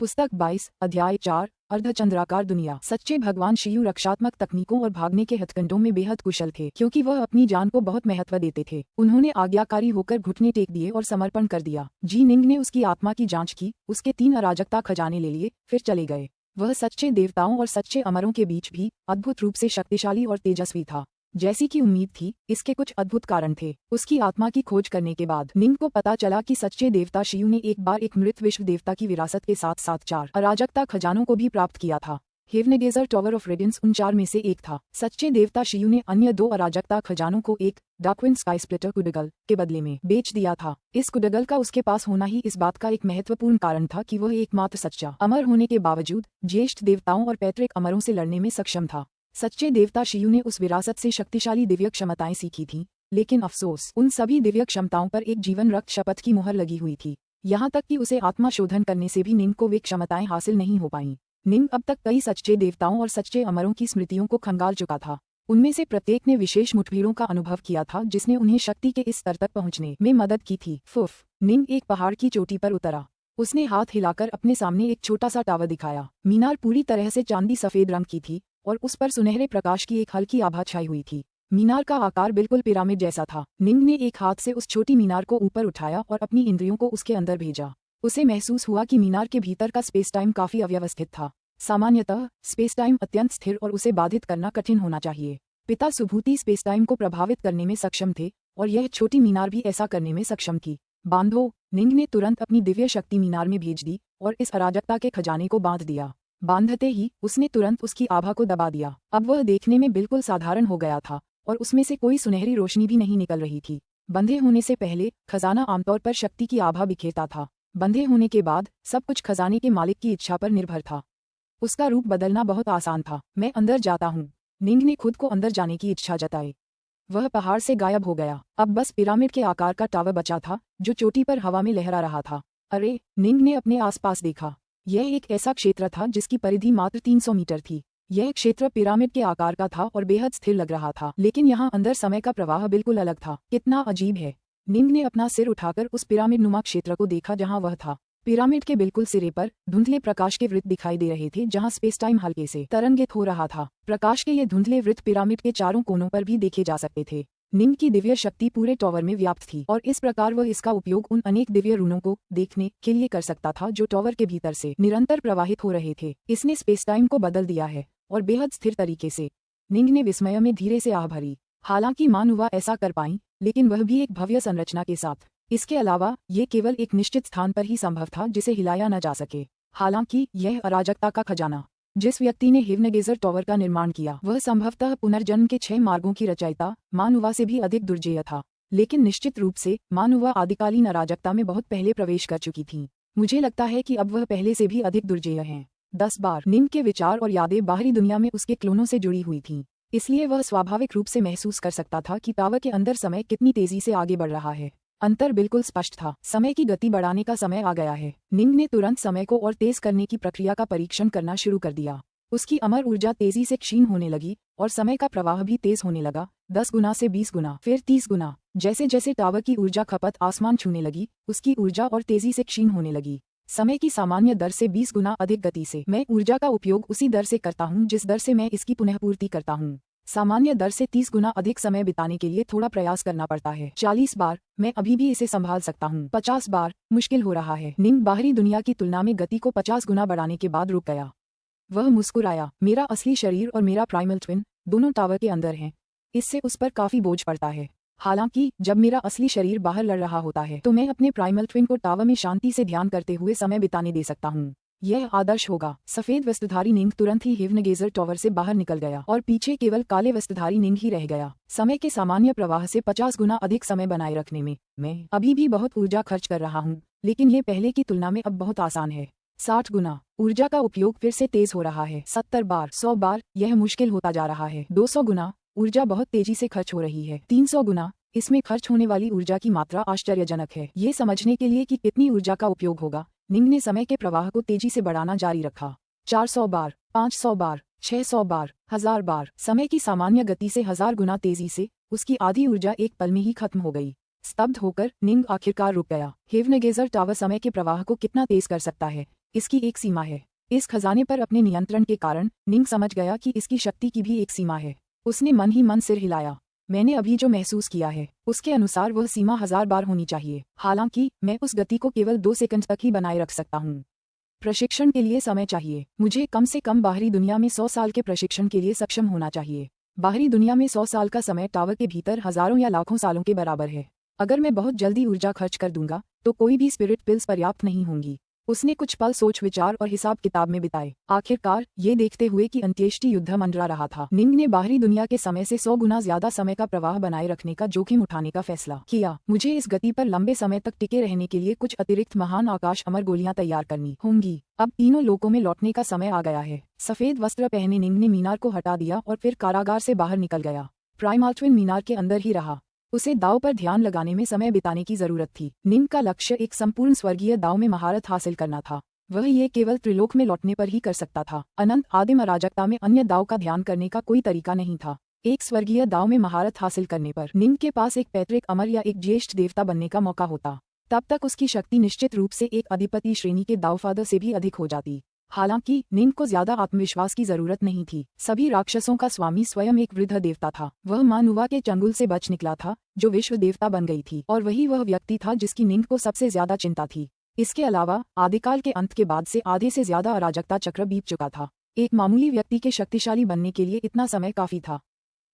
पुस्तक 22 अध्याय 4 अर्धचंद्राकार दुनिया। सच्चे भगवान शिव रक्षात्मक तकनीकों और भागने के हथकंडों में बेहद कुशल थे, क्योंकि वह अपनी जान को बहुत महत्व देते थे। उन्होंने आज्ञाकारी होकर घुटने टेक दिए और समर्पण कर दिया। जी निंग ने उसकी आत्मा की जांच की, उसके 3 अराजकता खजाने ले लिए, फिर चले गए। वह सच्चे देवताओं और सच्चे अमरों के बीच भी अद्भुत रूप से शक्तिशाली और तेजस्वी था। जैसी की उम्मीद थी, इसके कुछ अद्भुत कारण थे। उसकी आत्मा की खोज करने के बाद निंग को पता चला कि सच्चे देवता शिव ने एक बार एक मृत विश्व देवता की विरासत के साथ साथ 4 अराजकता खजानों को भी प्राप्त किया था। हेवनेगेजर टावर ऑफ रेडियंस उन 4 में से एक था। सच्चे देवता शिव ने अन्य 2 अराजकता खजानों को एक डार्कविंड स्काई स्प्लिटर कुडगल के बदले में बेच दिया था। इस कुडगल का उसके पास होना ही इस बात का एक महत्वपूर्ण कारण था कि वह एकमात्र सच्चा अमर होने के बावजूद ज्येष्ठ देवताओं और पैतृक अमरों से लड़ने में सक्षम था। सच्चे देवता शिव ने उस विरासत से शक्तिशाली दिव्य क्षमताएं सीखी थीं, लेकिन अफसोस उन सभी दिव्य क्षमताओं पर एक जीवन रक्त शपथ की मुहर लगी हुई थी। यहाँ तक कि उसे आत्मा शोधन करने से भी निंग को वे क्षमताएं हासिल नहीं हो पाईं। निंग अब तक कई सच्चे देवताओं और सच्चे अमरों की स्मृतियों को खंगाल चुका था। उनमें से प्रत्येक ने विशेष मुठभेड़ों का अनुभव किया था, जिसने उन्हें शक्ति के इस स्तर तक पहुंचने में मदद की थी। फुफ, निंग एक पहाड़ की चोटी पर उतरा। उसने हाथ हिलाकर अपने सामने एक छोटा सा टावर दिखाया। मीनार पूरी तरह से चांदी सफेद रंग की थी और उस पर सुनहरे प्रकाश की एक हल्की आभा छाई हुई थी। मीनार का आकार बिल्कुल पिरामिड जैसा था। निंग ने एक हाथ से उस छोटी मीनार को ऊपर उठाया और अपनी इंद्रियों को उसके अंदर भेजा। उसे महसूस हुआ कि मीनार के भीतर का स्पेस टाइम काफी अव्यवस्थित था। सामान्यतः स्पेस टाइम अत्यंत स्थिर और उसे बाधित करना कठिन होना चाहिए। पिता सुभूति स्पेस टाइम को प्रभावित करने में सक्षम थे और यह छोटी मीनार भी ऐसा करने में सक्षम थी। बांधो, निंग ने तुरंत अपनी दिव्य शक्ति मीनार में भेज दी और इस अराजकता के खजाने को बांध दिया। बांधते ही उसने तुरंत उसकी आभा को दबा दिया। अब वह देखने में बिल्कुल साधारण हो गया था और उसमें से कोई सुनहरी रोशनी भी नहीं निकल रही थी। बंधे होने से पहले खजाना आमतौर पर शक्ति की आभा बिखेरता था। बंधे होने के बाद सब कुछ खजाने के मालिक की इच्छा पर निर्भर था। उसका रूप बदलना बहुत आसान था। मैं अंदर जाता हूँ, निंग ने खुद को अंदर जाने की इच्छा जताई। वह पहाड़ से गायब हो गया। अब बस पिरामिड के आकार का टावर बचा था, जो चोटी पर हवा में लहरा रहा था। अरे, निंग ने अपने आसपास देखा। यह एक ऐसा क्षेत्र था जिसकी परिधि मात्र 300 मीटर थी। यह क्षेत्र पिरामिड के आकार का था और बेहद स्थिर लग रहा था, लेकिन यहाँ अंदर समय का प्रवाह बिल्कुल अलग था। कितना अजीब है। निंग ने अपना सिर उठाकर उस पिरामिड नुमा क्षेत्र को देखा जहाँ वह था। पिरामिड के बिल्कुल सिरे पर धुंधले प्रकाश के वृत्त दिखाई दे रहे थे, जहाँ स्पेस टाइम हल्के से तरंगित हो रहा था। प्रकाश के ये धुंधले वृत्त पिरामिड के चारों कोनों पर भी देखे जा सकते थे। निंग की दिव्य शक्ति पूरे टावर में व्याप्त थी और इस प्रकार वह इसका उपयोग उन अनेक दिव्य रूनों को देखने के लिए कर सकता था जो टावर के भीतर से निरंतर प्रवाहित हो रहे थे। इसने स्पेस टाइम को बदल दिया है और बेहद स्थिर तरीके से। निंग ने विस्मय में धीरे से आह भरी। हालांकि मानुवा ऐसा कर पाई, लेकिन वह भी एक भव्य संरचना के साथ। इसके अलावा ये केवल एक निश्चित स्थान पर ही संभव था जिसे हिलाया न जा सके। हालांकि यह अराजकता का खजाना जिस व्यक्ति ने हेवनेगेजर टावर का निर्माण किया, वह संभवतः पुनर्जन्म के 6 मार्गों की रचयिता मानुवा से भी अधिक दुर्जेय था। लेकिन निश्चित रूप से मानुवा आदिकालीन अराजकता में बहुत पहले प्रवेश कर चुकी थी। मुझे लगता है कि अब वह पहले से भी अधिक दुर्जेय हैं। 10 बार निंग के विचार और यादें बाहरी दुनिया में उसके क्लोनों से जुड़ी हुई थीं। इसलिए वह स्वाभाविक रूप से महसूस कर सकता था कि टावर के अंदर समय कितनी तेजी से आगे बढ़ रहा है। अंतर बिल्कुल स्पष्ट था। समय की गति बढ़ाने का समय आ गया है। निंग ने तुरंत समय को और तेज करने की प्रक्रिया का परीक्षण करना शुरू कर दिया। उसकी अमर ऊर्जा तेजी से क्षीण होने लगी और समय का प्रवाह भी तेज होने लगा। 10 गुना से 20 गुना, फिर 30 गुना। जैसे जैसे टावर की ऊर्जा खपत आसमान छूने लगी, उसकी ऊर्जा और तेजी से क्षीण होने लगी। समय की सामान्य दर से 20 गुना अधिक गति से मैं ऊर्जा का उपयोग उसी दर से करता हूँ जिस दर से मैं इसकी पुनःपूर्ति करता हूँ। सामान्य दर से 30 गुना अधिक समय बिताने के लिए थोड़ा प्रयास करना पड़ता है। 40 बार, मैं अभी भी इसे संभाल सकता हूँ। 50 बार, मुश्किल हो रहा है। निंग बाहरी दुनिया की तुलना में गति को 50 गुना बढ़ाने के बाद रुक गया। वह मुस्कुराया। मेरा असली शरीर और मेरा प्राइमल ट्विन दोनों टावर के अंदर हैं। इससे उस पर काफी बोझ पड़ता है। हालांकि जब मेरा असली शरीर बाहर लड़ रहा होता है तो मैं अपने प्राइमल ट्विन को टावर में शांति से ध्यान करते हुए समय बिताने दे सकता हूँ। यह आदर्श होगा। सफेद वस्त्रधारी निंग तुरंत ही हेवनेगेजर टावर से बाहर निकल गया और पीछे केवल काले वस्त्रधारी निंग ही रह गया। समय के सामान्य प्रवाह से 50 गुना अधिक समय बनाए रखने में मैं अभी भी बहुत ऊर्जा खर्च कर रहा हूँ, लेकिन ये पहले की तुलना में अब बहुत आसान है। 60 गुना, ऊर्जा का उपयोग फिर से तेज हो रहा है। 70 बार, 100 बार, यह मुश्किल होता जा रहा है। 200 गुना, ऊर्जा बहुत तेजी से खर्च हो रही है। 300 गुना, इसमें खर्च होने वाली ऊर्जा की मात्रा आश्चर्यजनक है। ये समझने के लिए कि कितनी ऊर्जा का उपयोग होगा, निंग ने समय के प्रवाह को तेजी से बढ़ाना जारी रखा। 400 बार, 500 बार, 600 बार, 1000 बार। समय की सामान्य गति से 1000 गुना तेजी से उसकी आधी ऊर्जा एक पल में ही खत्म हो गई। स्तब्ध होकर निंग आखिरकार रुक गया। हेवनेगेजर टावर समय के प्रवाह को कितना तेज कर सकता है, इसकी एक सीमा है। इस खजाने पर अपने नियंत्रण के कारण निंग समझ गया कि इसकी शक्ति की भी एक सीमा है। उसने मन ही मन सिर हिलाया। मैंने अभी जो महसूस किया है उसके अनुसार वह सीमा 1000 बार होनी चाहिए। हालांकि मैं उस गति को केवल 2 सेकंड तक ही बनाए रख सकता हूँ। प्रशिक्षण के लिए समय चाहिए। मुझे कम से कम बाहरी दुनिया में 100 साल के प्रशिक्षण के लिए सक्षम होना चाहिए। बाहरी दुनिया में 100 साल का समय टावर के भीतर हजारों या लाखों सालों के बराबर है। अगर मैं बहुत जल्दी ऊर्जा खर्च कर दूंगा तो कोई भी स्पिरिट पिल्स पर्याप्त नहीं होंगी। उसने कुछ पल सोच विचार और हिसाब किताब में बिताए। आखिरकार ये देखते हुए कि अंत्येष्टि युद्ध मंडरा रहा था, निंग ने बाहरी दुनिया के समय से 100 गुना ज्यादा समय का प्रवाह बनाए रखने का जोखिम उठाने का फैसला किया। मुझे इस गति पर लंबे समय तक टिके रहने के लिए कुछ अतिरिक्त महान आकाश अमर गोलियां तैयार करनी होंगी। अब तीनों लोकों में लौटने का समय आ गया है। सफेद वस्त्र पहने निंग ने मीनार को हटा दिया और फिर कारागार से बाहर निकल गया। प्राइमाल्ट्विन मीनार के अंदर ही रहा। उसे दाव पर ध्यान लगाने में समय बिताने की जरूरत थी। निंग का लक्ष्य एक संपूर्ण स्वर्गीय दाव में महारत हासिल करना था। वह ये केवल त्रिलोक में लौटने पर ही कर सकता था। अनंत आदिम अराजकता में अन्य दाव का ध्यान करने का कोई तरीका नहीं था। एक स्वर्गीय दाव में महारत हासिल करने पर निंग के पास एक पैतृक अमर या एक ज्येष्ठ देवता बनने का मौका होता। तब तक उसकी शक्ति निश्चित रूप से एक अधिपति श्रेणी के दावफादर से भी अधिक हो जाती। हालांकि निंग को ज्यादा आत्मविश्वास की जरूरत नहीं थी। सभी राक्षसों का स्वामी स्वयं एक वृद्ध देवता था। वह मानुवा के चंगुल से बच निकला था जो विश्व देवता बन गई थी, और वही वह व्यक्ति था जिसकी निंग को सबसे ज्यादा चिंता थी। इसके अलावा आदिकाल के अंत के बाद से आधे से ज्यादा अराजकता चक्र बीत चुका था। एक मामूली व्यक्ति के शक्तिशाली बनने के लिए इतना समय काफी था।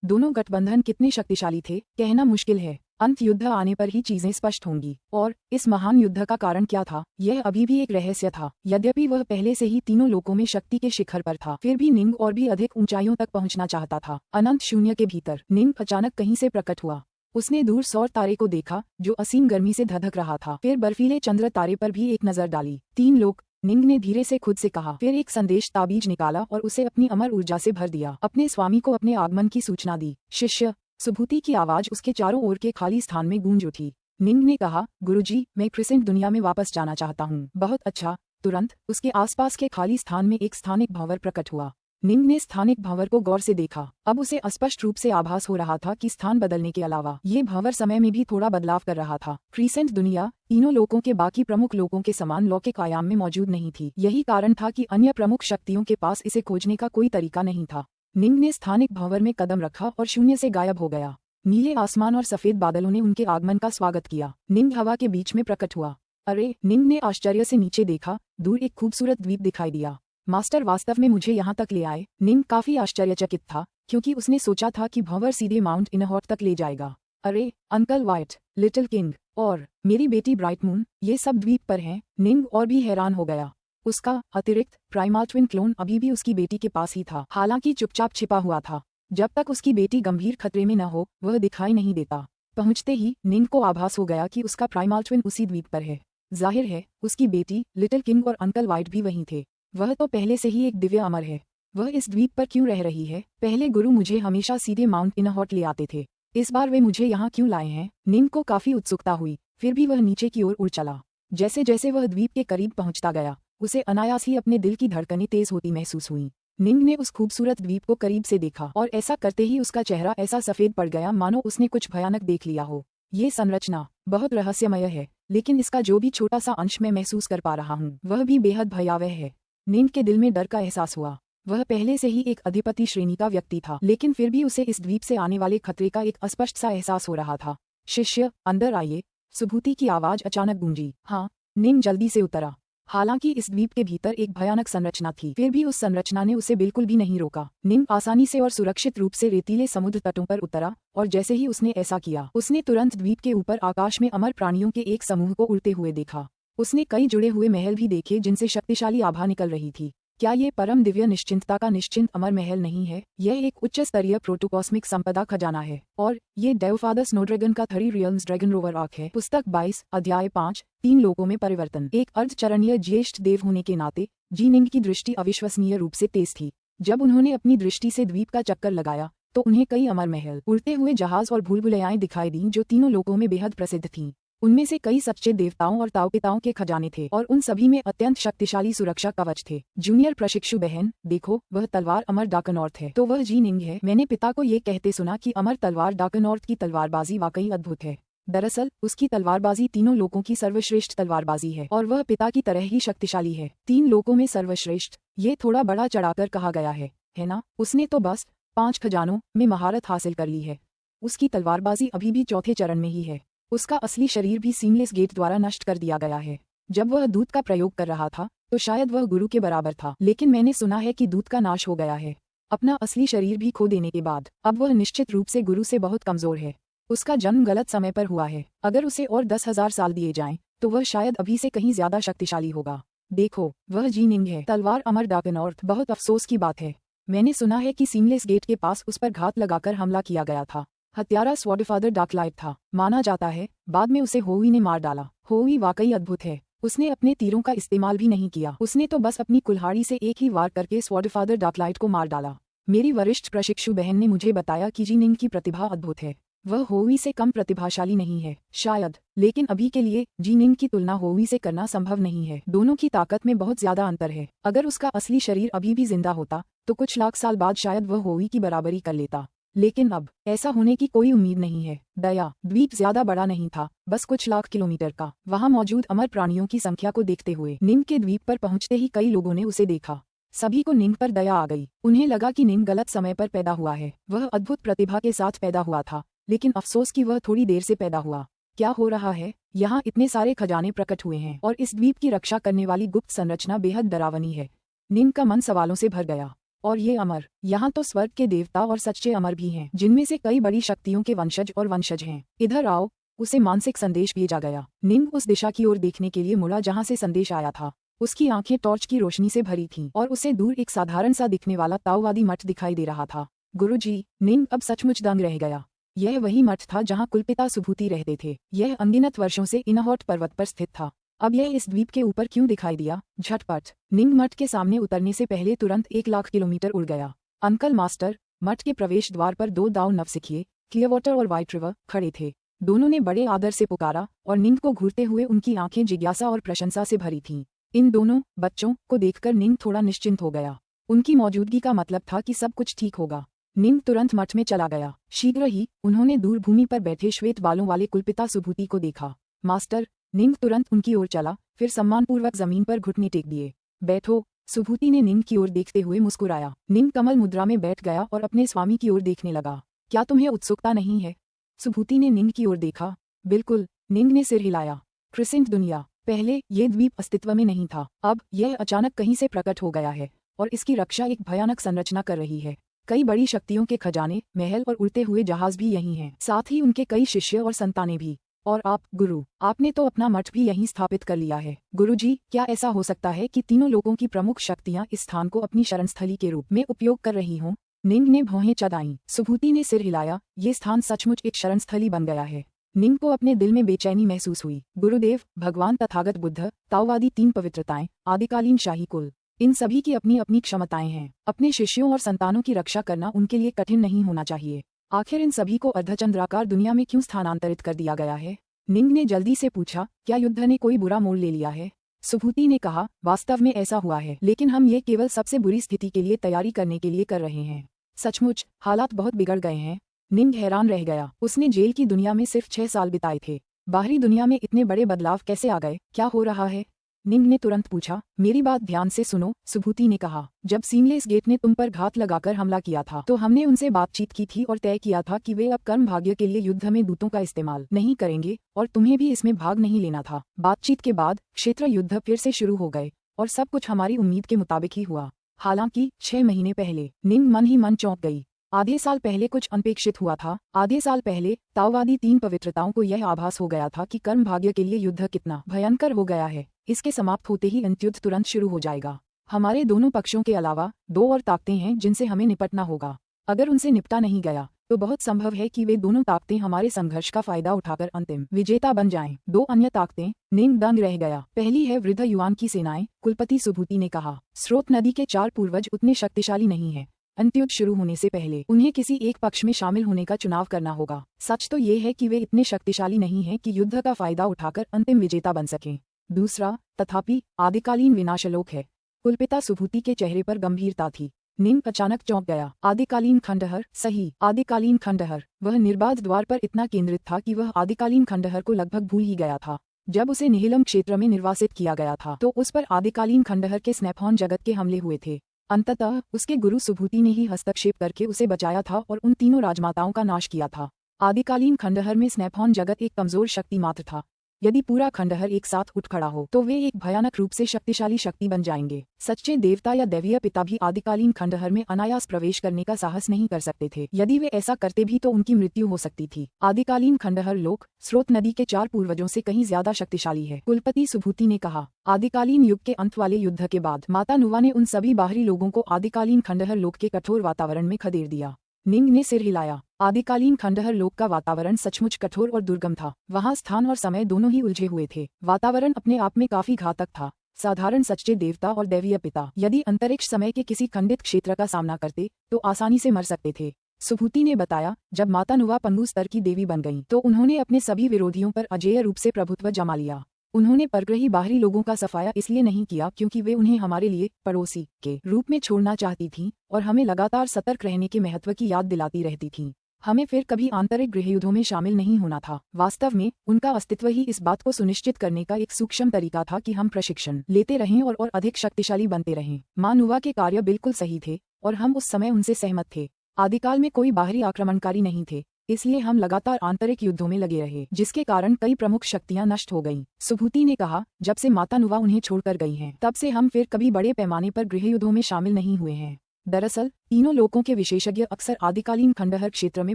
दोनों गठबंधन कितने शक्तिशाली थे कहना मुश्किल है। अंत युद्ध आने पर ही चीजें स्पष्ट होंगी। और इस महान युद्ध का कारण क्या था यह अभी भी एक रहस्य था। यद्यपि वह पहले से ही तीनों लोकों में शक्ति के शिखर पर था, फिर भी निंग और भी अधिक ऊंचाइयों तक पहुंचना चाहता था। अनंत शून्य के भीतर निंग अचानक कहीं से प्रकट हुआ। उसने दूर सौर तारे को देखा जो असीम गर्मी से धधक रहा था। फिर बर्फीले चंद्र तारे पर भी एक नजर डाली। 3 लोक, निंग ने धीरे से खुद से कहा। फिर एक संदेश ताबीज निकाला और उसे अपनी अमर ऊर्जा से भर दिया। अपने स्वामी को अपने आगमन की सूचना दी। शिष्य, सुभूति की आवाज उसके चारों ओर के खाली स्थान में गूंज उठी। निंग ने कहा, गुरुजी, मैं क्रिसेंट दुनिया में वापस जाना चाहता हूँ। बहुत अच्छा। तुरंत उसके आसपास के खाली स्थान में एक स्थानिक भंवर प्रकट हुआ। निंग ने स्थानिक भंवर को गौर से देखा। अब उसे स्पष्ट रूप से आभास हो रहा था कि स्थान बदलने के अलावा ये भंवर समय में भी थोड़ा बदलाव कर रहा था। क्रिसेंट दुनिया तीनों लोकों के बाकी प्रमुख लोकों के समान लौकिक आयाम में मौजूद नहीं थी। यही कारण था कि अन्य प्रमुख शक्तियों के पास इसे खोजने का कोई तरीका नहीं था। निंग ने स्थानिक भंवर में कदम रखा और शून्य से गायब हो गया। नीले आसमान और सफेद बादलों ने उनके आगमन का स्वागत किया। निंग हवा के बीच में प्रकट हुआ। अरे, निंग ने आश्चर्य से नीचे देखा। दूर एक खूबसूरत द्वीप दिखाई दिया। मास्टर वास्तव में मुझे यहाँ तक ले आए। निंग काफी आश्चर्यचकित था क्योंकि उसने सोचा था कि भंवर सीधे माउंट इनहॉट तक ले जाएगा। अरे, अंकल वाइट, लिटिल किंग और मेरी बेटी ब्राइट मून, ये सब द्वीप पर हैं। निंग और भी हैरान हो गया। उसका अतिरिक्त प्राइमाल्ट्विन क्लोन अभी भी उसकी बेटी के पास ही था, हालांकि चुपचाप छिपा हुआ था। जब तक उसकी बेटी गंभीर खतरे में न हो वह दिखाई नहीं देता। पहुंचते ही निंग को आभास हो गया कि उसका प्राइमाल्ट्विन उसी द्वीप पर है। जाहिर है उसकी बेटी लिटिल किंग और अंकल वाइट भी वहीं थे। वह तो पहले से ही एक दिव्य अमर है। वह इस द्वीप पर क्यों रह रही है? पहले गुरु मुझे हमेशा सीधे माउंट इनहॉट ले आते थे, इस बार वे मुझे यहाँ क्यों लाए हैं? निंग को काफी उत्सुकता हुई। फिर भी वह नीचे की ओर उड़ चला। जैसे जैसे वह द्वीप के करीब पहुंचता गया उसे अनायास ही अपने दिल की धड़कनें तेज होती महसूस हुई। निंग ने उस खूबसूरत द्वीप को करीब से देखा और ऐसा करते ही उसका चेहरा ऐसा सफेद पड़ गया मानो उसने कुछ भयानक देख लिया हो। ये संरचना बहुत रहस्यमय है, लेकिन इसका जो भी छोटा सा अंश मैं महसूस कर पा रहा हूँ वह भी बेहद भयावह है। निंग के दिल में डर का एहसास हुआ। वह पहले से ही एक अधिपति श्रेणी का व्यक्ति था, लेकिन फिर भी उसे इस द्वीप से आने वाले खतरे का एक अस्पष्ट सा एहसास हो रहा था। शिष्य, अंदर आइए, सुभूति की आवाज अचानक गूंजी। हाँ, निंग जल्दी से उतरा। हालांकि इस द्वीप के भीतर एक भयानक संरचना थी, फिर भी उस संरचना ने उसे बिल्कुल भी नहीं रोका। निंग आसानी से और सुरक्षित रूप से रेतीले समुद्र तटों पर उतरा, और जैसे ही उसने ऐसा किया उसने तुरंत द्वीप के ऊपर आकाश में अमर प्राणियों के एक समूह को उड़ते हुए देखा। उसने कई जुड़े हुए महल भी देखे जिनसे शक्तिशाली आभा निकल रही थी। क्या ये परम दिव्य निश्चिंतता का निश्चिंत अमर महल नहीं है? यह एक उच्च स्तरीय प्रोटोकॉस्मिक संपदा खजाना है, और ये डेवफादर स्नोड्रैगन का 3 रियल्म्स ड्रैगन रोवर आर्क है। पुस्तक 22, अध्याय 5, 3 लोकों में परिवर्तन। एक अर्धचरणीय ज्येष्ठ देव होने के नाते जी निंग की दृष्टि अविश्वसनीय रूप से तेज थी। जब उन्होंने अपनी दृष्टि से द्वीप का चक्कर लगाया तो उन्हें कई अमर महल, उड़ते हुए जहाज और भूलभुलैयाएं दिखाई दीं जो तीनों लोकों में बेहद प्रसिद्ध थीं। उनमें से कई सच्चे देवताओं और ताओपिताओं के खजाने थे, और उन सभी में अत्यंत शक्तिशाली सुरक्षा कवच थे। जूनियर प्रशिक्षु बहन, देखो, वह तलवार अमर डाकनॉर्थ है। तो वह जी निंग है। मैंने पिता को ये कहते सुना कि अमर तलवार डाकनॉर्थ की तलवारबाजी वाकई अद्भुत है। दरअसल उसकी तलवारबाजी तीनों लोकों की सर्वश्रेष्ठ तलवारबाजी है और वह पिता की तरह ही शक्तिशाली है। 3 लोकों में सर्वश्रेष्ठ, ये थोड़ा बड़ा चढ़ाकर कहा गया है ना? उसने तो बस 5 खजानों में महारत हासिल कर ली है। उसकी तलवारबाजी अभी भी चौथे चरण में ही है। उसका असली शरीर भी सीमलेस गेट द्वारा नष्ट कर दिया गया है। जब वह दूत का प्रयोग कर रहा था तो शायद वह गुरु के बराबर था, लेकिन मैंने सुना है कि दूत का नाश हो गया है। अपना असली शरीर भी खो देने के बाद अब वह निश्चित रूप से गुरु से बहुत कमजोर है। उसका जन्म गलत समय पर हुआ है। अगर उसे और 10,000 साल दिए जाएं, तो वह शायद अभी से कहीं ज्यादा शक्तिशाली होगा। देखो, वह जी निंग है, तलवार अमर डार्कनॉर्थ। बहुत अफसोस की बात है। मैंने सुना है कि सीमलेस गेट के पास उस पर घात लगाकर हमला किया गया था। हत्यारा स्वॉर्डफादर डार्कलाइट था। माना जाता है बाद में उसे होवी ने मार डाला। होवी वाकई अद्भुत है। उसने अपने तीरों का इस्तेमाल भी नहीं किया। उसने तो बस अपनी कुल्हाड़ी से एक ही वार करके स्वॉर्डफादर डार्कलाइट को मार डाला। मेरी वरिष्ठ प्रशिक्षु बहन ने मुझे बताया कि जी निंग की प्रतिभा अद्भुत है। वह होवी से कम प्रतिभाशाली नहीं है शायद, लेकिन अभी के लिए जी निंग की तुलना होवी से करना संभव नहीं है। दोनों की ताकत में बहुत ज्यादा अंतर है। अगर उसका असली शरीर अभी भी जिंदा होता तो कुछ लाख साल बाद शायद वह होवी की बराबरी कर लेता, लेकिन अब ऐसा होने की कोई उम्मीद नहीं है। दया द्वीप ज्यादा बड़ा नहीं था, बस कुछ लाख किलोमीटर का। वहां मौजूद अमर प्राणियों की संख्या को देखते हुए निंग के द्वीप पर पहुंचते ही कई लोगों ने उसे देखा। सभी को निंग पर दया आ गई। उन्हें लगा कि निंग गलत समय पर पैदा हुआ है। वह अद्भुत प्रतिभा के साथ पैदा हुआ था, लेकिन अफसोस कि वह थोड़ी देर से पैदा हुआ। क्या हो रहा है? यहाँ इतने सारे खजाने प्रकट हुए हैं और इस द्वीप की रक्षा करने वाली गुप्त संरचना बेहद डरावनी है। निंग का मन सवालों से भर गया। और ये अमर, यहाँ तो स्वर्ग के देवता और सच्चे अमर भी हैं, जिनमें से कई बड़ी शक्तियों के वंशज और वंशज हैं। इधर आओ। उसे मानसिक संदेश भेजा गया। निंग उस दिशा की ओर देखने के लिए मुड़ा जहाँ से संदेश आया था। उसकी आंखें टॉर्च की रोशनी से भरी थीं और उसे दूर एक साधारण सा दिखने वाला ताओवादी मठ दिखाई दे रहा था। गुरुजी, निंग अब सचमुच दंग रह गया। यह वही मठ था जहाँ कुलपिता सुभूति रहते थे। यह अनगिनत वर्षों से इनहॉट पर्वत पर स्थित था। अब यह इस द्वीप के ऊपर क्यों दिखाई दिया? झटपट निंग मठ के सामने उतरने से पहले तुरंत 1,00,000 किलोमीटर उड़ गया। अंकल मास्टर, मठ के प्रवेश द्वार पर 2 दाव नवसिखिए, क्लियरवाटर और व्हाइट रिवर, खड़े थे। दोनों ने बड़े आदर से पुकारा और निंग को घूरते हुए उनकी आंखें जिज्ञासा और प्रशंसा से भरी थीं। इन दोनों बच्चों को देखकर निंग थोड़ा निश्चिंत हो गया। उनकी मौजूदगी का मतलब था कि सब कुछ ठीक होगा। निंग तुरंत मठ में चला गया। शीघ्र ही उन्होंने दूर भूमि पर बैठे श्वेत बालों वाले कुलपिता सुभूति को देखा। मास्टर, निंग तुरंत उनकी ओर चला, फिर सम्मानपूर्वक जमीन पर घुटने टेक दिए। बैठो। सुभूति ने निंग की ओर देखते हुए मुस्कुराया। निंग कमल मुद्रा में बैठ गया और अपने स्वामी की ओर देखने लगा। क्या तुम्हें उत्सुकता नहीं है? सुभूति ने निंग की ओर देखा। बिल्कुल, निंग ने सिर हिलाया। क्रिसेंट दुनिया, पहले ये द्वीप अस्तित्व में नहीं था। अब यह अचानक कहीं से प्रकट हो गया है और इसकी रक्षा एक भयानक संरचना कर रही है। कई बड़ी शक्तियों के खजाने, महल और उड़ते हुए जहाज भी यहीं हैं, साथ ही उनके कई शिष्य और संतानें भी। और आप, गुरु, आपने तो अपना मठ भी यहीं स्थापित कर लिया है। गुरुजी, क्या ऐसा हो सकता है कि तीनों लोगों की प्रमुख शक्तियां इस स्थान को अपनी शरणस्थली के रूप में उपयोग कर रही हों? निंग ने भौहें चढ़ाईं। सुभूति ने सिर हिलाया। ये स्थान सचमुच एक शरणस्थली बन गया है। निंग को अपने दिल में बेचैनी महसूस हुई। गुरुदेव, भगवान तथागत बुद्ध, ताओवादी 3 पवित्रताएं, आदिकालीन शाही कुल, इन सभी की अपनी अपनी क्षमताएं हैं। अपने शिष्यों और संतानों की रक्षा करना उनके लिए कठिन नहीं होना चाहिए। आखिर इन सभी को अर्धचंद्राकार दुनिया में क्यों स्थानांतरित कर दिया गया है? निंग ने जल्दी से पूछा। क्या युद्ध ने कोई बुरा मोड़ ले लिया है? सुभूति ने कहा, वास्तव में ऐसा हुआ है, लेकिन हम ये केवल सबसे बुरी स्थिति के लिए तैयारी करने के लिए कर रहे हैं। सचमुच हालात बहुत बिगड़ गए हैं। निंग हैरान रह गया। उसने जेल की दुनिया में सिर्फ 6 साल बिताए थे। बाहरी दुनिया में इतने बड़े बदलाव कैसे आ गए? क्या हो रहा है? निंग ने तुरंत पूछा। मेरी बात ध्यान से सुनो, सुभूति ने कहा। जब सीमलेस गेट ने तुम पर घात लगाकर हमला किया था तो हमने उनसे बातचीत की थी और तय किया था कि वे अब कर्म भाग्य के लिए युद्ध में दूतों का इस्तेमाल नहीं करेंगे और तुम्हें भी इसमें भाग नहीं लेना था। बातचीत के बाद क्षेत्र युद्ध फिर से शुरू हो गए और सब कुछ हमारी उम्मीद के मुताबिक ही हुआ। हालांकि 6 महीने पहले निंग मन ही मन चौंक गई। आधे साल पहले कुछ अनपेक्षित हुआ था। आधे साल पहले ताओवादी 3 पवित्रताओं को यह आभास हो गया था कि कर्म भाग्य के लिए युद्ध कितना भयंकर हो गया है। इसके समाप्त होते ही अंतयुद्ध तुरंत शुरू हो जाएगा। हमारे दोनों पक्षों के अलावा 2 और ताकतें हैं जिनसे हमें निपटना होगा। अगर उनसे निपटा नहीं गया तो बहुत संभव है कि वे दोनों ताकतें हमारे संघर्ष का फायदा उठाकर अंतिम विजेता बन जाएं। 2 अन्य ताकतें। निंग दंग रह गया। पहली है वृद्ध युआन की सेनाएं, कुलपति सुभूति ने कहा। स्रोत नदी के 4 पूर्वज उतने शक्तिशाली नहीं है। अंतयुद्ध शुरू होने से पहले उन्हें किसी एक पक्ष में शामिल होने का चुनाव करना होगा। सच तो ये है कि वे इतने शक्तिशाली नहीं हैं कि युद्ध का फायदा उठाकर अंतिम विजेता बन सकें। दूसरा, तथापि, आदिकालीन विनाशलोक है। कुलपिता सुभूति के चेहरे पर गंभीरता थी। निंग अचानक चौंक गया। आदिकालीन खंडहर, सही, आदिकालीन खंडहर। वह निर्बाध द्वार पर इतना केंद्रित था कि वह आदिकालीन खंडहर को लगभग भूल ही गया था। जब उसे निहिलम क्षेत्र में निर्वासित किया गया था तो उस पर आदिकालीन खंडहर के स्नैपहॉर्न जगत के हमले हुए थे। अंततः उसके गुरु सुभूति ने ही हस्तक्षेप करके उसे बचाया था और उन तीनों राजमाताओं का नाश किया था। आदिकालीन खंडहर में स्नैपहॉर्न जगत एक कमजोर शक्ति मात्र था। यदि पूरा खंडहर एक साथ उठ खड़ा हो तो वे एक भयानक रूप से शक्तिशाली शक्ति बन जाएंगे। सच्चे देवता या दैवीय पिता भी आदिकालीन खंडहर में अनायास प्रवेश करने का साहस नहीं कर सकते थे। यदि वे ऐसा करते भी तो उनकी मृत्यु हो सकती थी। आदिकालीन खंडहर लोक स्रोत नदी के 4 पूर्वजों से कहीं ज्यादा शक्तिशाली है, कुलपति सुभूति ने कहा। आदिकालीन युग के अंत वाले युद्ध के बाद माता नुवा ने उन सभी बाहरी लोगों को आदिकालीन खंडहर लोक के कठोर वातावरण में खदेड़ दिया। निंग ने सिर हिलाया। आदिकालीन खंडहर लोक का वातावरण सचमुच कठोर और दुर्गम था। वहां स्थान और समय दोनों ही उलझे हुए थे। वातावरण अपने आप में काफी घातक था। साधारण सच्चे देवता और दैवीय पिता यदि अंतरिक्ष समय के किसी खंडित क्षेत्र का सामना करते तो आसानी से मर सकते थे। सुभूति ने बताया, जब माता नुवा पंगु स्तर की देवी बन गईं, तो उन्होंने अपने सभी विरोधियों पर अजेय रूप से प्रभुत्व जमा लिया। उन्होंने परग्रही बाहरी लोगों का सफाया इसलिए नहीं किया क्योंकि वे उन्हें हमारे लिए पड़ोसी के रूप में छोड़ना चाहती थीं और हमें लगातार सतर्क रहने के महत्व की याद दिलाती रहती थीं। हमें फिर कभी आंतरिक गृहयुद्धों में शामिल नहीं होना था। वास्तव में उनका अस्तित्व ही इस बात को सुनिश्चित करने का एक सूक्ष्म तरीका था कि हम प्रशिक्षण लेते रहें और अधिक शक्तिशाली बनते रहें। मां नुवा के कार्य बिल्कुल सही थे और हम उस समय उनसे सहमत थे। आदिकाल में कोई बाहरी आक्रमणकारी नहीं थे, इसलिए हम लगातार आंतरिक युद्धों में लगे रहे, जिसके कारण कई प्रमुख शक्तियां नष्ट हो गईं। सुभूति ने कहा, जब से माता नुवा उन्हें छोड़कर गई हैं, तब से हम फिर कभी बड़े पैमाने पर गृहयुद्धों में शामिल नहीं हुए हैं। दरअसल तीनों लोकों के विशेषज्ञ अक्सर आदिकालीन खंडहर क्षेत्र में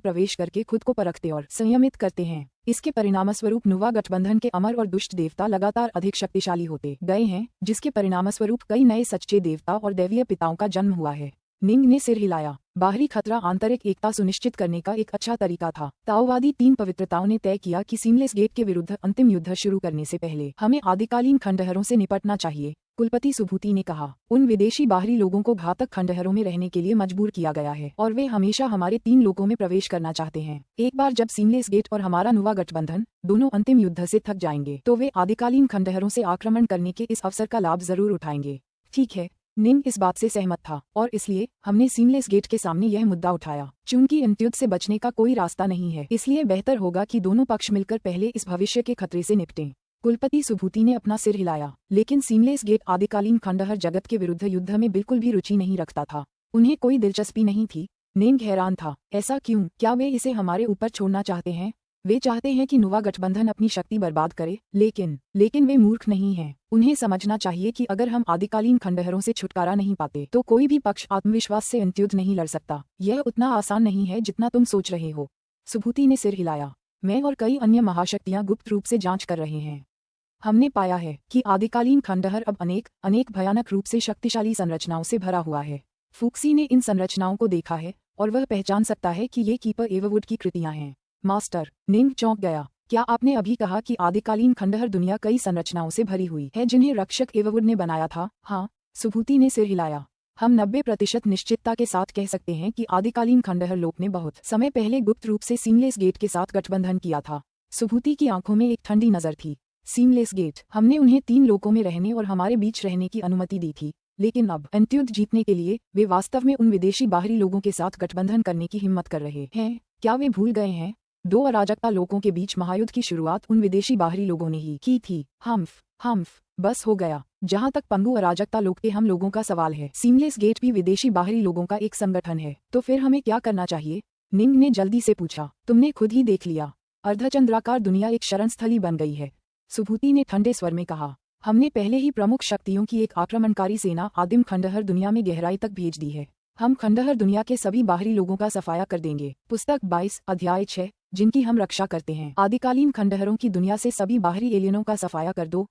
प्रवेश करके खुद को परखते और संयमित करते हैं। इसके परिणामस्वरूप नुवा गठबंधन के अमर और दुष्ट देवता लगातार अधिक शक्तिशाली होते गए हैं, जिसके परिणामस्वरूप कई नए सच्चे देवता और दैवीय पिताओं का जन्म हुआ है। निंग ने सिर हिलाया। बाहरी खतरा आंतरिक एकता सुनिश्चित करने का एक अच्छा तरीका था। ताओवादी 3 पवित्रताओं ने तय किया कि सीमलेस गेट के विरुद्ध अंतिम युद्ध शुरू करने से पहले हमें आदिकालीन खंडहरों से निपटना चाहिए, कुलपति सुभूति ने कहा। उन विदेशी बाहरी लोगों को घातक खंडहरों में रहने के लिए मजबूर किया गया है और वे हमेशा हमारे 3 लोकों में प्रवेश करना चाहते हैं। एक बार जब सीमलेस गेट और हमारा नुवा गठबंधन दोनों अंतिम युद्ध से थक जाएंगे तो वे आदिकालीन खंडहरों से आक्रमण करने के इस अवसर का लाभ जरूर उठाएंगे। ठीक है, निंग इस बात से सहमत था और इसलिए हमने सीमलेस गेट के सामने यह मुद्दा उठाया। चूंकि युद्ध से बचने का कोई रास्ता नहीं है, इसलिए बेहतर होगा कि दोनों पक्ष मिलकर पहले इस भविष्य के खतरे से निपटें। कुलपति सुभूति ने अपना सिर हिलाया। लेकिन सीमलेस गेट आदिकालीन खंडहर जगत के विरुद्ध युद्ध में बिल्कुल भी रुचि नहीं रखता था। उन्हें कोई दिलचस्पी नहीं थी। निंग हैरान था। ऐसा क्यों? क्या वे इसे हमारे ऊपर छोड़ना चाहते हैं? वे चाहते हैं कि नुवा गठबंधन अपनी शक्ति बर्बाद करे, लेकिन वे मूर्ख नहीं हैं। उन्हें समझना चाहिए कि अगर हम आदिकालीन खंडहरों से छुटकारा नहीं पाते तो कोई भी पक्ष आत्मविश्वास से युद्ध नहीं लड़ सकता। यह उतना आसान नहीं है जितना तुम सोच रहे हो। सुभूति ने सिर हिलाया। मैं और कई अन्य महाशक्तियां गुप्त रूप से जांच कर रहे हैं। हमने पाया है कि आदिकालीन खंडहर अब अनेक भयानक रूप से शक्तिशाली संरचनाओं से भरा हुआ है। फूक्सी ने इन संरचनाओं को देखा है और वह पहचान सकता है कि ये कीपर एववुड की कृतियां हैं। मास्टर, निंग चौंक गया। क्या आपने अभी कहा कि आदिकालीन खंडहर दुनिया कई संरचनाओं से भरी हुई है जिन्हें रक्षक एववुड ने बनाया था? हाँ, सुभूति ने सिर हिलाया। हम 90% निश्चितता के साथ कह सकते हैं कि आदिकालीन खंडहर लोक ने बहुत समय पहले गुप्त रूप से सीमलेस गेट के साथ गठबंधन किया था। सुभूति की आंखों में एक ठंडी नजर थी। सीमलेस गेट, हमने उन्हें 3 लोकों में रहने और हमारे बीच रहने की अनुमति दी थी, लेकिन अब युद्ध जीतने के लिए वे वास्तव में उन विदेशी बाहरी लोगों के साथ गठबंधन करने की हिम्मत कर रहे हैं। क्या वे भूल गए हैं? 2 अराजकता लोगों के बीच महायुद्ध की शुरुआत उन विदेशी बाहरी लोगों ने ही की थी। हम्फ, बस हो गया। जहाँ तक पंगु अराजकता लोग के हम लोगों का सवाल है, सीमलेस गेट भी विदेशी बाहरी लोगों का एक संगठन है। तो फिर हमें क्या करना चाहिए? निंग ने जल्दी से पूछा। तुमने खुद ही देख लिया, अर्धचंद्राकार दुनिया एक शरणस्थली बन गई है, सुभूति ने ठंडे स्वर में कहा। हमने पहले ही प्रमुख शक्तियों की एक आक्रमणकारी सेना आदिम खंडहर दुनिया में गहराई तक भेज दी है। हम खंडहर दुनिया के सभी बाहरी लोगों का सफाया कर देंगे। पुस्तक 22 अध्याय 6, जिनकी हम रक्षा करते हैं। आदिकालीन खंडहरों की दुनिया से सभी बाहरी एलियनों का सफाया कर दो।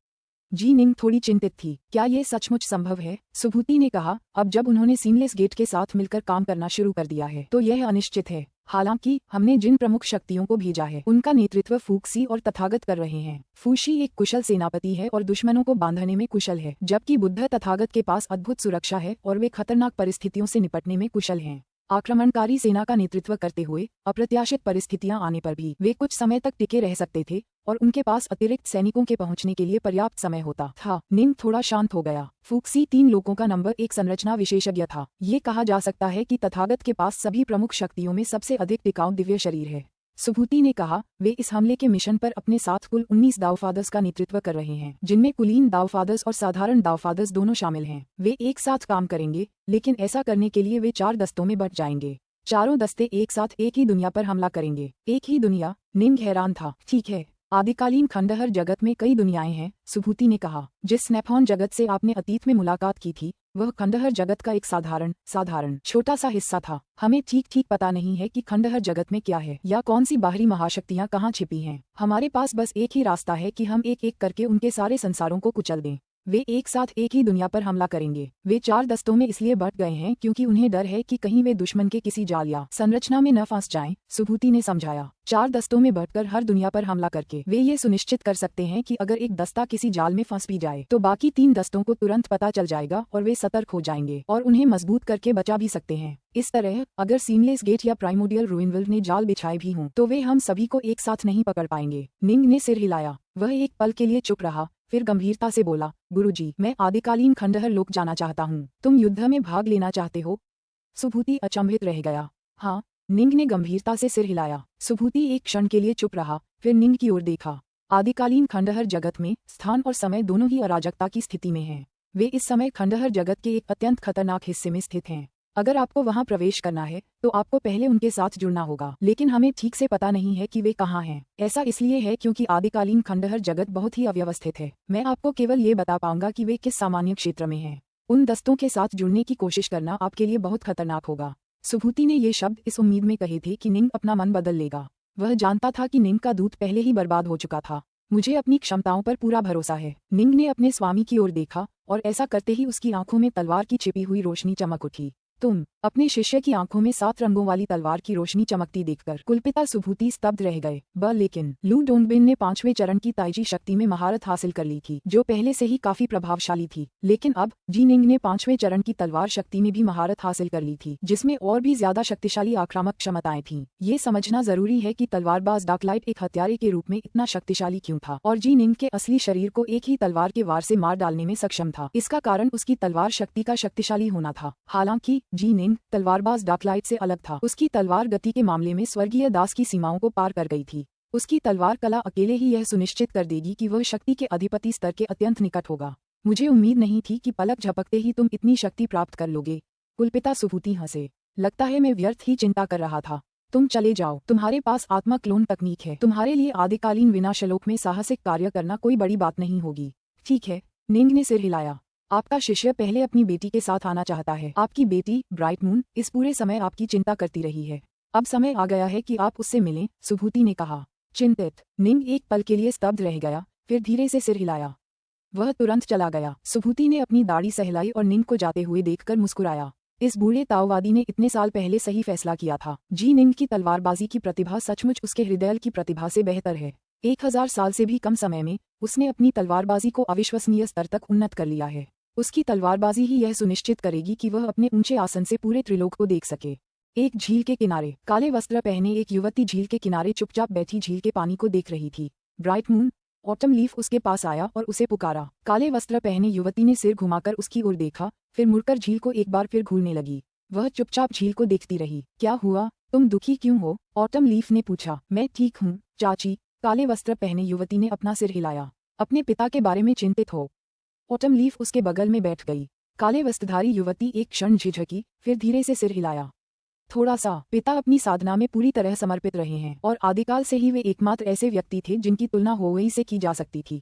जी निंग थोड़ी चिंतित थी। क्या ये सचमुच संभव है? सुभूति ने कहा। अब जब उन्होंने सीमलेस गेट के साथ मिलकर काम करना शुरू कर दिया है तो यह अनिश्चित है। हालांकि हमने जिन प्रमुख शक्तियों को भेजा है उनका नेतृत्व फूक्सी और तथागत कर रहे हैं। फूशी एक कुशल सेनापति है और दुश्मनों को बांधने में कुशल है, जबकि बुद्ध तथागत के पास अद्भुत सुरक्षा है और वे खतरनाक परिस्थितियों से निपटने में कुशल हैं। आक्रमणकारी सेना का नेतृत्व करते हुए अप्रत्याशित परिस्थितियां आने पर भी वे कुछ समय तक टिके रह सकते थे और उनके पास अतिरिक्त सैनिकों के पहुंचने के लिए पर्याप्त समय होता था। निंग थोड़ा शांत हो गया। फूक्सी 3 लोगों का नंबर 1 संरचना विशेषज्ञ था। ये कहा जा सकता है कि तथागत के पास सभी प्रमुख शक्तियों में सबसे अधिक टिकाऊ दिव्य शरीर है। सुभूति ने कहा, वे इस हमले के मिशन पर अपने साथ कुल 19 दावफादर्स का नेतृत्व कर रहे हैं, जिनमें कुलीन दावफादर्स और साधारण दावफादर्स दोनों शामिल हैं। वे एक साथ काम करेंगे, लेकिन ऐसा करने के लिए वे 4 दस्तों में बंट जाएंगे। चारों दस्ते एक साथ एक ही दुनिया पर हमला करेंगे। एक ही दुनिया? निंग हैरान था। ठीक है, आदिकालीन खंडहर जगत में कई दुनियाएं हैं, सुभूति ने कहा। जिस स्नैपहॉर्न जगत से आपने अतीत में मुलाकात की थी, वह खंडहर जगत का एक साधारण छोटा सा हिस्सा था। हमें ठीक पता नहीं है कि खंडहर जगत में क्या है या कौन सी बाहरी महाशक्तियां कहाँ छिपी हैं। हमारे पास बस एक ही रास्ता है कि हम एक एक करके उनके सारे संसारों को कुचल दें। वे एक साथ एक ही दुनिया पर हमला करेंगे। वे 4 दस्तों में इसलिए बंट गए हैं क्योंकि उन्हें डर है कि कहीं वे दुश्मन के किसी जाल या संरचना में न फंस जाएं, सुभूति ने समझाया। 4 दस्तों में बंटकर हर दुनिया पर हमला करके वे ये सुनिश्चित कर सकते हैं कि अगर एक दस्ता किसी जाल में फंस भी जाए तो बाकी 3 दस्तों को तुरंत पता चल जाएगा और वे सतर्क हो जाएंगे और उन्हें मजबूत करके बचा भी सकते हैं। इस तरह अगर सीमलेस गेट या प्राइमोडियल रूइनविल्ड ने जाल बिछाए भी हों तो वे हम सभी को एक साथ नहीं पकड़ पाएंगे। निंग ने सिर हिलाया। वह एक पल के लिए चुप रहा, फिर गंभीरता से बोला, गुरुजी, मैं आदिकालीन खंडहर लोक जाना चाहता हूँ। तुम युद्ध में भाग लेना चाहते हो? सुभूति अचंभित रह गया। हाँ, निंग ने गंभीरता से सिर हिलाया। सुभूति एक क्षण के लिए चुप रहा, फिर निंग की ओर देखा। आदिकालीन खंडहर जगत में स्थान और समय दोनों ही अराजकता की स्थिति में हैं। वे इस समय खंडहर जगत के एक अत्यंत खतरनाक हिस्से में स्थित हैं। अगर आपको वहां प्रवेश करना है तो आपको पहले उनके साथ जुड़ना होगा, लेकिन हमें ठीक से पता नहीं है कि वे कहाँ हैं। ऐसा इसलिए है क्योंकि आदिकालीन खंडहर जगत बहुत ही अव्यवस्थित है। मैं आपको केवल ये बता पाऊंगा कि वे किस सामान्य क्षेत्र में हैं। उन दस्तों के साथ जुड़ने की कोशिश करना आपके लिए बहुत खतरनाक होगा। सुभूति ने ये शब्द इस उम्मीद में कहे थे कि निंग अपना मन बदल लेगा। वह जानता था कि निंग का दूत पहले ही बर्बाद हो चुका था। मुझे अपनी क्षमताओं पर पूरा भरोसा है। निंग ने अपने स्वामी की ओर देखा और ऐसा करते ही उसकी आंखों में तलवार की छिपी हुई रोशनी चमक उठी। तुम? अपने शिष्य की आंखों में 7 रंगों वाली तलवार की रोशनी चमकती देखकर कुलपिता सुभूति स्तब्ध रह गए। लेकिन लू डोंगबिन ने 5वें चरण की ताइजी शक्ति में महारत हासिल कर ली थी, जो पहले से ही काफी प्रभावशाली थी। लेकिन अब जी निंग ने 5वें चरण की तलवार शक्ति में भी महारत हासिल कर ली थी, जिसमें और भी ज्यादा शक्तिशाली आक्रामक क्षमताएं थीं। ये समझना जरूरी है कि तलवारबाज डार्कलाइट एक हत्यारे के रूप में इतना शक्तिशाली क्यों था और जी निंग के असली शरीर को एक ही तलवार के वार से मार डालने में सक्षम था। इसका कारण उसकी तलवार शक्ति का शक्तिशाली होना था। हालांकि जी निंग तलवारबाज डार्कलाइट से अलग था। उसकी तलवार गति के मामले में स्वर्गीय दास की सीमाओं को पार कर गई थी। उसकी तलवार कला अकेले ही यह सुनिश्चित कर देगी कि वह शक्ति के अधिपति स्तर के अत्यंत निकट होगा। मुझे उम्मीद नहीं थी कि पलक झपकते ही तुम इतनी शक्ति प्राप्त कर लोगे। कुलपिता सुभूति हंसे। लगता है मैं व्यर्थ ही चिंता कर रहा था। तुम चले जाओ, तुम्हारे पास आत्मा क्लोन तकनीक है। तुम्हारे लिए आदिकालीन विनाशलोक में साहसिक कार्य करना कोई बड़ी बात नहीं होगी। ठीक है, निंग ने सिर हिलाया। आपका शिष्य पहले अपनी बेटी के साथ आना चाहता है। आपकी बेटी ब्राइट मून इस पूरे समय आपकी चिंता करती रही है। अब समय आ गया है कि आप उससे मिलें, सुभूति ने कहा। चिंतित? निंग एक पल के लिए स्तब्ध रह गया, फिर धीरे से सिर हिलाया। वह तुरंत चला गया। सुभूति ने अपनी दाढ़ी सहलाई और निंग को जाते हुए देखकर मुस्कुराया। इस बूढ़े ताओवादी ने इतने साल पहले सही फैसला किया था। जी निंग की तलवारबाजी की प्रतिभा सचमुच उसके हृदय की प्रतिभा से बेहतर है। 1000 साल से भी कम समय में उसने अपनी तलवारबाजी को अविश्वसनीय स्तर तक उन्नत कर लिया है। उसकी तलवारबाजी ही यह सुनिश्चित करेगी कि वह अपने ऊंचे आसन से पूरे त्रिलोक को देख सके। एक झील के किनारे काले वस्त्र पहने एक युवती झील के किनारे चुपचाप बैठी झील के पानी को देख रही थी। ब्राइट मून, ऑटम लीफ उसके पास आया और उसे पुकारा। काले वस्त्र पहने युवती ने सिर घुमाकर उसकी ओर देखा, फिर मुड़कर झील को एक बार फिर घूरने लगी। वह चुपचाप झील को देखती रही। क्या हुआ? तुम दुखी क्यों हो? ऑटम लीफ ने पूछा। मैं ठीक हूँ चाची, काले वस्त्र पहने युवती ने अपना सिर हिलाया। अपने पिता के बारे में चिंतित हो? ऑटम लीफ उसके बगल में बैठ गई। काले वस्त्रधारी युवती एक क्षण झिझकी, फिर धीरे से सिर हिलाया। थोड़ा सा। पिता अपनी साधना में पूरी तरह समर्पित रहे हैं और आदिकाल से ही वे एकमात्र ऐसे व्यक्ति थे जिनकी तुलना होवेई से की जा सकती थी।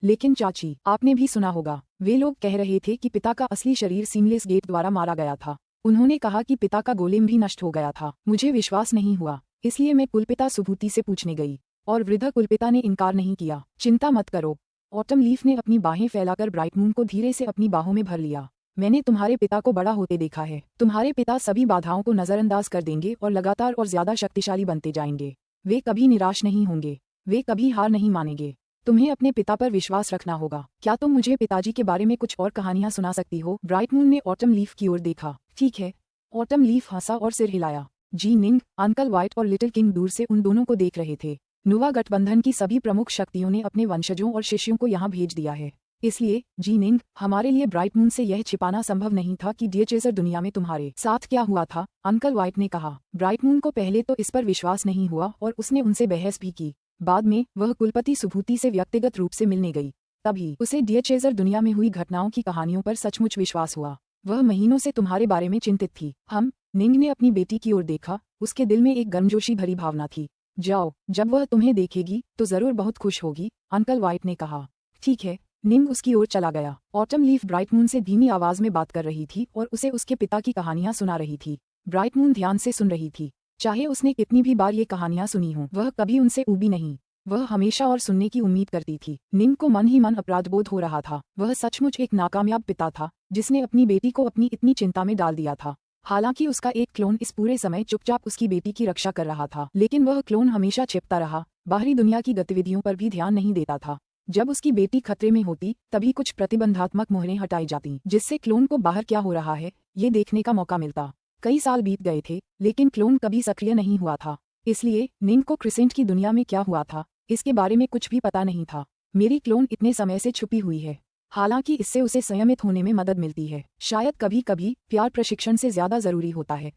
लेकिन चाची, आपने भी सुना होगा, वे लोग कह रहे थे कि पिता का असली शरीर सीमलेस गेट द्वारा मारा गया था। उन्होंने कहा कि पिता का गोलेम भी नष्ट हो गया था। मुझे विश्वास नहीं हुआ, इसलिए मैं कुलपिता सुभूति से पूछने गई और वृद्ध कुलपिता ने इनकार नहीं किया। चिंता मत करो। ऑटम लीफ ने अपनी बाहें फैलाकर ब्राइट मून को धीरे से अपनी बाहों में भर लिया। मैंने तुम्हारे पिता को बड़ा होते देखा है। तुम्हारे पिता सभी बाधाओं को नजरअंदाज कर देंगे और लगातार और ज्यादा शक्तिशाली बनते जाएंगे। वे कभी निराश नहीं होंगे, वे कभी हार नहीं मानेंगे। तुम्हें अपने पिता पर विश्वास रखना होगा। क्या तुम मुझे पिताजी के बारे में कुछ और कहानियां सुना सकती हो? ब्राइट मून ने ऑटम लीफ की ओर देखा। ठीक है, ऑटम लीफ हंसा और सिर हिलाया। जी निंग, अंकल व्हाइट और लिटिल किंग दूर से उन दोनों को देख रहे थे। नोवा गठबंधन की सभी प्रमुख शक्तियों ने अपने वंशजों और शिष्यों को यहाँ भेज दिया है। इसलिए जी निंग, हमारे लिए ब्राइट मून से यह छिपाना संभव नहीं था कि डियर चेजर दुनिया में तुम्हारे साथ क्या हुआ था, अंकल व्हाइट ने कहा। ब्राइट मून को पहले तो इस पर विश्वास नहीं हुआ और उसने उनसे बहस भी की। बाद में वह कुलपति सुभूति से व्यक्तिगत रूप से मिलने गई। तभी उसे डियर चेजर दुनिया में हुई घटनाओं की कहानियों पर सचमुच विश्वास हुआ। वह महीनों से तुम्हारे बारे में चिंतित थी। निंग ने अपनी बेटी की ओर देखा। उसके दिल में एक गर्मजोशी भरी भावना थी। जाओ, जब वह तुम्हें देखेगी तो जरूर बहुत खुश होगी, अंकल व्हाइट ने कहा। ठीक है। निंग उसकी ओर चला गया। ऑटम लीफ ब्राइट मून से धीमी आवाज में बात कर रही थी और उसे उसके पिता की कहानियां सुना रही थी। ब्राइट मून ध्यान से सुन रही थी। चाहे उसने कितनी भी बार ये कहानियां सुनी हों, वह कभी उनसे ऊबी नहीं। वह हमेशा और सुनने की उम्मीद करती थी। निंग को मन ही मन अपराधबोध हो रहा था। वह सचमुच एक नाकामयाब पिता था जिसने अपनी बेटी को अपनी इतनी चिंता में डाल दिया था। हालांकि उसका एक क्लोन इस पूरे समय चुपचाप उसकी बेटी की रक्षा कर रहा था, लेकिन वह क्लोन हमेशा छिपता रहा, बाहरी दुनिया की गतिविधियों पर भी ध्यान नहीं देता था। जब उसकी बेटी खतरे में होती तभी कुछ प्रतिबंधात्मक मोहरें हटाई जाती, जिससे क्लोन को बाहर क्या हो रहा है ये देखने का मौका मिलता। कई साल बीत गए थे, लेकिन क्लोन कभी सक्रिय नहीं हुआ था। इसलिए निंग को क्रिसेंट की दुनिया में क्या हुआ था इसके बारे में कुछ भी पता नहीं था। मेरी क्लोन इतने समय से छुपी हुई है। हालांकि इससे उसे संयमित होने में मदद मिलती है। शायद कभी कभी प्यार प्रशिक्षण से ज्यादा जरूरी होता है।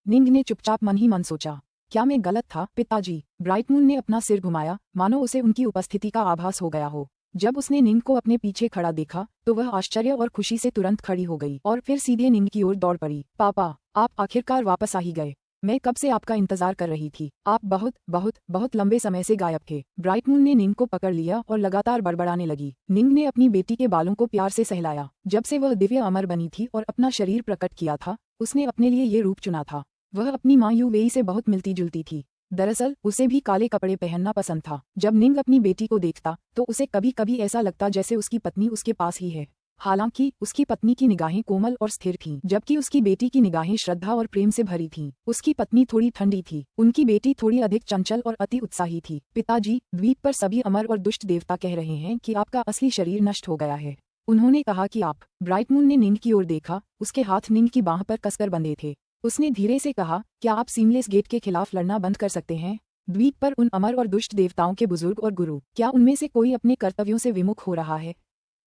निंग ने चुपचाप मन ही मन सोचा। क्या मैं गलत था पिताजी? ब्राइट मून ने अपना सिर घुमाया, मानो उसे उनकी उपस्थिति का आभास हो गया हो। जब उसने निंग को अपने पीछे खड़ा देखा तो वह आश्चर्य और खुशी से तुरंत खड़ी हो गई और फिर सीधे निंग की ओर दौड़ पड़ी। पापा, आप आखिरकार वापस आ ही गए। मैं कब से आपका इंतजार कर रही थी। आप बहुत बहुत बहुत लंबे समय से गायब थे। ब्राइट मून ने निंग को पकड़ लिया और लगातार बड़बड़ाने लगी। निंग ने अपनी बेटी के बालों को प्यार से सहलाया। जब से वह दिव्य अमर बनी थी और अपना शरीर प्रकट किया था, उसने अपने लिए ये रूप चुना था। वह अपनी माँ यू वेई से बहुत मिलती जुलती थी। दरअसल उसे भी काले कपड़े पहनना पसंद था। जब निंग अपनी बेटी को देखता तो उसे कभी कभी ऐसा लगता जैसे उसकी पत्नी उसके पास ही है। हालांकि उसकी पत्नी की निगाहें कोमल और स्थिर थीं, जबकि उसकी बेटी की निगाहें श्रद्धा और प्रेम से भरी थीं। उसकी पत्नी थोड़ी ठंडी थी, उनकी बेटी थोड़ी अधिक चंचल और अति उत्साही थी। पिताजी, द्वीप पर सभी अमर और दुष्ट देवता कह रहे हैं कि आपका असली शरीर नष्ट हो गया है। उन्होंने कहा कि आप। ब्राइट मून ने निंग की ओर देखा। उसके हाथ निंग की बाह पर कसकर बंधे थे। उसने धीरे से कहा, क्या आप सीमलेस गेट के खिलाफ लड़ना बंद कर सकते हैं? द्वीप पर उन अमर और दुष्ट देवताओं के बुजुर्ग और गुरु, क्या उनमें से कोई अपने कर्तव्यों से विमुख हो रहा है?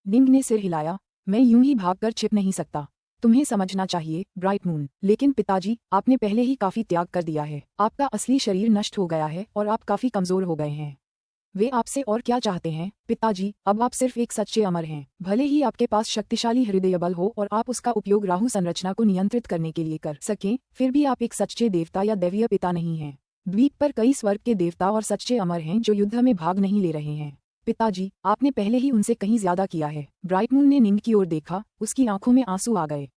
निंग ने सिर हिलाया। मैं यूं ही भागकर छिप नहीं सकता। तुम्हें समझना चाहिए ब्राइट मून। लेकिन पिताजी, आपने पहले ही काफी त्याग कर दिया है। आपका असली शरीर नष्ट हो गया है और आप काफी कमजोर हो गए हैं। वे आपसे और क्या चाहते हैं पिताजी? अब आप सिर्फ एक सच्चे अमर हैं। भले ही आपके पास शक्तिशाली हृदय बल हो और आप उसका उपयोग राहु संरचना को नियंत्रित करने के लिए कर सकें, फिर भी आप एक सच्चे देवता या दैवीय पिता नहीं हैं। द्वीप पर कई स्वर्ग के देवता और सच्चे अमर हैं जो युद्ध में भाग नहीं ले रहे हैं। पिताजी, आपने पहले ही उनसे कहीं ज्यादा किया है। ब्राइट मून ने निंग की ओर देखा। उसकी आंखों में आंसू आ गए।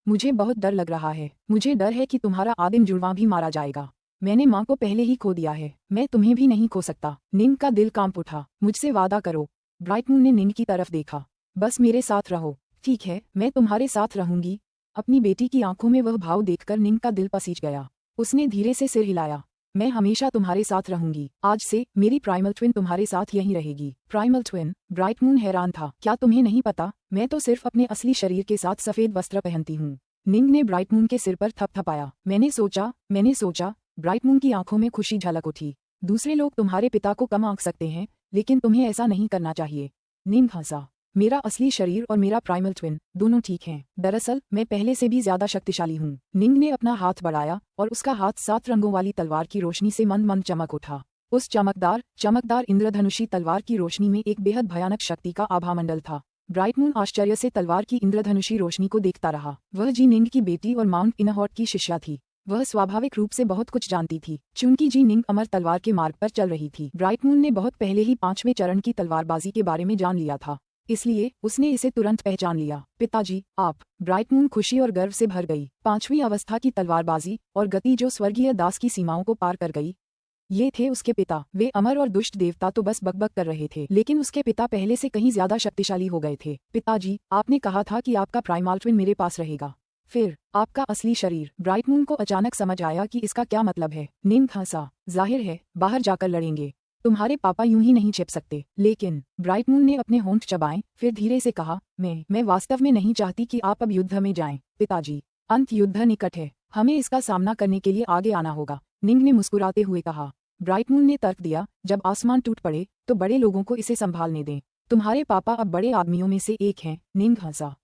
मुझे बहुत डर लग रहा है। मुझे डर है कि तुम्हारा आदिम जुड़वां भी मारा जाएगा। मैंने माँ को पहले ही खो दिया है। मैं तुम्हें भी नहीं खो सकता। निंग का दिल कांप उठा। मुझसे वादा करो। ब्राइट मून ने निंग की तरफ देखा। बस मेरे साथ रहो। ठीक है, मैं तुम्हारे साथ रहूंगी। अपनी बेटी की आंखों में वह भाव देखकर निंग का दिल पसीज गया। उसने धीरे से सिर हिलाया। मैं हमेशा तुम्हारे साथ रहूंगी। आज से मेरी प्राइमल ट्विन तुम्हारे साथ यहीं रहेगी। Primal twin? ब्राइट मून हैरान था। क्या तुम्हें नहीं पता? मैं तो सिर्फ अपने असली शरीर के साथ सफेद वस्त्र पहनती हूँ। निंग ने ब्राइट मून के सिर पर थपथपाया। मैंने सोचा। ब्राइट मून की आंखों में खुशी झलक उठी। दूसरे लोग तुम्हारे पिता को कम आंक सकते हैं, लेकिन तुम्हें ऐसा नहीं करना चाहिए। निंग हंसा। मेरा असली शरीर और मेरा प्राइमल ट्विन दोनों ठीक हैं। दरअसल मैं पहले से भी ज्यादा शक्तिशाली हूँ। निंग ने अपना हाथ बढ़ाया और उसका हाथ 7 रंगों वाली तलवार की रोशनी से मंद मंद चमक उठा। उस चमकदार इंद्रधनुषी तलवार की रोशनी में एक बेहद भयानक शक्ति का आभामंडल था। ब्राइट मून आश्चर्य से तलवार की इंद्रधनुषी रोशनी को देखता रहा। वह जी निंग की बेटी और माउंट इनहॉट की शिष्या थी। वह स्वाभाविक रूप से बहुत कुछ जानती थी, चूंकि जी निंग अमर तलवार के मार्ग पर चल रही थी। ब्राइट मून ने बहुत पहले ही 5वें चरण की तलवारबाजी के बारे में जान लिया था, इसलिए उसने इसे तुरंत पहचान लिया। पिताजी, आप। ब्राइट मून खुशी और गर्व से भर गई। 5वीं अवस्था की तलवारबाजी और गति जो स्वर्गीय दास की सीमाओं को पार कर गई। ये थे उसके पिता। वे अमर और दुष्ट देवता तो बस बकबक कर रहे थे, लेकिन उसके पिता पहले से कहीं ज्यादा शक्तिशाली हो गए थे। पिताजी, आपने कहा था कि आपका प्राइमल ट्विन मेरे पास रहेगा। फिर आपका असली शरीर। ब्राइट मून को अचानक समझ आया कि इसका क्या मतलब है। निंग हंसा। जाहिर है, बाहर जाकर लड़ेंगे। तुम्हारे पापा यूं ही नहीं छिप सकते। लेकिन ब्राइट मून ने अपने होंठ चबाए, फिर धीरे से कहा, मैं वास्तव में नहीं चाहती कि आप अब युद्ध में जाएं, पिताजी। अंत युद्ध निकट है। हमें इसका सामना करने के लिए आगे आना होगा, निंग ने मुस्कुराते हुए कहा। ब्राइट मून ने तर्क दिया, जब आसमान टूट पड़े तो बड़े लोगों को इसे संभालने दें। तुम्हारे पापा अब बड़े आदमियों में से एक हैं, निंग हंसा।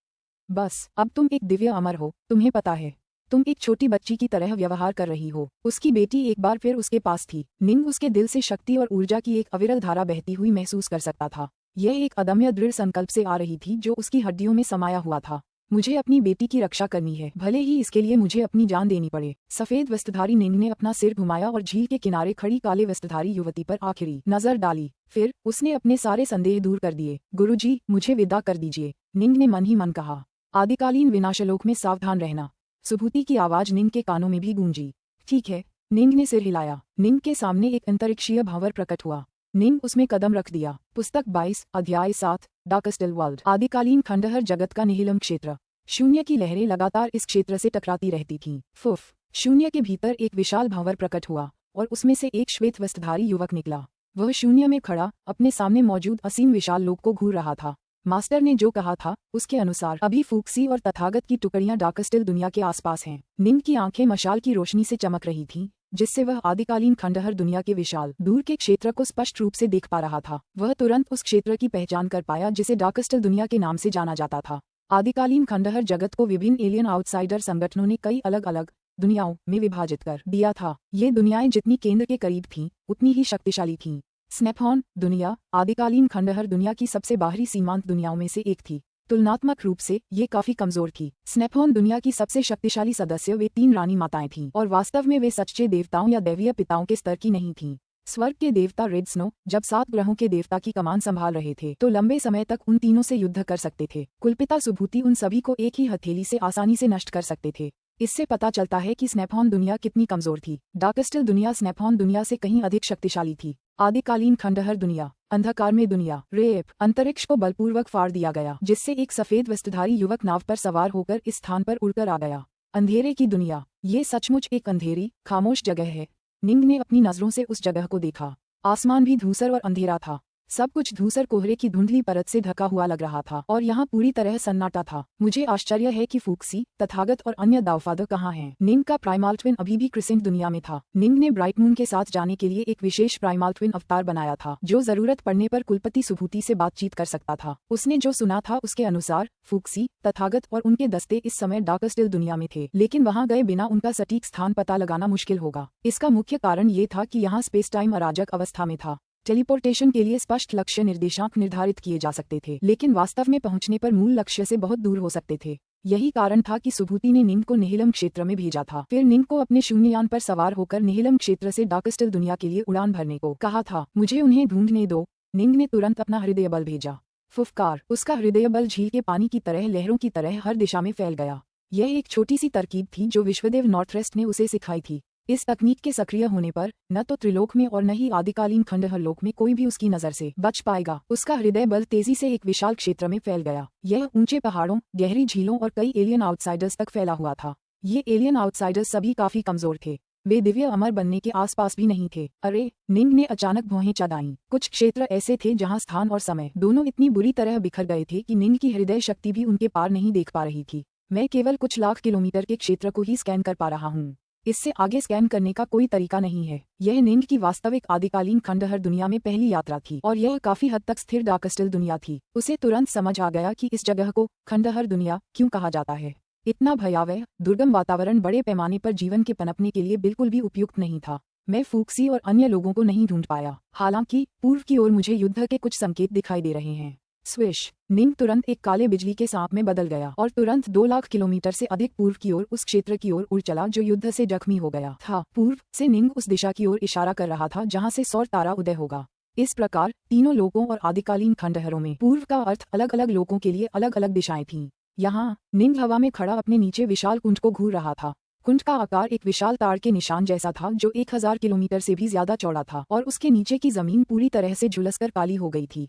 बस अब तुम एक दिव्य अमर हो, तुम्हें पता है तुम एक छोटी बच्ची की तरह व्यवहार कर रही हो। उसकी बेटी एक बार फिर उसके पास थी। निंग उसके दिल से शक्ति और ऊर्जा की एक अविरल धारा बहती हुई महसूस कर सकता था। यह एक अदम्य दृढ़ संकल्प से आ रही थी जो उसकी हड्डियों में समाया हुआ था। मुझे अपनी बेटी की रक्षा करनी है, भले ही इसके लिए मुझे अपनी जान देनी पड़े। सफेद वस्त्रधारी निंग ने अपना सिर घुमाया और झील के किनारे खड़ी काले वस्त्रधारी युवती पर आखिरी नजर डाली। फिर उसने अपने सारे संदेह दूर कर दिए। गुरुजी, मुझे विदा कर दीजिए, निंग ने मन ही मन कहा। आदिकालीन विनाशलोक में सावधान रहना, सुभूति की आवाज निंग के कानों में भी गूंजी। ठीक है, निंग ने सिर हिलाया। निंग के सामने एक अंतरिक्षीय भंवर प्रकट हुआ। निंग उसमें कदम रख दिया। पुस्तक 22, अध्याय 7, डार्कस्टिल वर्ल्ड। आदिकालीन खंडहर जगत का निहिलम क्षेत्र। शून्य की लहरें लगातार इस क्षेत्र से टकराती रहती थीं। फुफ, शून्य के भीतर एक विशाल भंवर प्रकट हुआ और उसमें से एक श्वेत वस्त्रधारी युवक निकला। वह शून्य में खड़ा अपने सामने मौजूद असीम विशाल लोक को घूर रहा था। मास्टर ने जो कहा था उसके अनुसार अभी फूक्सी और तथागत की टुकड़ियां डार्कस्टिल दुनिया के आसपास हैं। निंग की आंखें मशाल की रोशनी से चमक रही थीं, जिससे वह आदिकालीन खंडहर दुनिया के विशाल दूर के क्षेत्र को स्पष्ट रूप से देख पा रहा था। वह तुरंत उस क्षेत्र की पहचान कर पाया जिसे डार्कस्टिल दुनिया के नाम से जाना जाता था। आदिकालीन खंडहर जगत को विभिन्न एलियन आउटसाइडर संगठनों ने कई अलग अलग दुनियाओं में विभाजित कर दिया था। ये दुनियाएं जितनी केंद्र के करीब थीं, उतनी ही शक्तिशाली थीं। स्नेपहॉर्न दुनिया आदिकालीन खंडहर दुनिया की सबसे बाहरी सीमांत दुनियाओं में से एक थी। तुलनात्मक रूप से ये काफी कमजोर थी। स्नेपहॉर्न दुनिया की सबसे शक्तिशाली सदस्य वे 3 रानी माताएं थीं और वास्तव में वे सच्चे देवताओं या दैवीय पिताओं के स्तर की नहीं थीं। स्वर्ग के देवता रेड स्नो जब 7 ग्रहों के देवता की कमान संभाल रहे थे तो लंबे समय तक उन तीनों से युद्ध कर सकते थे। कुलपिता सुभूति उन सभी को एक ही हथेली से आसानी से नष्ट कर सकते थे। इससे पता चलता है कि स्नेपहॉर्न दुनिया कितनी कमजोर थी। डार्कस्टिल दुनिया स्नेपहॉर्न दुनिया से कहीं अधिक शक्तिशाली थी। आदिकालीन खंडहर दुनिया अंधकार में दुनिया। रेप अंतरिक्ष को बलपूर्वक फाड़ दिया गया, जिससे एक सफेद वस्त्रधारी युवक नाव पर सवार होकर इस स्थान पर उड़कर आ गया। अंधेरे की दुनिया ये सचमुच एक अंधेरी खामोश जगह है। निंग ने अपनी नजरों से उस जगह को देखा। आसमान भी धूसर और अंधेरा था। सब कुछ धूसर कोहरे की धुंधली परत से ढका हुआ लग रहा था और यहाँ पूरी तरह सन्नाटा था। मुझे आश्चर्य है कि फूक्सी, तथागत और अन्य दावफादर कहाँ हैं। निंग का प्राइमल ट्विन अभी भी क्रिसेंट दुनिया में था। निंग ने ब्राइट मून के साथ जाने के लिए एक विशेष प्राइमल ट्विन अवतार बनाया था जो जरूरत पड़ने पर कुलपति सुभूति से बातचीत कर सकता था। उसने जो सुना था उसके अनुसार फूक्सी, तथागत और उनके दस्ते इस समय डार्कस्टिल दुनिया में थे, लेकिन वहाँ गए बिना उनका सटीक स्थान पता लगाना मुश्किल होगा। इसका मुख्य कारण ये था कि यहाँ स्पेस टाइम अराजक अवस्था में था। टेलीपोर्टेशन के लिए स्पष्ट लक्ष्य निर्देशांक निर्धारित किए जा सकते थे, लेकिन वास्तव में पहुंचने पर मूल लक्ष्य से बहुत दूर हो सकते थे। यही कारण था कि सुभूति ने निंग को निहिलम क्षेत्र में भेजा था। फिर निंग को अपने शून्ययान पर सवार होकर निहिलम क्षेत्र से डार्कस्टिल दुनिया के लिए उड़ान भरने को कहा था। मुझे उन्हें ढूंढने दो। निंग ने तुरंत अपना हृदय बल भेजा। फुफकार, उसका हृदय बल झील के पानी की तरह लहरों की तरह हर दिशा में फैल गया। यह एक छोटी सी तरकीब थी जो विश्वदेव नॉर्थवेस्ट ने उसे सिखाई थी। इस तकनीक के सक्रिय होने पर न तो त्रिलोक में और न ही आदिकालीन खंडहर लोक में कोई भी उसकी नजर से बच पाएगा। उसका हृदय बल तेजी से एक विशाल क्षेत्र में फैल गया। यह ऊंचे पहाड़ों, गहरी झीलों और कई एलियन आउटसाइडर्स तक फैला हुआ था। ये एलियन आउटसाइडर्स सभी काफी कमजोर थे। वे दिव्य अमर बनने के आसपास भी नहीं थे। अरे, निंग ने अचानक भौहें चढ़ाईं। कुछ क्षेत्र ऐसे थे जहां स्थान और समय दोनों इतनी बुरी तरह बिखर गए थे कि निंग की हृदय शक्ति भी उनके पार नहीं देख पा रही थी। मैं केवल कुछ लाख किलोमीटर के क्षेत्र को ही स्कैन कर पा रहा हूँ। इससे आगे स्कैन करने का कोई तरीका नहीं है। यह निंग की वास्तविक आदिकालीन खंडहर दुनिया में पहली यात्रा थी और यह काफी हद तक स्थिर डार्कस्टिल दुनिया थी। उसे तुरंत समझ आ गया कि इस जगह को खंडहर दुनिया क्यों कहा जाता है। इतना भयावह, दुर्गम वातावरण बड़े पैमाने पर जीवन के पनपने के लिए बिल्कुल भी उपयुक्त नहीं था। मैं फूक्सी और अन्य लोगों को नहीं ढूंढ पाया। हालांकि पूर्व की ओर मुझे युद्ध के कुछ संकेत दिखाई दे रहे हैं। स्विश, निंग तुरंत एक काले बिजली के सांप में बदल गया और तुरंत 2 लाख किलोमीटर से अधिक पूर्व की ओर उस क्षेत्र की ओर उड़ चला जो युद्ध से जख्मी हो गया था। पूर्व से निंग उस दिशा की ओर इशारा कर रहा था जहां से सौर तारा उदय होगा। इस प्रकार तीनों लोकों और आदिकालीन खंडहरों में पूर्व का अर्थ अलग अलग लोकों के लिए अलग अलग दिशाएं थीं। यहाँ निंग हवा में खड़ा अपने नीचे विशाल कुंड को घूर रहा था। कुंड का आकार एक विशाल तार के निशान जैसा था जो 1000 किलोमीटर से भी ज्यादा चौड़ा था और उसके नीचे की जमीन पूरी तरह से झुलसकर काली हो गई थी।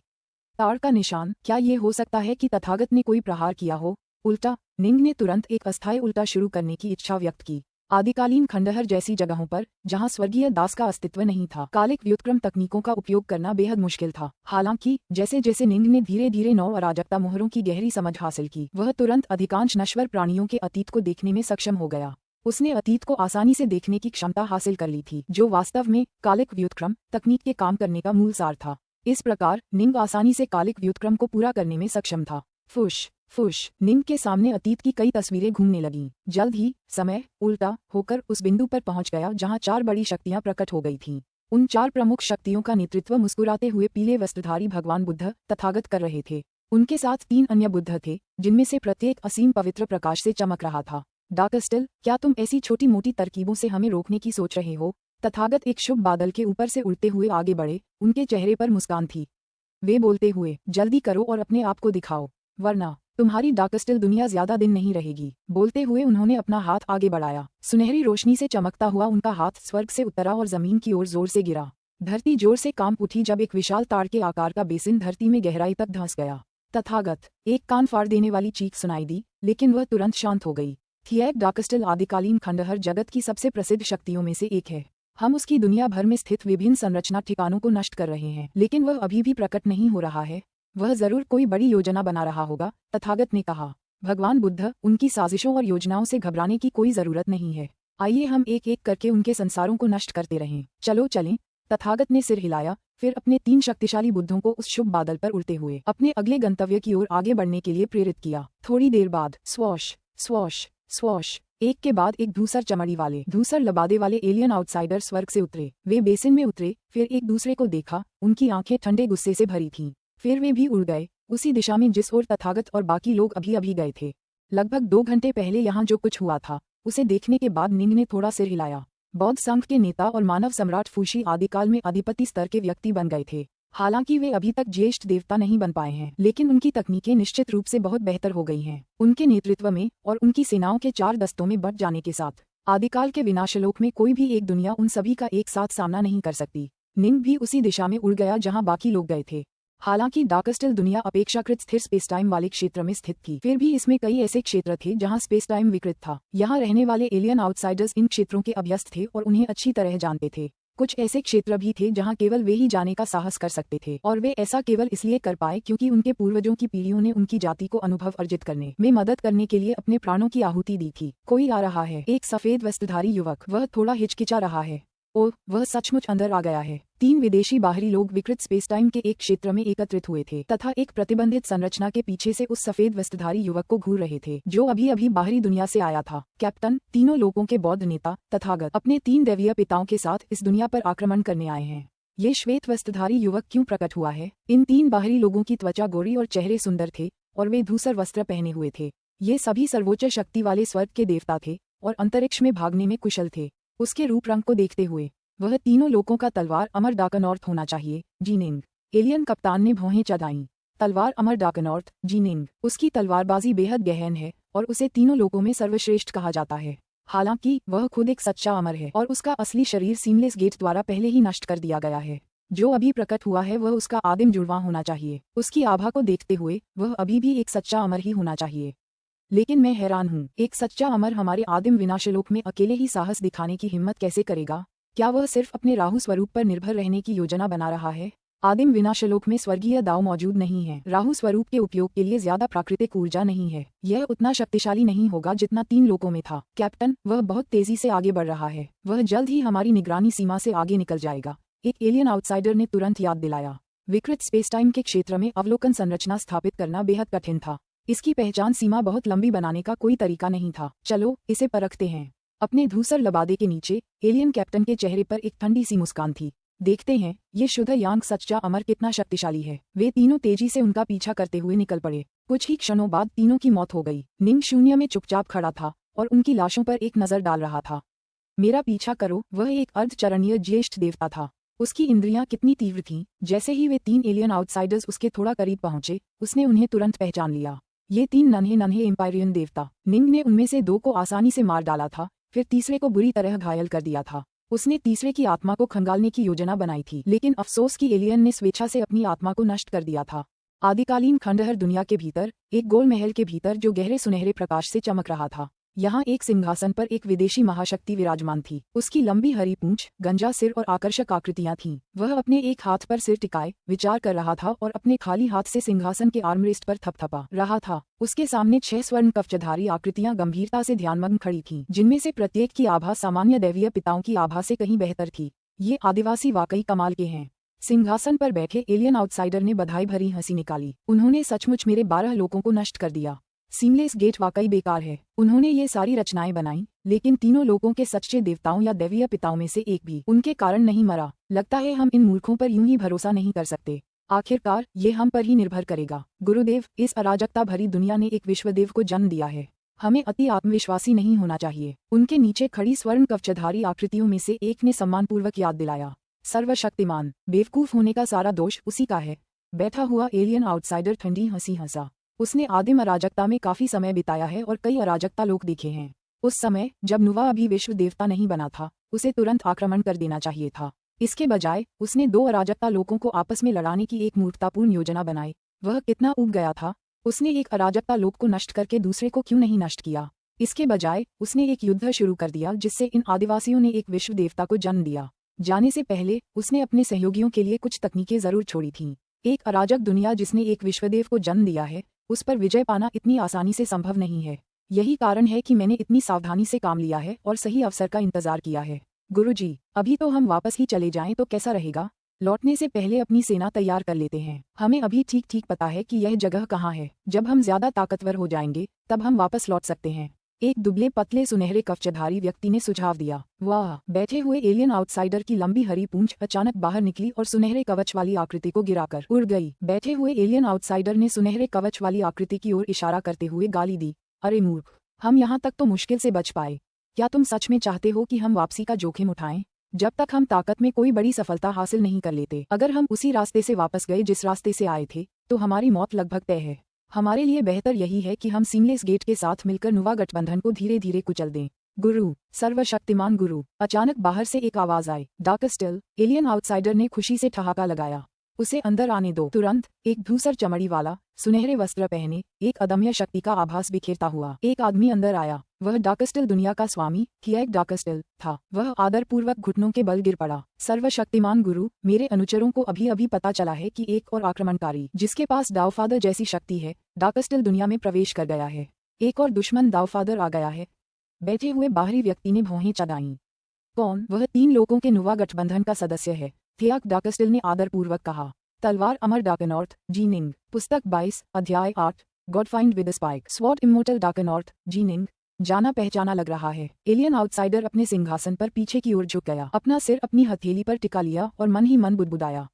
तार का निशान, क्या ये हो सकता है कि तथागत ने कोई प्रहार किया हो? उल्टा, निंग ने तुरंत एक अस्थायी उल्टा शुरू करने की इच्छा व्यक्त की। आदिकालीन खंडहर जैसी जगहों पर जहां स्वर्गीय दास का अस्तित्व नहीं था, कालिक व्युत्क्रम तकनीकों का उपयोग करना बेहद मुश्किल था। हालांकि जैसे जैसे निंग ने धीरे धीरे नौ अराजकता मोहरों की गहरी समझ हासिल की, वह तुरंत अधिकांश नश्वर प्राणियों के अतीत को देखने में सक्षम हो गया। उसने अतीत को आसानी से देखने की क्षमता हासिल कर ली थी, जो वास्तव में कालिक व्युत्क्रम तकनीक के काम करने का मूल सार था। इस प्रकार निंग आसानी से कालिक व्युत्क्रम को पूरा करने में सक्षम था। फुश फुश निंग के सामने अतीत की कई तस्वीरें घूमने लगीं। जल्द ही समय उल्टा होकर उस बिंदु पर पहुंच गया जहां 4 बड़ी शक्तियां प्रकट हो गई थीं। उन 4 प्रमुख शक्तियों का नेतृत्व मुस्कुराते हुए पीले वस्त्रधारी भगवान बुद्ध तथागत कर रहे थे। उनके साथ 3 अन्य बुद्ध थे, जिनमें से प्रत्येक असीम पवित्र प्रकाश से चमक रहा था। डार्कस्टिल, क्या तुम ऐसी छोटी मोटी तरकीबों से हमें रोकने की सोच रहे हो? तथागत एक शुभ बादल के ऊपर से उड़ते हुए आगे बढ़े, उनके चेहरे पर मुस्कान थी। वे बोलते हुए, जल्दी करो और अपने आप को दिखाओ, वरना तुम्हारी डार्कस्टिल दुनिया ज्यादा दिन नहीं रहेगी। बोलते हुए उन्होंने अपना हाथ आगे बढ़ाया। सुनहरी रोशनी से चमकता हुआ उनका हाथ स्वर्ग से उतरा और जमीन की ओर जोर से गिरा। धरती जोर से कांप उठी जब एक विशाल ताड़ के आकार का बेसिन धरती में गहराई तक धंस गया। तथागत, एक कान फाड़ देने वाली चीख सुनाई दी, लेकिन वह तुरंत शांत हो गई। थिएक डार्कस्टिल आदिकालीन खंडहर जगत की सबसे प्रसिद्ध शक्तियों में से एक है। हम उसकी दुनिया भर में स्थित विभिन्न संरचना ठिकानों को नष्ट कर रहे हैं, लेकिन वह अभी भी प्रकट नहीं हो रहा है। वह जरूर कोई बड़ी योजना बना रहा होगा, तथागत ने कहा। भगवान बुद्ध, उनकी साजिशों और योजनाओं से घबराने की कोई जरूरत नहीं है। आइए हम एक एक करके उनके संसारों को नष्ट करते रहें। चलो चलें। तथागत ने सिर हिलाया, फिर अपने 3 शक्तिशाली बुद्धों को उस शुभ बादल पर उड़ते हुए अपने अगले गंतव्य की ओर आगे बढ़ने के लिए प्रेरित किया। थोड़ी देर बाद स्वॉश स्वॉश स्वॉश, एक के बाद एक धूसर चमड़ी वाले, धूसर लबादे वाले एलियन आउटसाइडर स्वर्ग से उतरे। वे बेसिन में उतरे, फिर एक दूसरे को देखा, उनकी आंखें ठंडे गुस्से से भरी थीं। फिर वे भी उड़ गए, उसी दिशा में जिस ओर तथागत और बाकी लोग अभी अभी गए थे। लगभग 2 घंटे पहले यहाँ जो कुछ हुआ था, उसे देखने के बाद निंग ने थोड़ा सिर हिलाया। बौद्ध संघ के नेता और मानव सम्राट फूशी आदिकाल में अधिपति स्तर के व्यक्ति बन गए थे। हालांकि वे अभी तक ज्येष्ठ देवता नहीं बन पाए हैं, लेकिन उनकी तकनीकें निश्चित रूप से बहुत बेहतर हो गई हैं। उनके नेतृत्व में और उनकी सेनाओं के 4 दस्तों में बंट जाने के साथ आदिकाल के विनाशलोक में कोई भी एक दुनिया उन सभी का एक साथ सामना नहीं कर सकती। निंग भी उसी दिशा में उड़ गया जहां बाकी लोग गए थे। हालांकि डार्कस्टिल दुनिया अपेक्षाकृत स्थिर स्पेस टाइम वाले क्षेत्र में स्थित थी, फिर भी इसमें कई ऐसे क्षेत्र थे जहां स्पेस टाइम विकृत था। यहाँ रहने वाले एलियन आउटसाइडर्स इन क्षेत्रों के अभ्यस्त थे और उन्हें अच्छी तरह जानते थे। कुछ ऐसे क्षेत्र भी थे जहां केवल वे ही जाने का साहस कर सकते थे, और वे ऐसा केवल इसलिए कर पाए क्योंकि उनके पूर्वजों की पीढ़ियों ने उनकी जाति को अनुभव अर्जित करने में मदद करने के लिए अपने प्राणों की आहुति दी थी। कोई आ रहा है, एक सफेद वस्त्रधारी युवक, वह थोड़ा हिचकिचा रहा है। ओह, वह सचमुच अंदर आ गया है। 3 विदेशी बाहरी लोग विकृत स्पेस टाइम के एक क्षेत्र में एकत्रित हुए थे तथा एक प्रतिबंधित संरचना के पीछे से उस सफेद वस्त्रधारी युवक को घूर रहे थे, जो अभी अभी बाहरी दुनिया से आया था। कैप्टन, तीनों लोगों के बौद्ध नेता तथागत अपने 3 दैवीय पिताओं के साथ इस दुनिया पर आक्रमण करने आए हैं। ये श्वेत वस्त्रधारी युवक क्यों प्रकट हुआ है? इन 3 बाहरी लोगों की त्वचा गोरी और चेहरे सुंदर थे, और वे धूसर वस्त्र पहने हुए थे। ये सभी सर्वोच्च शक्ति वाले स्वर्ग के देवता थे और अंतरिक्ष में भागने में कुशल थे। उसके रूप रंग को देखते हुए वह तीनों लोगों का तलवार अमर डाकनॉर्थ होना चाहिए। जीनिंग, एलियन कप्तान ने भौहें चढ़ाईं। तलवार अमर डाकनॉर्थ, जीनिंग, उसकी तलवारबाजी बेहद गहन है और उसे तीनों लोगों में सर्वश्रेष्ठ कहा जाता है। हालांकि वह खुद एक सच्चा अमर है और उसका असली शरीर सीमलेस गेट द्वारा पहले ही नष्ट कर दिया गया है। जो अभी प्रकट हुआ है वह उसका आदिम जुड़वां होना चाहिए। उसकी आभा को देखते हुए वह अभी भी एक सच्चा अमर ही होना चाहिए। लेकिन मैं हैरान हूँ, एक सच्चा अमर हमारे आदिम विनाशलोक में अकेले ही साहस दिखाने की हिम्मत कैसे करेगा? क्या वह सिर्फ अपने राहु स्वरूप पर निर्भर रहने की योजना बना रहा है? आदिम विनाशलोक में स्वर्गीय दाव मौजूद नहीं है। राहु स्वरूप के उपयोग के लिए ज्यादा प्राकृतिक ऊर्जा नहीं है। यह उतना शक्तिशाली नहीं होगा जितना 3 लोकों में था। कैप्टन, वह बहुत तेजी से आगे बढ़ रहा है। वह जल्द ही हमारी निगरानी सीमा से आगे निकल जाएगा, एक एलियन आउटसाइडर ने तुरंत याद दिलाया। विकृत स्पेस टाइम के क्षेत्र में अवलोकन संरचना स्थापित करना बेहद कठिन था। इसकी पहचान सीमा बहुत लंबी बनाने का कोई तरीका नहीं था। चलो इसे परखते हैं। अपने धूसर लबादे के नीचे एलियन कैप्टन के चेहरे पर एक ठंडी सी मुस्कान थी। देखते हैं ये शुद्ध यांग सच्चा अमर कितना शक्तिशाली है। वे तीनों तेजी से उनका पीछा करते हुए निकल पड़े। कुछ ही क्षणों बाद तीनों की मौत हो गई। निंग शून्य में चुपचाप खड़ा था और उनकी लाशों पर एक नजर डाल रहा था। मेरा पीछा करो। वह एक अर्धचरणीय ज्येष्ठ देवता था। उसकी इंद्रियां कितनी तीव्र थीं। जैसे ही वे 3 एलियन आउटसाइडर्स उसके थोड़ा करीब पहुंचे, उसने उन्हें तुरंत पहचान लिया। ये 3 नन्हे नन्हे एम्पायरियन देवता। निंग ने उनमें से 2 को आसानी से मार डाला था, फिर तीसरे को बुरी तरह घायल कर दिया था। उसने तीसरे की आत्मा को खंगालने की योजना बनाई थी, लेकिन अफसोस की एलियन ने स्वेच्छा से अपनी आत्मा को नष्ट कर दिया था। आदिकालीन खंडहर दुनिया के भीतर एक गोल महल के भीतर जो गहरे सुनहरे प्रकाश से चमक रहा था, यहाँ एक सिंहासन पर एक विदेशी महाशक्ति विराजमान थी। उसकी लंबी हरी पूंछ, गंजा सिर और आकर्षक आकृतियां थीं। वह अपने एक हाथ पर सिर टिकाए विचार कर रहा था और अपने खाली हाथ से सिंहासन के आर्मरेस्ट पर थपथपा रहा था। उसके सामने 6 स्वर्ण कवचधारी आकृतियां गंभीरता से ध्यानमग्न खड़ी थीं, जिनमें से प्रत्येक की आभा सामान्य दैवीय पिताओं की आभा से कहीं बेहतर थी। ये आदिवासी वाकई कमाल के हैं। सिंहासन पर बैठे एलियन आउटसाइडर ने बधाई भरी हंसी निकाली। उन्होंने सचमुच मेरे 12 लोगों को नष्ट कर दिया। सीमलेस गेट वाकई बेकार है। उन्होंने ये सारी रचनाएं बनाई, लेकिन तीनों लोगों के सच्चे देवताओं या दैवीय पिताओं में से एक भी उनके कारण नहीं मरा। लगता है हम इन मूर्खों पर यूं ही भरोसा नहीं कर सकते। आखिरकार ये हम पर ही निर्भर करेगा। गुरुदेव, इस अराजकता भरी दुनिया ने एक विश्वदेव को जन्म दिया है। हमें अति आत्मविश्वासी नहीं होना चाहिए। उनके नीचे खड़ी स्वर्ण कवचधारी आकृतियों में से एक ने सम्मानपूर्वक याद दिलाया। सर्वशक्तिमान, बेवकूफ होने का सारा दोष उसी का है। बैठा हुआ एलियन आउटसाइडर ठंडी हंसी हंसा। उसने आदिम अराजकता में काफी समय बिताया है और कई अराजकता लोग देखे हैं। उस समय जब नुवा अभी विश्व देवता नहीं बना था, उसे तुरंत आक्रमण कर देना चाहिए था। इसके बजाय उसने 2 अराजकता लोगों को आपस में लड़ाने की एक मूर्खतापूर्ण योजना बनाई। वह कितना ऊब गया था। उसने एक अराजकता लोक को नष्ट करके दूसरे को क्यों नहीं नष्ट किया। इसके बजाय उसने एक युद्ध शुरू कर दिया जिससे इन आदिवासियों ने एक विश्व देवता को जन्म दिया। जाने से पहले उसने अपने सहयोगियों के लिए कुछ तकनीकें जरूर छोड़ी थीं। एक अराजक दुनिया जिसने एक विश्वदेव को जन्म दिया है, उस पर विजय पाना इतनी आसानी से संभव नहीं है। यही कारण है कि मैंने इतनी सावधानी से काम लिया है और सही अवसर का इंतजार किया है। गुरुजी, अभी तो हम वापस ही चले जाएं तो कैसा रहेगा? लौटने से पहले अपनी सेना तैयार कर लेते हैं। हमें अभी ठीक ठीक पता है कि यह जगह कहाँ है। जब हम ज्यादा ताकतवर हो जाएंगे तब हम वापस लौट सकते हैं। एक दुबले पतले सुनहरे कवचधारी व्यक्ति ने सुझाव दिया। वाह! बैठे हुए एलियन आउटसाइडर की लंबी हरी पूंछ अचानक बाहर निकली और सुनहरे कवच वाली आकृति को गिराकर उड़ गई। बैठे हुए एलियन आउटसाइडर ने सुनहरे कवच वाली आकृति की ओर इशारा करते हुए गाली दी। अरे मूर्ख, हम यहाँ तक तो मुश्किल से बच पाए। क्या तुम सच में चाहते हो कि हम वापसी का जोखिम उठाएं? जब तक हम ताकत में कोई बड़ी सफलता हासिल नहीं कर लेते, अगर हम उसी रास्ते से वापस गए जिस रास्ते से आए थे, तो हमारी मौत लगभग तय है। हमारे लिए बेहतर यही है कि हम सीमलेस गेट के साथ मिलकर नुवा गठबंधन को धीरे धीरे कुचल दें। गुरु, सर्वशक्तिमान गुरु! अचानक बाहर से एक आवाज आई। डार्कस्टिल! एलियन आउटसाइडर ने खुशी से ठहाका लगाया। उसे अंदर आने दो। तुरंत एक धूसर चमड़ी वाला, सुनहरे वस्त्र पहने, एक अदम्य शक्ति का आभास बिखेरता हुआ एक आदमी अंदर आया। वह डार्कस्टिल दुनिया का स्वामी थिएक डार्कस्टिल था। वह आदरपूर्वक घुटनों के बल गिर पड़ा। सर्वशक्तिमान गुरु, मेरे अनुचरों को अभी अभी पता चला है कि एक और आक्रमणकारी जिसके पास डाउफादर जैसी शक्ति है, डार्कस्टिल दुनिया में प्रवेश कर गया है। एक और दुश्मन डाउफादर आ गया है। बैठे हुए बाहरी व्यक्ति ने भौहें चढ़ाईं। कौन? वह 3 लोगों के नुवा गठबंधन का सदस्य है, थिएक डार्कस्टिल ने आदरपूर्वक कहा। तलवार अमर डार्कनॉर्थ, जीनिंग। पुस्तक 22, अध्याय 8, God find with spike. Sword immortal Darknorth, जीनिंग। जाना पहचाना लग रहा है। एलियन आउटसाइडर अपने सिंहासन पर पीछे की ओर झुक गया, अपना सिर अपनी हथेली पर टिका लिया और मन ही मन बुदबुदाया।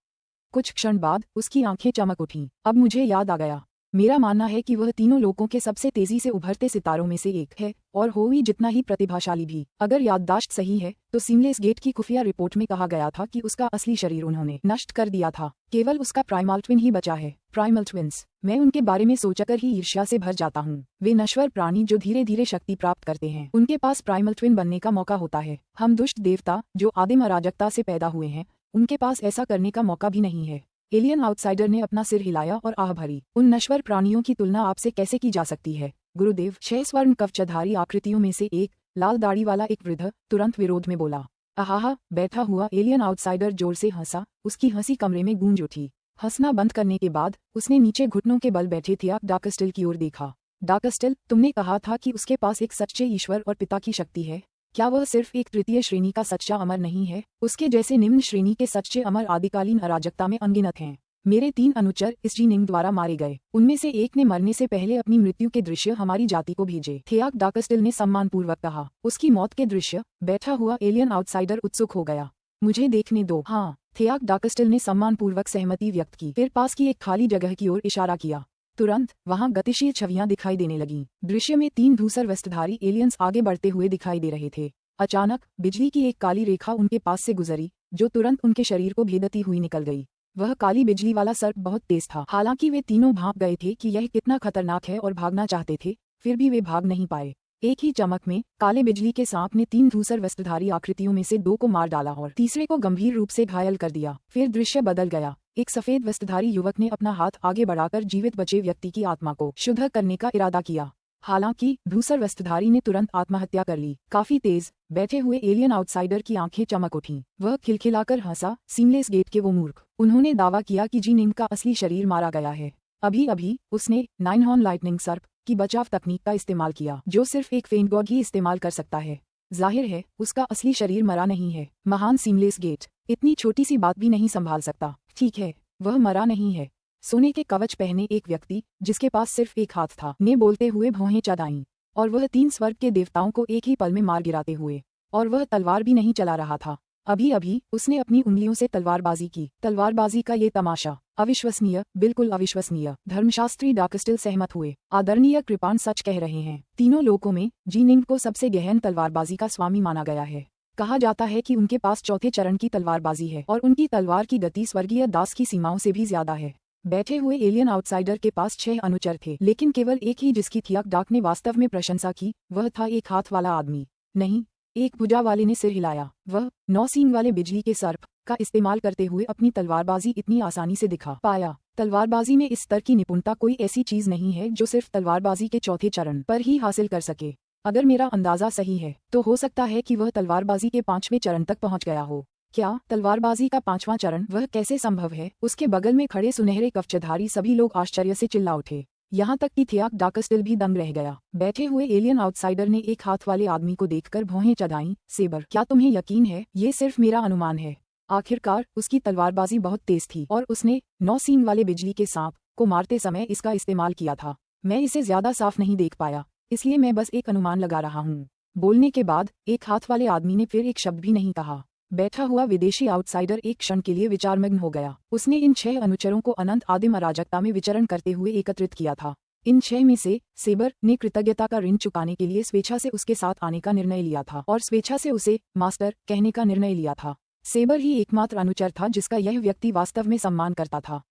कुछ क्षण बाद उसकी आंखें चमक उठीं। अब मुझे याद आ गया। मेरा मानना है कि वह तीनों लोगों के सबसे तेजी से उभरते सितारों में से एक है, और होवी जितना ही प्रतिभाशाली भी। अगर याददाश्त सही है तो सीमलेस गेट की खुफिया रिपोर्ट में कहा गया था कि उसका असली शरीर उन्होंने नष्ट कर दिया था। केवल उसका प्राइमल ट्विन ही बचा है। Primal twins! मैं उनके बारे में सोचकर ही ईर्ष्या से भर जाता हूँ। वे नश्वर प्राणी जो धीरे धीरे शक्ति प्राप्त करते हैं, उनके पास प्राइमल ट्विन बनने का मौका होता है। हम दुष्ट देवता जो आदिम अराजकता से पैदा हुए हैं, उनके पास ऐसा करने का मौका भी नहीं है। एलियन आउटसाइडर ने अपना सिर हिलाया और आह भरी। उन नश्वर प्राणियों की तुलना आपसे कैसे की जा सकती है? गुरुदेव! 6 स्वर्ण कवचधारी आकृतियों में से एक, लाल दाढ़ी वाला एक वृद्ध, तुरंत विरोध में बोला। आहा! बैठा हुआ एलियन आउटसाइडर जोर से हंसा। उसकी हंसी कमरे में गूंज उठी। हंसना बंद करने के बाद उसने नीचे घुटनों के बल बैठे थिएक डार्कस्टिल की ओर देखा। डार्कस्टिल, तुमने कहा था कि उसके पास एक सच्चे ईश्वर और पिता की शक्ति है। क्या वह सिर्फ एक तृतीय श्रेणी का सच्चा अमर नहीं है? उसके जैसे निम्न श्रेणी के सच्चे अमर आदिकालीन अराजकता में अनगिनत हैं। मेरे 3 अनुचर इस जीनिंग द्वारा मारे गए। उनमें से एक ने मरने से पहले अपनी मृत्यु के दृश्य हमारी जाति को भेजे, थिएक डार्कस्टिल ने सम्मानपूर्वक कहा। उसकी मौत के दृश्य? बैठा हुआ एलियन आउटसाइडर उत्सुक हो गया। मुझे देखने दो। हाँ, थिएक डार्कस्टिल ने सम्मानपूर्वक सहमति व्यक्त की, फिर पास की एक खाली जगह की ओर इशारा किया। तुरंत वहां गतिशील छवियां दिखाई देने लगीं। दृश्य में 3 धूसर वस्त्रधारी एलियंस आगे बढ़ते हुए दिखाई दे रहे थे। अचानक बिजली की एक काली रेखा उनके पास से गुजरी, जो तुरंत उनके शरीर को भेदती हुई निकल गई। वह काली बिजली वाला सर्प बहुत तेज था। हालांकि वे तीनों भांप गए थे कि यह कितना खतरनाक है और भागना चाहते थे, फिर भी वे भाग नहीं पाए। एक ही चमक में काले बिजली के सांप ने 3 धूसर वस्त्रधारी आकृतियों में से 2 को मार डाला और तीसरे को गंभीर रूप से घायल कर दिया। फिर दृश्य बदल गया। एक सफेद वस्त्रधारी युवक ने अपना हाथ आगे बढ़ाकर जीवित बचे व्यक्ति की आत्मा को शुद्ध करने का इरादा किया। हालांकि धूसर वस्त्रधारी ने तुरंत आत्महत्या कर ली। काफी तेज बैठे हुए एलियन आउटसाइडर की आंखें चमक उठीं। वह खिलखिलाकर हंसा, सीमलेस गेट के वो मूर्ख। उन्होंने दावा किया कि जी-निंग का असली शरीर मारा गया है। अभी अभी उसने 9 हॉर्न लाइटनिंग सर्प की बचाव तकनीक का इस्तेमाल किया, जो सिर्फ एक फेंट गॉड ही इस्तेमाल कर सकता है। जाहिर है उसका असली शरीर मरा नहीं है। महान सीमलेस गेट इतनी छोटी सी बात भी नहीं संभाल सकता। ठीक है, वह मरा नहीं है। सोने के कवच पहने एक व्यक्ति जिसके पास सिर्फ एक हाथ था ने बोलते हुए भौहें चढ़ाईं, और वह 3 स्वर्ग के देवताओं को एक ही पल में मार गिराते हुए। और वह तलवार भी नहीं चला रहा था। अभी अभी उसने अपनी उंगलियों से तलवारबाजी की। तलवारबाजी का ये तमाशा अविश्वसनीय, बिल्कुल अविश्वसनीय। धर्मशास्त्री डार्कस्टिल सहमत हुए। आदरणीय कृपाण सच कह रहे हैं। तीनों लोकों में जी-निंग को सबसे गहन तलवारबाजी का स्वामी माना गया है। कहा जाता है कि उनके पास चौथे चरण की तलवारबाजी है और उनकी तलवार की गति स्वर्गीय दास की सीमाओं से भी ज्यादा है। बैठे हुए एलियन आउटसाइडर के पास 6 अनुचर थे, लेकिन केवल एक ही जिसकी थियाक डाक ने वास्तव में प्रशंसा की, वह था एक हाथ वाला आदमी। नहीं, एक भुजा वाले ने सिर हिलाया। वह 9 सींग वाले बिजली के सर्प का इस्तेमाल करते हुए अपनी तलवारबाजी इतनी आसानी से दिखा पाया। तलवारबाजी में इस स्तर की निपुणता कोई ऐसी चीज नहीं है जो सिर्फ तलवारबाजी के चौथे चरण पर ही हासिल कर सके। अगर मेरा अंदाजा सही है तो हो सकता है कि वह तलवारबाजी के 5वें चरण तक पहुंच गया हो। क्या तलवारबाजी का 5वां चरण? वह कैसे संभव है? उसके बगल में खड़े सुनहरे कवचधारी सभी लोग आश्चर्य से चिल्ला उठे। यहाँ तक कि थियाक डार्कस्टिल भी दंग रह गया। बैठे हुए एलियन आउटसाइडर ने एक हाथ वाले आदमी को देखकर भौहें चढ़ाईं। सेबर, क्या तुम्हें यकीन है? ये सिर्फ मेरा अनुमान है। आखिरकार उसकी तलवारबाजी बहुत तेज थी और उसने 9 सींग वाले बिजली के सांप को मारते समय इसका इस्तेमाल किया था। मैं इसे ज्यादा साफ नहीं देख पाया, इसलिए मैं बस एक अनुमान लगा रहा हूँ। बोलने के बाद एक हाथ वाले आदमी ने फिर एक शब्द भी नहीं कहा। बैठा हुआ विदेशी आउटसाइडर एक क्षण के लिए विचारमग्न हो गया। उसने इन 6 अनुचरों को अनंत आदिम अराजकता में विचरण करते हुए एकत्रित किया था। इन 6 में से सेबर ने कृतज्ञता का ऋण चुकाने के लिए स्वेच्छा से उसके साथ आने का निर्णय लिया था और स्वेच्छा से उसे मास्टर कहने का निर्णय लिया था। सेबर ही एकमात्र अनुचर था जिसका यह व्यक्ति वास्तव में सम्मान करता था।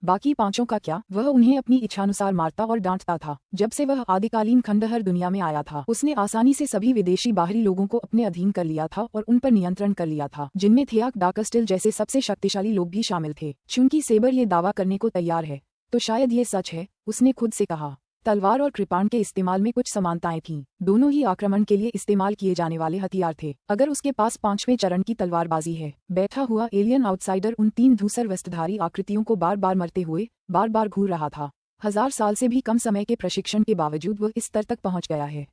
बाकी 5 का क्या? वह उन्हें अपनी इच्छानुसार मारता और डांटता था। जब से वह आदिकालीन खंडहर दुनिया में आया था, उसने आसानी से सभी विदेशी बाहरी लोगों को अपने अधीन कर लिया था और उन पर नियंत्रण कर लिया था, जिनमें थियाक डार्कस्टिल जैसे सबसे शक्तिशाली लोग भी शामिल थे। चूंकि सेबर ये दावा करने को तैयार है, तो शायद ये सच है, उसने खुद से कहा। तलवार और कृपाण के इस्तेमाल में कुछ समानताएं थीं। दोनों ही आक्रमण के लिए इस्तेमाल किए जाने वाले हथियार थे। अगर उसके पास 5वें चरण की तलवारबाजी है। बैठा हुआ एलियन आउटसाइडर उन 3 धूसर वस्त्रधारी आकृतियों को बार बार मरते हुए बार बार घूर रहा था। 1000 साल से भी कम समय के प्रशिक्षण के बावजूद वह इस स्तर तक पहुंच गया है।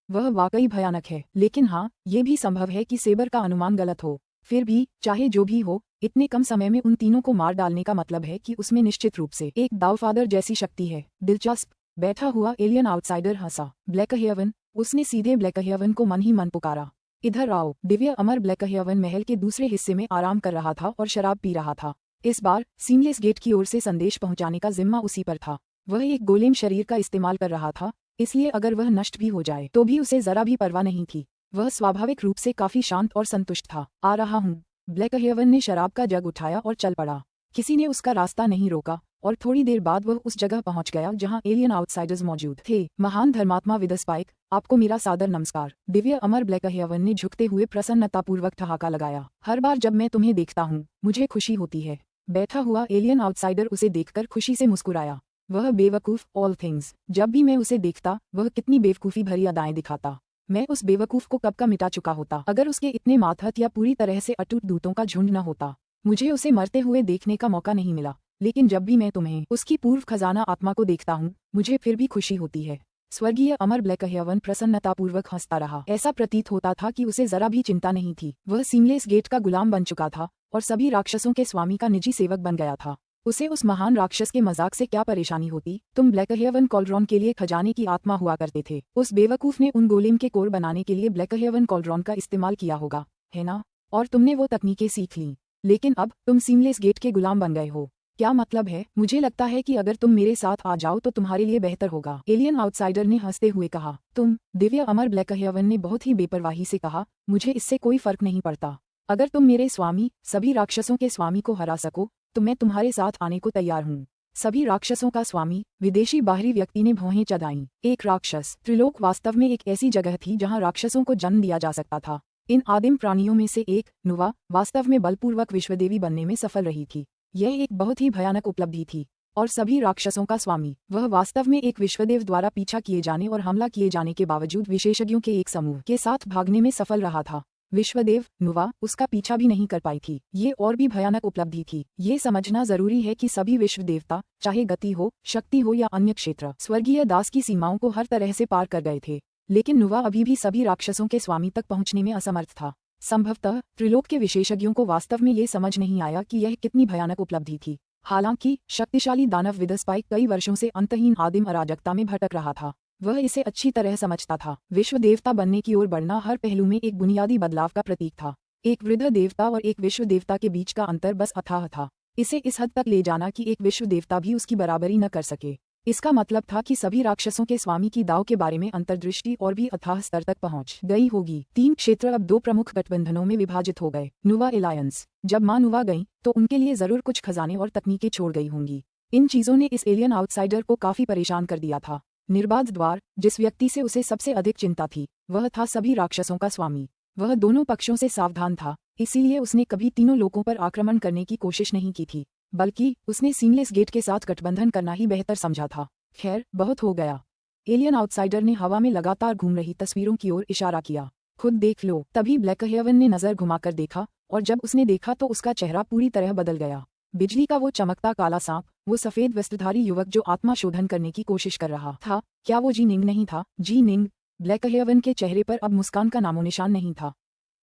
वह वाकई भयानक है। लेकिन हाँ, ये भी संभव है कि सेबर का अनुमान गलत हो। फिर भी चाहे जो भी हो, इतने कम समय में उन तीनों को मार डालने का मतलब है कि उसमें निश्चित रूप से एक दावफादर जैसी शक्ति है। दिलचस्प। बैठा हुआ एलियन आउटसाइडर हंसा। ब्लैकहेवन, उसने सीधे ब्लैकहेवन को मन ही मन पुकारा। इधर आओ। दिव्य अमर ब्लैकहेवन महल के दूसरे हिस्से में आराम कर रहा था और शराब पी रहा था। इस बार सीमलेस गेट की ओर से संदेश पहुंचाने का जिम्मा उसी पर था। वह एक गोलेम शरीर का इस्तेमाल कर रहा था, इसलिए अगर वह नष्ट भी हो जाए तो भी उसे जरा भी परवाह नहीं थी। वह स्वाभाविक रूप से काफी शांत और संतुष्ट था। आ रहा हूँ। ब्लैकहेवन ने शराब का जग उठाया और चल पड़ा। किसी ने उसका रास्ता नहीं रोका और थोड़ी देर बाद वह उस जगह पहुंच गया जहां एलियन आउटसाइडर्स मौजूद थे। महान धर्मात्मा विदस्पाइक, आपको मेरा सादर नमस्कार। दिव्य अमर ब्लैकहेवन ने झुकते हुए प्रसन्नतापूर्वक ठहाका लगाया। हर बार जब मैं तुम्हें देखता हूँ, मुझे खुशी होती है। बैठा हुआ एलियन आउटसाइडर उसे देखकर खुशी से मुस्कुराया। वह बेवकूफ, ऑल थिंग्स। जब भी मैं उसे देखता, वह कितनी बेवकूफी भरी अदाएं दिखाता। मैं उस बेवकूफ को कब का मिटा चुका होता अगर उसके इतने मातहत या पूरी तरह से अटूट दूतों का झुंड न होता। मुझे उसे मरते हुए देखने का मौका नहीं मिला, लेकिन जब भी मैं तुम्हें, उसकी पूर्व खजाना आत्मा को देखता हूँ, मुझे फिर भी खुशी होती है। स्वर्गीय अमर ब्लैकहेवन प्रसन्नतापूर्वक हंसता रहा। ऐसा प्रतीत होता था कि उसे जरा भी चिंता नहीं थी। वह सीमलेस गेट का गुलाम बन चुका था और सभी राक्षसों के स्वामी का निजी सेवक बन गया था। उसे उस महान राक्षस के मजाक से क्या परेशानी होती? तुम ब्लैकहेवन कॉल्ड्रॉन के लिए खजाने की आत्मा हुआ करते थे। उस बेवकूफ ने उन गोलेम के कोर बनाने के लिए ब्लैकहेवन कॉल्ड्रॉन का इस्तेमाल किया होगा, है ना? और तुमने वो तकनीकें सीख लीं। लेकिन अब तुम सीमलेस गेट के गुलाम बन गए हो। क्या मतलब है? मुझे लगता है कि अगर तुम मेरे साथ आ जाओ तो तुम्हारे लिए बेहतर होगा, एलियन आउटसाइडर ने हंसते हुए कहा। तुम? दिव्य अमर ब्लैकहेवन ने बहुत ही बेपरवाही से कहा। मुझे इससे कोई फर्क नहीं पड़ता। अगर तुम मेरे स्वामी, सभी राक्षसों के स्वामी को हरा सको तो मैं तुम्हारे साथ आने को तैयार हूँ। सभी राक्षसों का स्वामी, विदेशी बाहरी व्यक्ति ने भौहें चढ़ाईं। एक राक्षस। त्रिलोक वास्तव में एक ऐसी जगह थी जहाँ राक्षसों को जन्म दिया जा सकता था। इन आदिम प्राणियों में से एक, नुवा, वास्तव में बलपूर्वक विश्वदेवी बनने में सफल रही थी। यह एक बहुत ही भयानक उपलब्धि थी और सभी राक्षसों का स्वामी। वह वास्तव में एक विश्वदेव द्वारा पीछा किए जाने और हमला किए जाने के बावजूद विशेषज्ञों के एक समूह के साथ भागने में सफल रहा था। विश्वदेव नुवा उसका पीछा भी नहीं कर पाई थी। ये और भी भयानक उपलब्धि थी। ये समझना जरूरी है कि सभी विश्व देवता, चाहे गति हो, शक्ति हो या अन्य क्षेत्र, स्वर्गीय दास की सीमाओं को हर तरह से पार कर गए थे। लेकिन नुवा अभी भी सभी राक्षसों के स्वामी तक पहुंचने में असमर्थ था। संभवतः त्रिलोक के विशेषज्ञों को वास्तव में ये समझ नहीं आया कि यह कितनी भयानक उपलब्धि थी। हालांकि शक्तिशाली दानव विदस्पाइक कई वर्षों से अंतहीन आदिम अराजकता में भटक रहा था। वह इसे अच्छी तरह समझता था। विश्व देवता बनने की ओर बढ़ना हर पहलू में एक बुनियादी बदलाव का प्रतीक था। एक वृद्ध देवता और एक विश्व देवता के बीच का अंतर बस अथाह था। इसे इस हद तक ले जाना कि एक विश्व देवता भी उसकी बराबरी न कर सके। इसका मतलब था कि सभी राक्षसों के स्वामी की दाव के बारे में अंतर्दृष्टि और भी अथाह स्तर तक पहुंच गई होगी। 3 क्षेत्र अब 2 प्रमुख गठबंधनों में विभाजित हो गए। नुवा एलायंस। जब माँ नुवा गईं, तो उनके लिए जरूर कुछ खजाने और तकनीकें छोड़ गई होंगी। इन चीजों ने इस एलियन आउटसाइडर को काफी परेशान कर दिया था। निर्बाध द्वार, जिस व्यक्ति से उसे सबसे अधिक चिंता थी, वह था सभी राक्षसों का स्वामी। वह दोनों पक्षों से सावधान था, इसीलिए उसने कभी तीनों लोकों पर आक्रमण करने की कोशिश नहीं की थी, बल्कि उसने सीमलेस गेट के साथ गठबंधन करना ही बेहतर समझा था। खैर, बहुत हो गया। एलियन आउटसाइडर ने हवा में लगातार घूम रही तस्वीरों की ओर इशारा किया। खुद देख लो। तभी ब्लैक हेवन ने नजर घुमाकर देखा, और जब उसने देखा तो उसका चेहरा पूरी तरह बदल गया। बिजली का वो चमकता काला सांप, वो सफेद वस्त्रधारी युवक जो आत्मा शोधन करने की कोशिश कर रहा था, क्या वो जी निंग नहीं था? जी निंग। ब्लैक हेवन के चेहरे पर अब मुस्कान का नामो निशान नहीं था।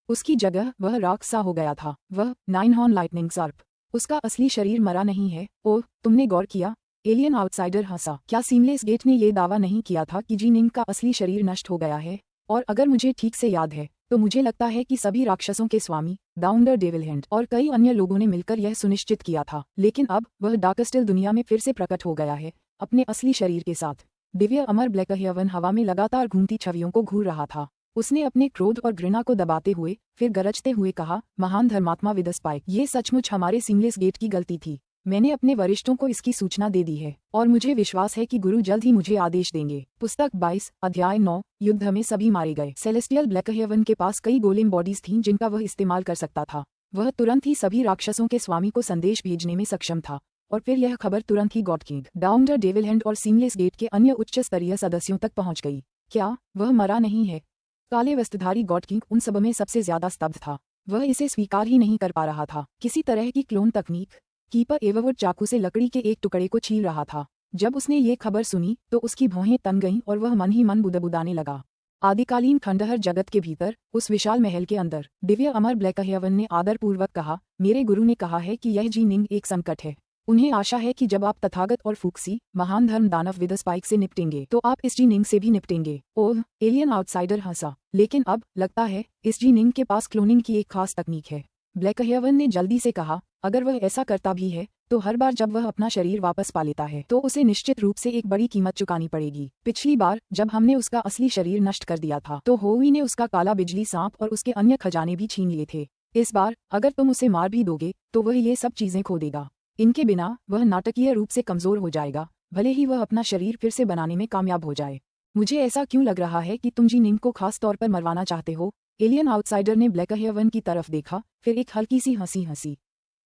उसकी जगह वह राख सा हो गया था। वह 9 हॉर्न लाइटनिंग सर्प। उसका असली शरीर मरा नहीं है। ओह, तुमने गौर किया? एलियन आउटसाइडर हंसा। क्या सीमलेस गेट ने ये दावा नहीं किया था कि जी निंग का असली शरीर नष्ट हो गया है? और अगर मुझे ठीक से याद है, तो मुझे लगता है कि सभी राक्षसों के स्वामी, डाउंडर डेविलहैंड और कई अन्य लोगों ने मिलकर यह सुनिश्चित किया था। लेकिन अब वह डार्कस्टिल दुनिया में फिर से प्रकट हो गया है, अपने असली शरीर के साथ। दिव्य अमर ब्लैक हेवन हवा में लगातार घूमती छवियों को घूर रहा था। उसने अपने क्रोध और घृणा को दबाते हुए फिर गरजते हुए कहा, महान धर्मात्मा विदस्पाइक, ये सचमुच हमारे सीमलेस गेट की गलती थी। मैंने अपने वरिष्ठों को इसकी सूचना दे दी है, और मुझे विश्वास है कि गुरु जल्द ही मुझे आदेश देंगे। पुस्तक 22, अध्याय 9, युद्ध में सभी मारे गए। सेलेस्टियल ब्लैक हेवन के पास कई गोलेम बॉडीज थीं जिनका वह इस्तेमाल कर सकता था। वह तुरंत ही सभी राक्षसों के स्वामी को संदेश भेजने में सक्षम था, और फिर यह खबर तुरंत ही गॉड किंग, डाउंडर डेविलहैंड और सीमलेस गेट के अन्य उच्च स्तरीय सदस्यों तक पहुंच गई। क्या वह मरा नहीं है? काले वस्त्रधारी गॉड किंग उन सब में सबसे ज्यादा स्तब्ध था। वह इसे स्वीकार ही नहीं कर पा रहा था। किसी तरह की क्लोन तकनीक। कीपर एवरवुड चाकू से लकड़ी के एक टुकड़े को छील रहा था। जब उसने ये खबर सुनी तो उसकी भौहें तन गईं और वह मन ही मन बुदबुदाने लगा। आदिकालीन खंडहर जगत के भीतर, उस विशाल महल के अंदर, दिव्य अमर ब्लैक हेवन ने आदरपूर्वक कहा, मेरे गुरु ने कहा है कि यह जी निंग एक संकट है। उन्हें आशा है कि जब आप तथागत और फूक्सी, महान धर्म दानव विदस्पाइक से निपटेंगे तो आप इस जी निंग से भी निपटेंगे। ओह, एलियन आउटसाइडर हंसा। लेकिन अब लगता है इस जी निंग के पास क्लोनिंग की एक खास तकनीक है। ब्लैक हेवन ने जल्दी से कहा, अगर वह ऐसा करता भी है, तो हर बार जब वह अपना शरीर वापस पा लेता है तो उसे निश्चित रूप से एक बड़ी कीमत चुकानी पड़ेगी। पिछली बार जब हमने उसका असली शरीर नष्ट कर दिया था तो होवी ने उसका काला बिजली सांप और उसके अन्य खजाने भी छीन लिए थे। इस बार अगर तुम उसे मार भी दोगे तो वह ये सब चीजें खो देगा। इनके बिना वह नाटकीय रूप से कमजोर हो जाएगा, भले ही वह अपना शरीर फिर से बनाने में कामयाब हो जाए। मुझे ऐसा क्यों लग रहा है कि तुम जी निंग को खास तौर पर मरवाना चाहते हो? एलियन आउटसाइडर ने ब्लैक हेवन की तरफ देखा, फिर एक हल्की सी हंसी हंसी।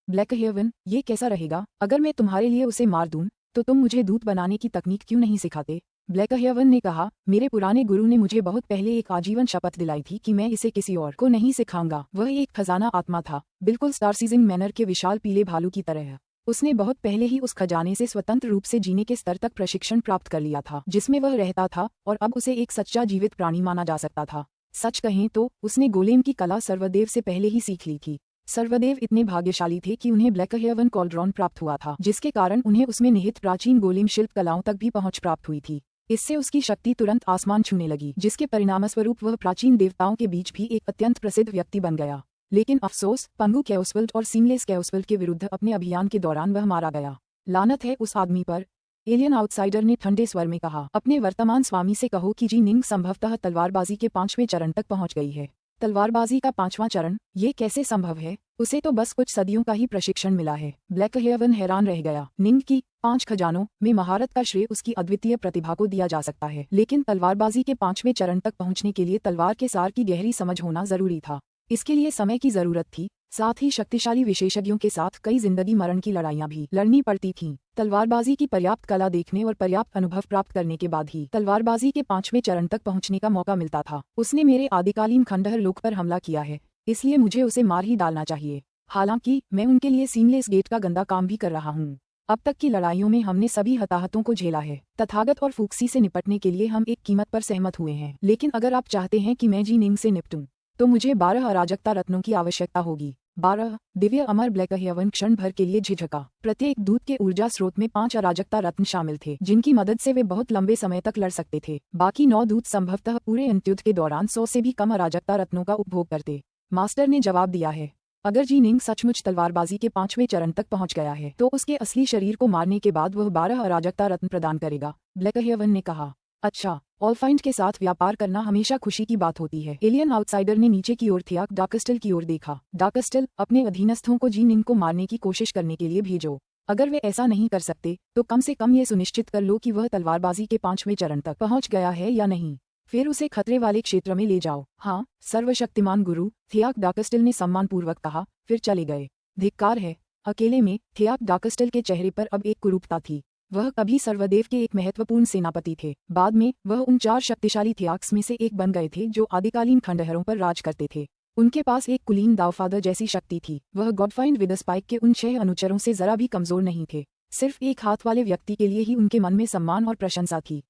ब्लैक हेवन, ये कैसा रहेगा? अगर मैं तुम्हारे लिए उसे मार दूं, तो तुम मुझे दूत बनाने की तकनीक क्यों नहीं सिखाते? ब्लैक हेवन ने कहा, मेरे पुराने गुरु ने मुझे बहुत पहले एक आजीवन शपथ दिलाई थी कि मैं इसे किसी और को नहीं सिखाऊंगा। वह एक खजाना आत्मा था, बिल्कुल स्टारसीजिंग मैनर के विशाल पीले भालू की तरह। उसने बहुत पहले ही उस खजाने से स्वतंत्र रूप से जीने के स्तर तक प्रशिक्षण प्राप्त कर लिया था जिसमें वह रहता था, और अब उसे एक सच्चा जीवित प्राणी माना जा सकता था। सच कहें तो उसने गोलेम की कला सर्वदेव से पहले ही सीख ली थी। सर्वदेव इतने भाग्यशाली थे कि उन्हें ब्लैक हेवन कॉल्ड्रॉन प्राप्त हुआ था, जिसके कारण उन्हें उसमें निहित प्राचीन गोलेम शिल्प कलाओं तक भी पहुंच प्राप्त हुई थी। इससे उसकी शक्ति तुरंत आसमान छूने लगी, जिसके परिणामस्वरूप वह प्राचीन देवताओं के बीच भी एक अत्यंत प्रसिद्ध व्यक्ति बन गया। लेकिन अफसोस, पंगु कैओसवेल्ड और सीमलेस कैओसवेल्ड के विरुद्ध अपने अभियान के दौरान वह मारा गया। लानत है उस आदमी पर, एलियन आउटसाइडर ने ठंडे स्वर में कहा। अपने वर्तमान स्वामी से कहो कि जी निंग संभवतः तलवारबाजी के 5वें चरण तक पहुंच गई है। तलवारबाजी का 5वां चरण? ये कैसे संभव है? उसे तो बस कुछ सदियों का ही प्रशिक्षण मिला है। ब्लैक हेवन हैरान रह गया। निंग की 5 खजानों में महारत का श्रेय उसकी अद्वितीय प्रतिभा को दिया जा सकता है, लेकिन तलवारबाजी के 5वें चरण तक पहुंचने के लिए तलवार के सार की गहरी समझ होना जरूरी था। इसके लिए समय की जरूरत थी, साथ ही शक्तिशाली विशेषज्ञों के साथ कई जिंदगी मरण की लड़ाइयां भी लड़नी पड़ती थीं। तलवारबाजी की पर्याप्त कला देखने और पर्याप्त अनुभव प्राप्त करने के बाद ही तलवारबाजी के 5वें चरण तक पहुंचने का मौका मिलता था। उसने मेरे आदिकालीन खंडहर लोक पर हमला किया है, इसलिए मुझे उसे मार ही डालना चाहिए। हालांकि मैं उनके लिए सीमलेस गेट का गंदा काम भी कर रहा हूँ। अब तक की लड़ाइयों में हमने सभी हताहतों को झेला है। तथागत और फूक्सी से निपटने के लिए हम एक कीमत पर सहमत हुए हैं, लेकिन अगर आप चाहते हैं कि मैं जी निंग से निपटूं, तो मुझे 12 अराजकता रत्नों की आवश्यकता होगी। 12 दिव्य अमर ब्लैक हेवन क्षण भर के लिए झिझका। प्रत्येक दूत के ऊर्जा स्रोत में 5 अराजकता रत्न शामिल थे, जिनकी मदद से वे बहुत लंबे समय तक लड़ सकते थे। बाकी 9 दूत संभवतः पूरे अंत्युद्ध के दौरान 100 से भी कम अराजकता रत्नों का उपभोग करते। मास्टर ने जवाब दिया है, अगर जी निंग सचमुच तलवारबाजी के 5वें चरण तक पहुंच गया है, तो उसके असली शरीर को मारने के बाद वह 12 अराजकता रत्न प्रदान करेगा। ब्लैक हेवन ने कहा, अच्छा, ऑलफाइंड के साथ व्यापार करना हमेशा खुशी की बात होती है। एलियन आउटसाइडर ने नीचे की ओर थियाक डार्कस्टल की ओर देखा। डार्कस्टल, अपने अधीनस्थों को जी निंग को मारने की कोशिश करने के लिए भेजो। अगर वे ऐसा नहीं कर सकते, तो कम से कम ये सुनिश्चित कर लो कि वह तलवारबाजी के 5वें चरण तक पहुंच गया है या नहीं। फिर उसे खतरे वाले क्षेत्र में ले जाओ। हाँ, सर्वशक्तिमान गुरु, थियाक डार्कस्टल ने सम्मानपूर्वक कहा, फिर चले गए। धिक्कार है। अकेले में थियाक डार्कस्टल के चेहरे पर अब एक कुरूपता थी। वह कभी सर्वदेव के एक महत्वपूर्ण सेनापति थे। बाद में वह उन 4 शक्तिशाली थियाक्स में से एक बन गए थे जो आदिकालीन खंडहरों पर राज करते थे। उनके पास एक कुलीन दावफादर जैसी शक्ति थी। वह गॉडफाइंड विद स्पाइक के उन 6 अनुचरों से जरा भी कमजोर नहीं थे। सिर्फ एक हाथ वाले व्यक्ति के लिए ही उनके मन में सम्मान और प्रशंसा थी।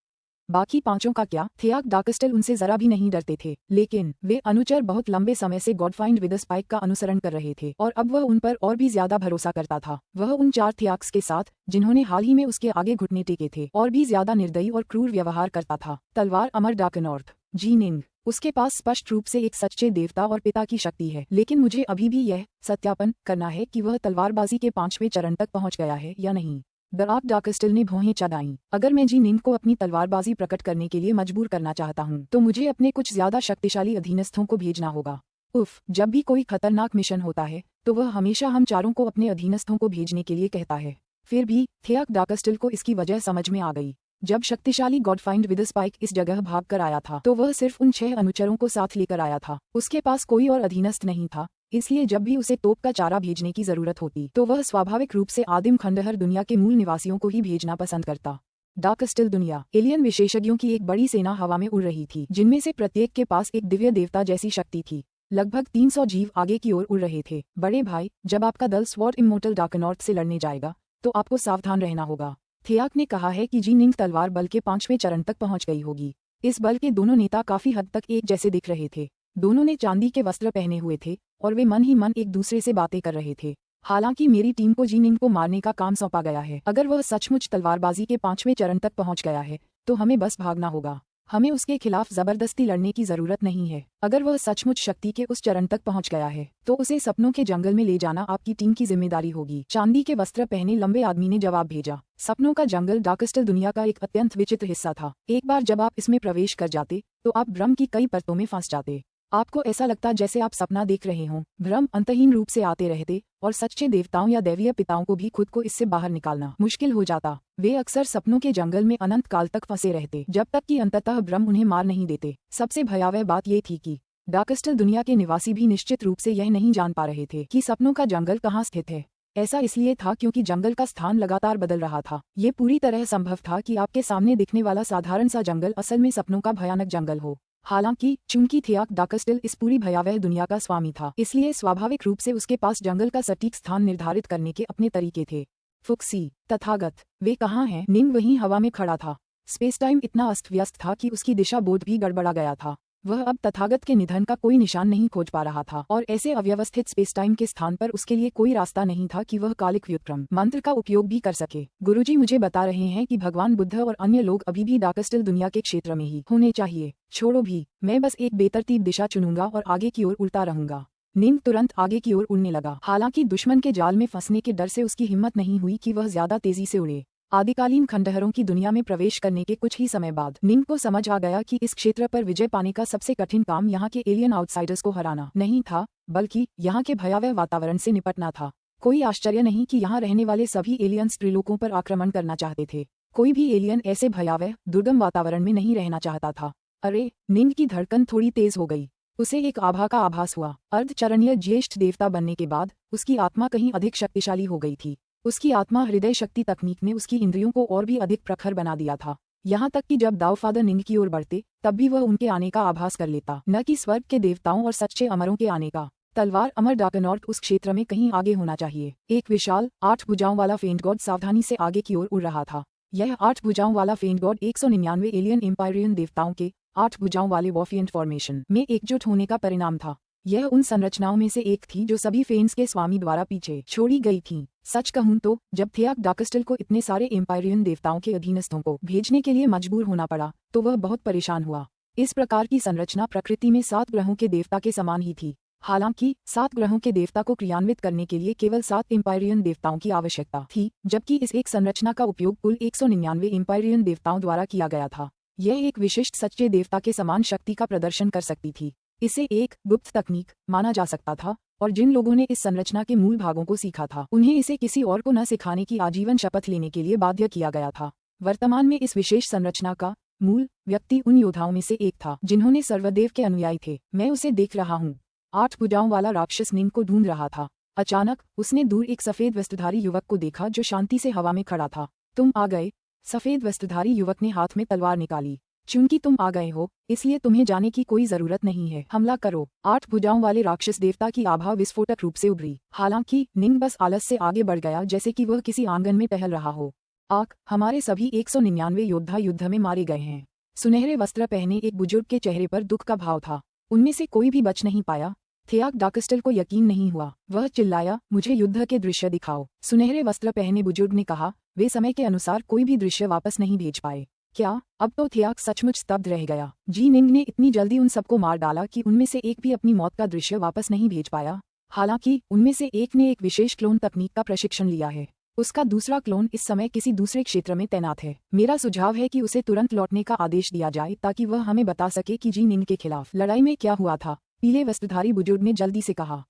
बाकी 5 का क्या? थियाक डार्कस्टल उनसे जरा भी नहीं डरते थे, लेकिन वे अनुचर बहुत लंबे समय से गॉडफाइंड विद स्पाइक का अनुसरण कर रहे थे और अब वह उन पर और भी ज्यादा भरोसा करता था। वह उन 4 थियाक्स के साथ, जिन्होंने हाल ही में उसके आगे घुटने टेके थे, और भी ज्यादा निर्दयी और क्रूर व्यवहार करता था। तलवार अमर डार्कनॉर्थ, जी निंग, उसके पास स्पष्ट रूप से एक सच्चे देवता और पिता की शक्ति है, लेकिन मुझे अभी भी यह सत्यापन करना है कि वह तलवारबाजी के 5वें चरण तक पहुंच गया है या नहीं। द डार्कस्टल ने भौहें चढ़ाईं। अगर मैं जी निंग को अपनी तलवारबाजी प्रकट करने के लिए मजबूर करना चाहता हूं, तो मुझे अपने कुछ ज्यादा शक्तिशाली अधीनस्थों को भेजना होगा। उफ, जब भी कोई खतरनाक मिशन होता है, तो वह हमेशा हम 4 को अपने अधीनस्थों को भेजने के लिए कहता है। फिर भी थियाक डार्कस्टल को इसकी वजह समझ में आ गई। जब शक्तिशाली गॉडफाइंड विद स्पाइक इस जगह भाग कर आया था, तो वह सिर्फ उन 6 अनुचरों को साथ लेकर आया था। उसके पास कोई और अधीनस्थ नहीं था, इसलिए जब भी उसे तोप का चारा भेजने की जरूरत होती, तो वह स्वाभाविक रूप से आदिम खंडहर दुनिया के मूल निवासियों को ही भेजना पसंद करता। डार्कस्टल दुनिया। एलियन विशेषज्ञों की एक बड़ी सेना हवा में उड़ रही थी, जिनमें से प्रत्येक के पास एक दिव्य देवता जैसी शक्ति थी। लगभग 300 जीव आगे की ओर उड़ रहे थे। बड़े भाई, जब आपका दल स्वॉर्ड इमोर्टल डार्कनॉर्थ से लड़ने जाएगा, तो आपको सावधान रहना होगा। थियाक ने कहा है कि जी निंग तलवार बल के 5वें चरण तक पहुंच गई होगी। इस बल के दोनों नेता काफी हद तक एक जैसे दिख रहे थे। दोनों ने चांदी के वस्त्र पहने हुए थे और वे मन ही मन एक दूसरे से बातें कर रहे थे। हालांकि मेरी टीम को जी निंग को मारने का काम सौंपा गया है। अगर वह सचमुच तलवारबाजी के 5वें चरण तक पहुंच गया है, तो हमें बस भागना होगा। हमें उसके खिलाफ जबरदस्ती लड़ने की जरूरत नहीं है। अगर वह सचमुच शक्ति के उस चरण तक पहुंच गया है, तो उसे सपनों के जंगल में ले जाना आपकी टीम की जिम्मेदारी होगी। चांदी के वस्त्र पहने लंबे आदमी ने जवाब भेजा। सपनों का जंगल डार्कस्टल दुनिया का एक अत्यंत विचित्र हिस्सा था। एक बार जब आप इसमें प्रवेश कर जाते, तो आप भ्रम की कई परतों में फंस जाते। आपको ऐसा लगता जैसे आप सपना देख रहे हों। भ्रम अंतहीन रूप से आते रहते और सच्चे देवताओं या दैवीय पिताओं को भी खुद को इससे बाहर निकालना मुश्किल हो जाता। वे अक्सर सपनों के जंगल में अनंत काल तक फंसे रहते, जब तक कि अंततः भ्रम उन्हें मार नहीं देते। सबसे भयावह बात ये थी कि डार्कस्टल दुनिया के निवासी भी निश्चित रूप से यह नहीं जान पा रहे थे कि सपनों का जंगल कहाँ स्थित है। ऐसा इसलिए था क्योंकि जंगल का स्थान लगातार बदल रहा था। ये पूरी तरह संभव था कि आपके सामने दिखने वाला साधारण सा जंगल असल में सपनों का भयानक जंगल हो। हालांकि चूंकि थियाक डार्कस्टल इस पूरी भयावह दुनिया का स्वामी था, इसलिए स्वाभाविक रूप से उसके पास जंगल का सटीक स्थान निर्धारित करने के अपने तरीके थे। फुक्सी, तथागत, वे कहाँ हैं? निंग वहीं हवा में खड़ा था। स्पेस टाइम इतना अस्त व्यस्त था कि उसकी दिशा बोध भी गड़बड़ा गया था। वह अब तथागत के निधन का कोई निशान नहीं खोज पा रहा था, और ऐसे अव्यवस्थित स्पेस टाइम के स्थान पर उसके लिए कोई रास्ता नहीं था कि वह कालिक व्युत्क्रम मंत्र का उपयोग भी कर सके। गुरुजी मुझे बता रहे हैं कि भगवान बुद्ध और अन्य लोग अभी भी डार्कस्टल दुनिया के क्षेत्र में ही होने चाहिए। छोड़ो भी, मैं बस एक बेतरतीब दिशा चुनूंगा और आगे की ओर उड़ता रहूंगा। निंग तुरंत आगे की ओर उड़ने लगा। हालांकि दुश्मन के जाल में फंसने के डर से उसकी हिम्मत नहीं हुई कि वह ज्यादा तेजी से उड़े। आदिकालीन खंडहरों की दुनिया में प्रवेश करने के कुछ ही समय बाद निंग को समझ आ गया कि इस क्षेत्र पर विजय पाने का सबसे कठिन काम यहाँ के एलियन आउटसाइडर्स को हराना नहीं था, बल्कि यहाँ के भयावह वातावरण से निपटना था। कोई आश्चर्य नहीं कि यहाँ रहने वाले सभी एलियंस त्रिलोकों पर आक्रमण करना चाहते थे। कोई भी एलियन ऐसे भयावह दुर्गम वातावरण में नहीं रहना चाहता था। अरे, निंग की धड़कन थोड़ी तेज हो गई। उसे एक आभा का आभास हुआ। अर्धचरणीय ज्येष्ठ देवता बनने के बाद उसकी आत्मा कहीं अधिक शक्तिशाली हो गई थी। उसकी आत्मा हृदय शक्ति तकनीक ने उसकी इंद्रियों को और भी अधिक प्रखर बना दिया था। यहाँ तक कि जब दाऊ फादर निंग की ओर बढ़ते तब भी वह उनके आने का आभास कर लेता, न कि स्वर्ग के देवताओं और सच्चे अमरों के आने का। तलवार अमर डाकनॉर्थ उस क्षेत्र में कहीं आगे होना चाहिए। एक विशाल 8 भुजाओं वाला फेंट गॉड सावधानी से आगे की ओर उड़ रहा था। यह 8 भुजाओं वाला फेंट गॉड 199 एलियन एम्पायरियन देवताओं के 8 भुजाओं वाले वॉफियंट फॉर्मेशन में एकजुट होने का परिणाम था। यह उन संरचनाओं में से एक थी जो सभी फेन्स के स्वामी द्वारा पीछे छोड़ी गई थी। सच कहूं तो जब थियाक डाकस्टल को इतने सारे एम्पायरियन देवताओं के अधीनस्थों को भेजने के लिए मजबूर होना पड़ा तो वह बहुत परेशान हुआ। इस प्रकार की संरचना प्रकृति में 7 ग्रहों के देवता के समान ही थी। हालांकि 7 ग्रहों के देवता को क्रियान्वित करने के लिए केवल 7 एम्पायरियन देवताओं की आवश्यकता थी, जबकि इस एक संरचना का उपयोग कुल 199 एम्पायरियन देवताओं द्वारा किया गया था। यह एक विशिष्ट सच्चे देवता के समान शक्ति का प्रदर्शन कर सकती थी। इसे एक गुप्त तकनीक माना जा सकता था और जिन लोगों ने इस संरचना के मूल भागों को सीखा था उन्हें इसे किसी और को न सिखाने की आजीवन शपथ लेने के लिए बाध्य किया गया था। वर्तमान में इस विशेष संरचना का मूल व्यक्ति उन योद्धाओं में से एक था जिन्होंने सर्वदेव के अनुयायी थे। मैं उसे देख रहा हूँ। 8 भुजाओं वाला राक्षस निंग को ढूंढ रहा था। अचानक उसने दूर एक सफेद वस्त्रधारी युवक को देखा जो शांति से हवा में खड़ा था। तुम आ गए। सफेद वस्त्रधारी युवक ने हाथ में तलवार निकाली। चूंकि तुम आ गए हो इसलिए तुम्हें जाने की कोई जरूरत नहीं है, हमला करो। 8 भुजाओं वाले राक्षस देवता की आभा विस्फोटक रूप से उभरी। हालांकि निंग बस आलस से आगे बढ़ गया जैसे कि वह किसी आंगन में टहल रहा हो। आक, हमारे सभी 199 योद्धा युद्ध में मारे गए हैं। सुनहरे वस्त्र पहने एक बुजुर्ग के चेहरे पर दुख का भाव था। उनमें से कोई भी बच नहीं पाया। थियाक डाकस्टल को यकीन नहीं हुआ। वह चिल्लाया, मुझे युद्ध के दृश्य दिखाओ। सुनहरे वस्त्र पहने बुजुर्ग ने कहा, वे समय के अनुसार कोई भी दृश्य वापस नहीं भेज पाए। क्या? अब तो थियाक सचमुच स्तब्ध रह गया। जी निंग ने इतनी जल्दी उन सबको मार डाला कि उनमें से एक भी अपनी मौत का दृश्य वापस नहीं भेज पाया। हालांकि उनमें से एक ने एक विशेष क्लोन तकनीक का प्रशिक्षण लिया है। उसका दूसरा क्लोन इस समय किसी दूसरे क्षेत्र में तैनात है। मेरा सुझाव है कि उसे तुरंत लौटने का आदेश दिया जाए ताकि वह हमें बता सके कि जी निंग के खिलाफ लड़ाई में क्या हुआ था। पीले वस्त्रधारी बुजुर्ग ने जल्दी से कहा,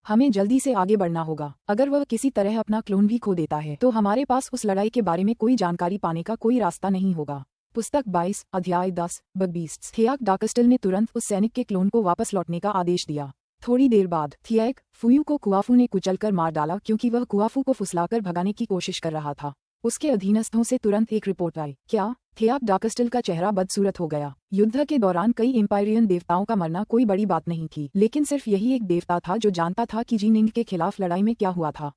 हमें जल्दी से आगे बढ़ना होगा। अगर वह किसी तरह अपना क्लोन भी खो देता है तो हमारे पास उस लड़ाई के बारे में कोई जानकारी पाने का कोई रास्ता नहीं होगा। पुस्तक 22 अध्याय 10 बग बीस्ट्स। थियाक डाकस्टल ने तुरंत उस सैनिक के क्लोन को वापस लौटने का आदेश दिया। थोड़ी देर बाद थियाक फुयू को कुआफू ने कुचलकर मार डाला क्योंकि वह कुआफू को फुसलाकर भगाने की कोशिश कर रहा था। उसके अधीनस्थों से तुरंत एक रिपोर्ट आई। क्या? थियाक डाकस्टल का चेहरा बदसूरत हो गया। युद्ध के दौरान कई एम्पायरियन देवताओं का मरना कोई बड़ी बात नहीं थी, लेकिन सिर्फ यही एक देवता था जो जानता था कि जी निंग के खिलाफ लड़ाई में क्या हुआ था।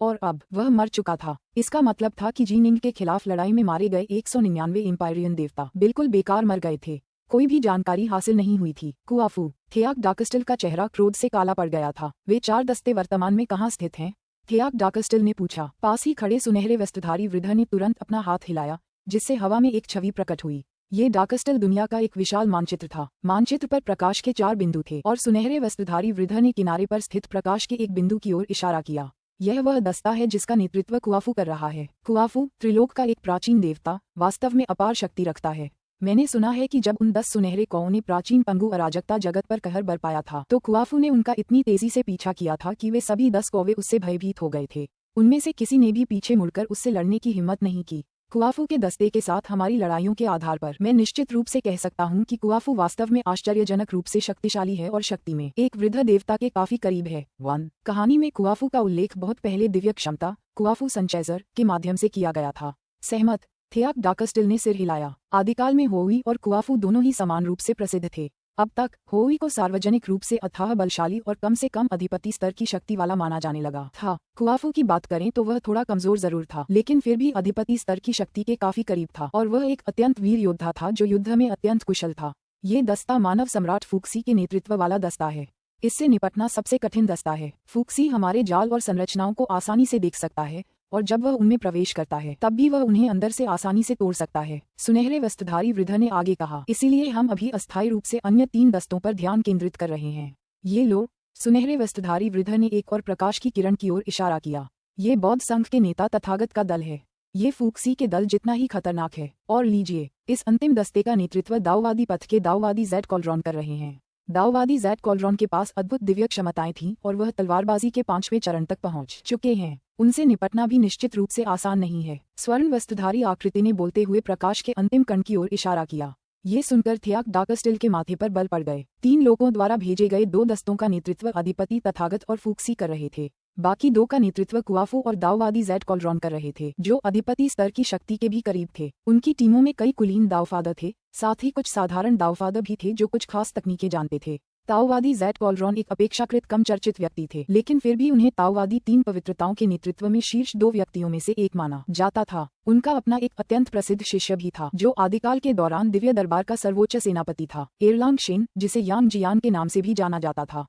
और अब वह मर चुका था। इसका मतलब था कि जी निंग के खिलाफ लड़ाई में मारे गए 199 एम्पायरियन देवता बिल्कुल बेकार मर गए थे। कोई भी जानकारी हासिल नहीं हुई थी। कुआफू। थियाक डाकस्टल का चेहरा क्रोध से काला पड़ गया था। वे 4 दस्ते वर्तमान में कहाँ स्थित हैं? थियाक डाकस्टल ने पूछा। पास ही खड़े सुनहरे वस्त्रधारी वृद्ध ने तुरंत अपना हाथ हिलाया जिससे हवा में एक छवि प्रकट हुई। ये डाकस्टल दुनिया का एक विशाल मानचित्र था। मानचित्र पर प्रकाश के 4 बिंदु थे और सुनहरे वस्त्रधारी वृद्ध ने किनारे पर स्थित प्रकाश के एक बिंदु की ओर इशारा किया। यह वह दस्ता है जिसका नेतृत्व कुआफू कर रहा है। कुआफू त्रिलोक का एक प्राचीन देवता वास्तव में अपार शक्ति रखता है। मैंने सुना है कि जब उन 10 सुनहरे कौओं ने प्राचीन पंगु अराजकता जगत पर कहर बरपाया था तो कुआफू ने उनका इतनी तेजी से पीछा किया था कि वे सभी 10 कौवे उससे भयभीत हो गए थे। उनमें से किसी ने भी पीछे मुड़कर उससे लड़ने की हिम्मत नहीं की। कुआफू के दस्ते के साथ हमारी लड़ाइयों के आधार पर मैं निश्चित रूप से कह सकता हूँ कि कुआफू वास्तव में आश्चर्यजनक रूप से शक्तिशाली है और शक्ति में एक वृद्ध देवता के काफी करीब है। 1 कहानी में कुआफू का उल्लेख बहुत पहले दिव्य क्षमता कुआफू संचेजर के माध्यम से किया गया था। सहमत? थियाक डाकस्टल ने सिर हिलाया। आदिकाल में होवी और कुआफू दोनों ही समान रूप से प्रसिद्ध थे। अब तक होवी को सार्वजनिक रूप से अथाह बलशाली और कम से कम अधिपति स्तर की शक्ति वाला माना जाने लगा था। कुआफू की बात करें तो वह थोड़ा कमजोर जरूर था, लेकिन फिर भी अधिपति स्तर की शक्ति के काफी करीब था और वह एक अत्यंत वीर योद्धा था जो युद्ध में अत्यंत कुशल था। ये दस्ता मानव सम्राट फूक्सी के नेतृत्व वाला दस्ता है। इससे निपटना सबसे कठिन दस्ता है। फूक्सी हमारे जाल और संरचनाओं को आसानी से देख सकता है और जब वह उनमें प्रवेश करता है तब भी वह उन्हें अंदर से आसानी से तोड़ सकता है। सुनहरे वस्त्रधारी वृद्ध ने आगे कहा, इसीलिए हम अभी अस्थायी रूप से अन्य 3 दस्तों पर ध्यान केंद्रित कर रहे हैं। ये लो। सुनहरे वस्त्रधारी वृद्ध ने एक और प्रकाश की किरण की ओर इशारा किया। ये बौद्ध संघ के नेता तथागत का दल है। ये फूक्सी के दल जितना ही खतरनाक है। और लीजिए, इस अंतिम दस्ते का नेतृत्व दाऊवादी पथ के दाऊवादी ज़ेड कॉलरॉन कर रहे हैं। दाऊवादी ज़ेड कॉलरॉन के पास अद्भुत दिव्य क्षमताएं थीं और वह तलवारबाजी के 5वें चरण तक पहुंच चुके हैं। उनसे निपटना भी निश्चित रूप से आसान नहीं है। स्वर्ण वस्त्रधारी आकृति ने बोलते हुए प्रकाश के अंतिम कण की ओर इशारा किया। ये सुनकर थियाक डाकस्टिल के माथे पर बल पड़ गए। 3 लोगों द्वारा भेजे गए 2 दस्तों का नेतृत्व अधिपति तथागत और फूक्सी कर रहे थे। बाकी 2 का नेतृत्व कुआफू और दाववादी जैड कॉलरॉन कर रहे थे, जो अधिपति स्तर की शक्ति के भी करीब थे। उनकी टीमों में कई कुलीन दावफादर थे, साथ ही कुछ साधारण दावफादर भी थे जो कुछ खास तकनीकें जानते थे। ताओवादी जैड कॉलरॉन एक अपेक्षाकृत कम चर्चित व्यक्ति थे, लेकिन फिर भी उन्हें ताओवादी 3 पवित्रताओं के नेतृत्व में शीर्ष 2 व्यक्तियों में से एक माना जाता था। उनका अपना एक अत्यंत प्रसिद्ध शिष्य भी था, जो आदिकाल के दौरान दिव्य दरबार का सर्वोच्च सेनापति था, एरलांग शेन, जिसे यांग जियान के नाम से भी जाना जाता था।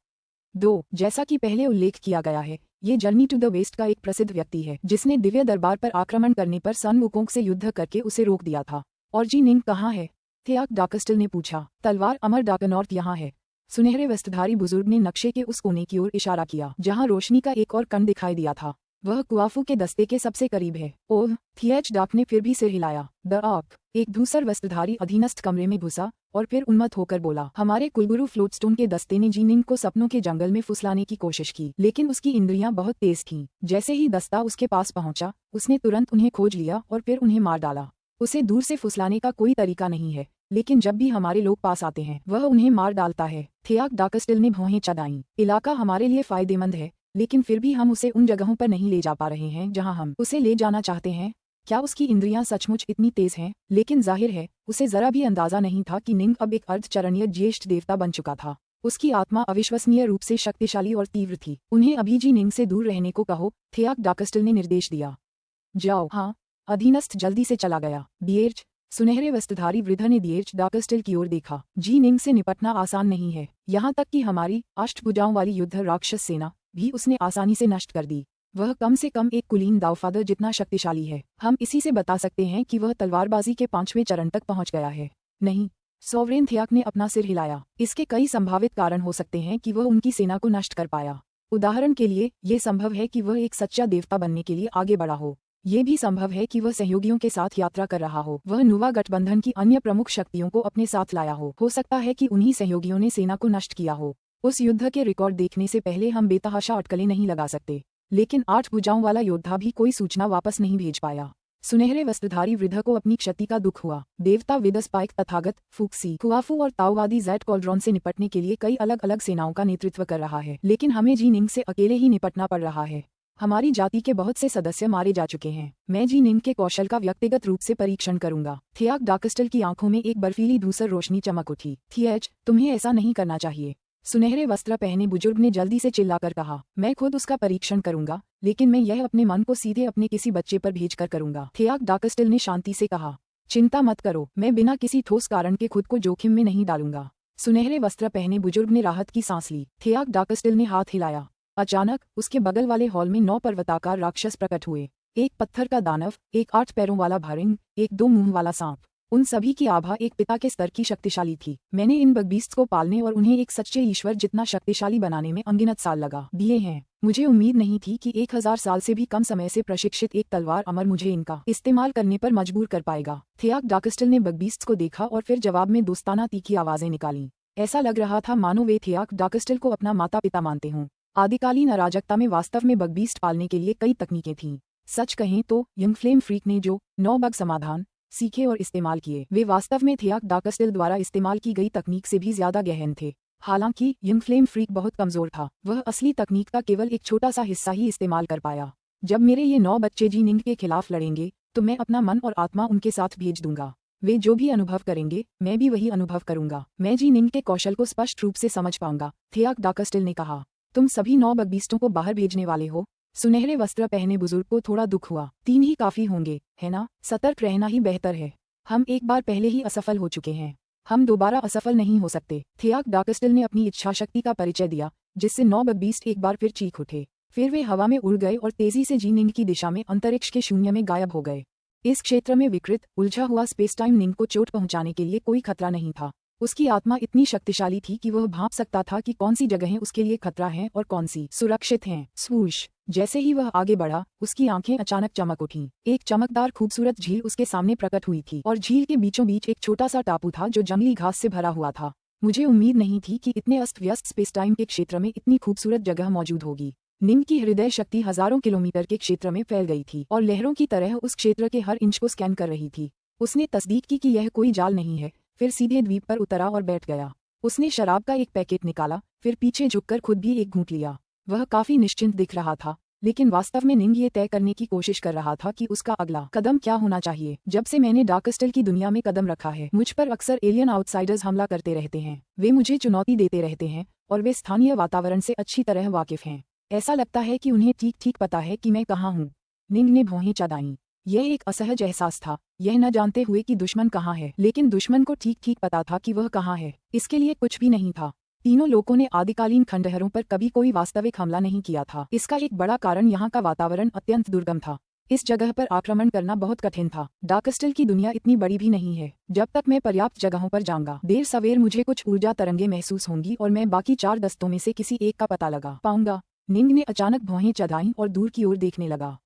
2. जैसा कि पहले उल्लेख किया गया है, ये जर्नी टू द वेस्ट का एक प्रसिद्ध व्यक्ति है, जिसने दिव्य दरबार पर आक्रमण करने पर सन वुकोंग से युद्ध करके उसे रोक दिया था। और जी निंग कहाँ है? थियाक डाकस्टिल ने पूछा। तलवार अमर डाकनॉर्थ यहाँ है। सुनहरे वस्त्रधारी बुजुर्ग ने नक्शे के उस कोने की ओर इशारा किया, जहाँ रोशनी का एक और कण दिखाई दिया था। वह कुआफू के दस्ते के सबसे करीब है। ओह, थिएच डाक ने फिर भी सिर हिलाया। द आर्क, एक दूसर वस्त्रधारी अधीनस्थ कमरे में घुसा और फिर उन्मत्त होकर बोला, हमारे कुलगुरु फ्लोटस्टोन के दस्ते ने जीनिंग को सपनों के जंगल में फुसलाने की कोशिश की, लेकिन उसकी इंद्रियां बहुत तेज थीं। जैसे ही दस्ता उसके पास पहुंचा, उसने तुरंत उन्हें खोज लिया और फिर उन्हें मार डाला। उसे दूर से फुसलाने का कोई तरीका नहीं है, लेकिन जब भी हमारे लोग पास आते हैं, वह उन्हें मार डालता है। थियाक डाकस्टिल ने भौहें चढ़ाईं। इलाका हमारे लिए फायदेमंद है, लेकिन फिर भी हम उसे उन जगहों पर नहीं ले जा पा रहे हैं जहां हम उसे ले जाना चाहते हैं। क्या उसकी इंद्रियां सचमुच इतनी तेज हैं? लेकिन जाहिर है, उसे जरा भी अंदाजा नहीं था कि निंग अब एक अर्धचरणीय ज्येष्ठ देवता बन चुका था। उसकी आत्मा अविश्वसनीय रूप से शक्तिशाली और तीव्र थी। उन्हें अभी जी निंग से दूर रहने को कहो, थियाक डाकस्टिल ने निर्देश दिया। जाओ। हाँ। अधीनस्थ जल्दी से चला गया। डिएर्ज, सुनहरे वस्त्रधारी वृद्ध ने डिएर्ज डाकस्टिल की ओर देखा। जी निंग से निपटना आसान नहीं है, यहाँ तक कि हमारी अष्टभुजाओं वाली युद्ध राक्षस सेना भी उसने आसानी से नष्ट कर दी। वह कम से कम एक कुलीन दावफादर जितना शक्तिशाली है। हम इसी से बता सकते हैं कि वह तलवारबाजी के 5वें चरण तक पहुंच गया है। नहीं, सोवरेन थियाक ने अपना सिर हिलाया। इसके कई संभावित कारण हो सकते हैं कि वह उनकी सेना को नष्ट कर पाया। उदाहरण के लिए, ये संभव है कि वह एक सच्चा देवता बनने के लिए आगे बढ़ा हो। ये भी संभव है कि वह सहयोगियों के साथ यात्रा कर रहा हो। वह नुवा गठबंधन की अन्य प्रमुख शक्तियों को अपने साथ लाया हो। हो सकता है कि उन्हीं सहयोगियों ने सेना को नष्ट किया हो। उस युद्ध के रिकॉर्ड देखने से पहले हम बेतहाशा अटकलें नहीं लगा सकते, लेकिन 8 भुजाओं वाला योद्धा भी कोई सूचना वापस नहीं भेज पाया। सुनहरे वस्त्रधारी वृद्ध को अपनी क्षति का दुख हुआ। देवता विदस्पाइक तथागत फूक्सी, कुआफू और ताओवादी जैड कॉलरॉन से निपटने के लिए कई अलग अलग सेनाओं का नेतृत्व कर रहा है, लेकिन हमें जी निंग से अकेले ही निपटना पड़ रहा है। हमारी जाति के बहुत से सदस्य मारे जा चुके हैं। मैं जी निंग के कौशल का व्यक्तिगत रूप से परीक्षण करूंगा। थियाक डाकस्टिल की आंखों में एक बर्फीली धूसर रोशनी चमक उठी। थिएच, तुम्हें ऐसा नहीं करना चाहिए। सुनहरे वस्त्र पहने बुजुर्ग ने जल्दी से चिल्लाकर कहा, मैं खुद उसका परीक्षण करूंगा, लेकिन मैं यह अपने मन को सीधे अपने किसी बच्चे पर भेजकर करूंगा। थियाक डाकस्टिल ने शांति से कहा, चिंता मत करो, मैं बिना किसी ठोस कारण के खुद को जोखिम में नहीं डालूंगा। सुनहरे वस्त्र पहने बुजुर्ग ने राहत की सांस ली। थियाक डाकस्टिल ने हाथ हिलाया। अचानक उसके बगल वाले हॉल में 9 पर्वताकार राक्षस प्रकट हुए। एक पत्थर का दानव, एक 8 पैरों वाला भारिंग, एक 2 मुंह वाला सांप। उन सभी की आभा एक पिता के स्तर की शक्तिशाली थी। मैंने इन बगबीस्ट को पालने और उन्हें एक सच्चे ईश्वर जितना शक्तिशाली बनाने में अनगिनत साल लगा दिए हैं। मुझे उम्मीद नहीं थी कि 1000 साल से भी कम समय से प्रशिक्षित एक तलवार अमर मुझे इनका इस्तेमाल करने पर मजबूर कर पाएगा। थियाक डाकस्टिल ने बगबीस्ट को देखा और फिर जवाब में दोस्ताना तीखी आवाजें निकाली। ऐसा लग रहा था मानो वे थियाक डाकस्टिल को अपना माता पिता मानते हों। आदिकालीन अराजकता में वास्तव में बगबीस्ट पालने के लिए कई तकनीकें थीं। सच कहें तो यंग फ्लेम फ्रीक ने जो 9 बग समाधान सीखे और इस्तेमाल किए, वे वास्तव में थियाक डाकस्टिल द्वारा इस्तेमाल की गई तकनीक से भी ज्यादा गहन थे। हालांकि यंग फ्लेम फ्रीक बहुत कमजोर था, वह असली तकनीक का केवल एक छोटा सा हिस्सा ही इस्तेमाल कर पाया। जब मेरे ये 9 बच्चे जी निंग के खिलाफ लड़ेंगे, तो मैं अपना मन और आत्मा उनके साथ भेज दूंगा। वे जो भी अनुभव करेंगे, मैं भी वही अनुभव करूंगा। मैं जी निंग के कौशल को स्पष्ट रूप से समझ पाऊंगा। थियाक डाकस्टिल ने कहा, तुम सभी 9 बगबीस्टों को बाहर भेजने वाले हो? सुनहरे वस्त्र पहने बुजुर्ग को थोड़ा दुख हुआ। 3 ही काफी होंगे, है ना? सतर्क रहना ही बेहतर है। हम एक बार पहले ही असफल हो चुके हैं, हम दोबारा असफल नहीं हो सकते। थियाक डाकस्टिल ने अपनी इच्छा शक्ति का परिचय दिया, जिससे 9 बगबीस्ट एक बार फिर चीख उठे। फिर वे हवा में उड़ गए और तेजी से जी निंग की दिशा में अंतरिक्ष के शून्य में गायब हो गए। इस क्षेत्र में विकृत उलझा हुआ स्पेस टाइम निंग को चोट पहुंचाने के लिए कोई खतरा नहीं था। उसकी आत्मा इतनी शक्तिशाली थी कि वह भांप सकता था कि कौन सी जगहें उसके लिए खतरा हैं और कौन सी सुरक्षित हैं। स्वूश, जैसे ही वह आगे बढ़ा, उसकी आंखें अचानक चमक उठीं। एक चमकदार खूबसूरत झील उसके सामने प्रकट हुई थी और झील के बीचों बीच एक छोटा सा टापू था जो जंगली घास से भरा हुआ था। मुझे उम्मीद नहीं थी कि इतने अस्त व्यस्त स्पेस टाइम के क्षेत्र में इतनी खूबसूरत जगह मौजूद होगी। निंग की हृदय शक्ति हजारों किलोमीटर के क्षेत्र में फैल गई थी और लहरों की तरह उस क्षेत्र के हर इंच को स्कैन कर रही थी। उसने तस्दीक की कि यह कोई जाल नहीं है, फिर सीधे द्वीप पर उतरा और बैठ गया। उसने शराब का एक पैकेट निकाला, फिर पीछे झुककर खुद भी एक घूंट लिया। वह काफी निश्चिंत दिख रहा था, लेकिन वास्तव में निंग ये तय करने की कोशिश कर रहा था कि उसका अगला कदम क्या होना चाहिए। जब से मैंने डार्कस्टल की दुनिया में कदम रखा है, मुझ पर अक्सर एलियन आउटसाइडर्स हमला करते रहते हैं। वे मुझे चुनौती देते रहते हैं और वे स्थानीय वातावरण से अच्छी तरह वाकिफ हैं। ऐसा लगता है कि उन्हें ठीक ठीक पता है कि मैं कहाँ हूँ। निंग ने भौहें चढ़ाईं। यह एक असहज एहसास था, यह न जानते हुए कि दुश्मन कहाँ है, लेकिन दुश्मन को ठीक ठीक पता था कि वह कहाँ है। इसके लिए कुछ भी नहीं था। तीनों लोगों ने आदिकालीन खंडहरों पर कभी कोई वास्तविक हमला नहीं किया था। इसका एक बड़ा कारण यहाँ का वातावरण अत्यंत दुर्गम था। इस जगह पर आक्रमण करना बहुत कठिन था। डार्कस्टल की दुनिया इतनी बड़ी भी नहीं है। जब तक मैं पर्याप्त जगहों पर जाऊंगा, देर सवेर मुझे कुछ ऊर्जा तरंगे महसूस होंगी और मैं बाकी 4 दस्तों में से किसी एक का पता लगा पाऊंगा। निंग ने अचानक भौहें चढ़ाईं और दूर की ओर देखने लगा।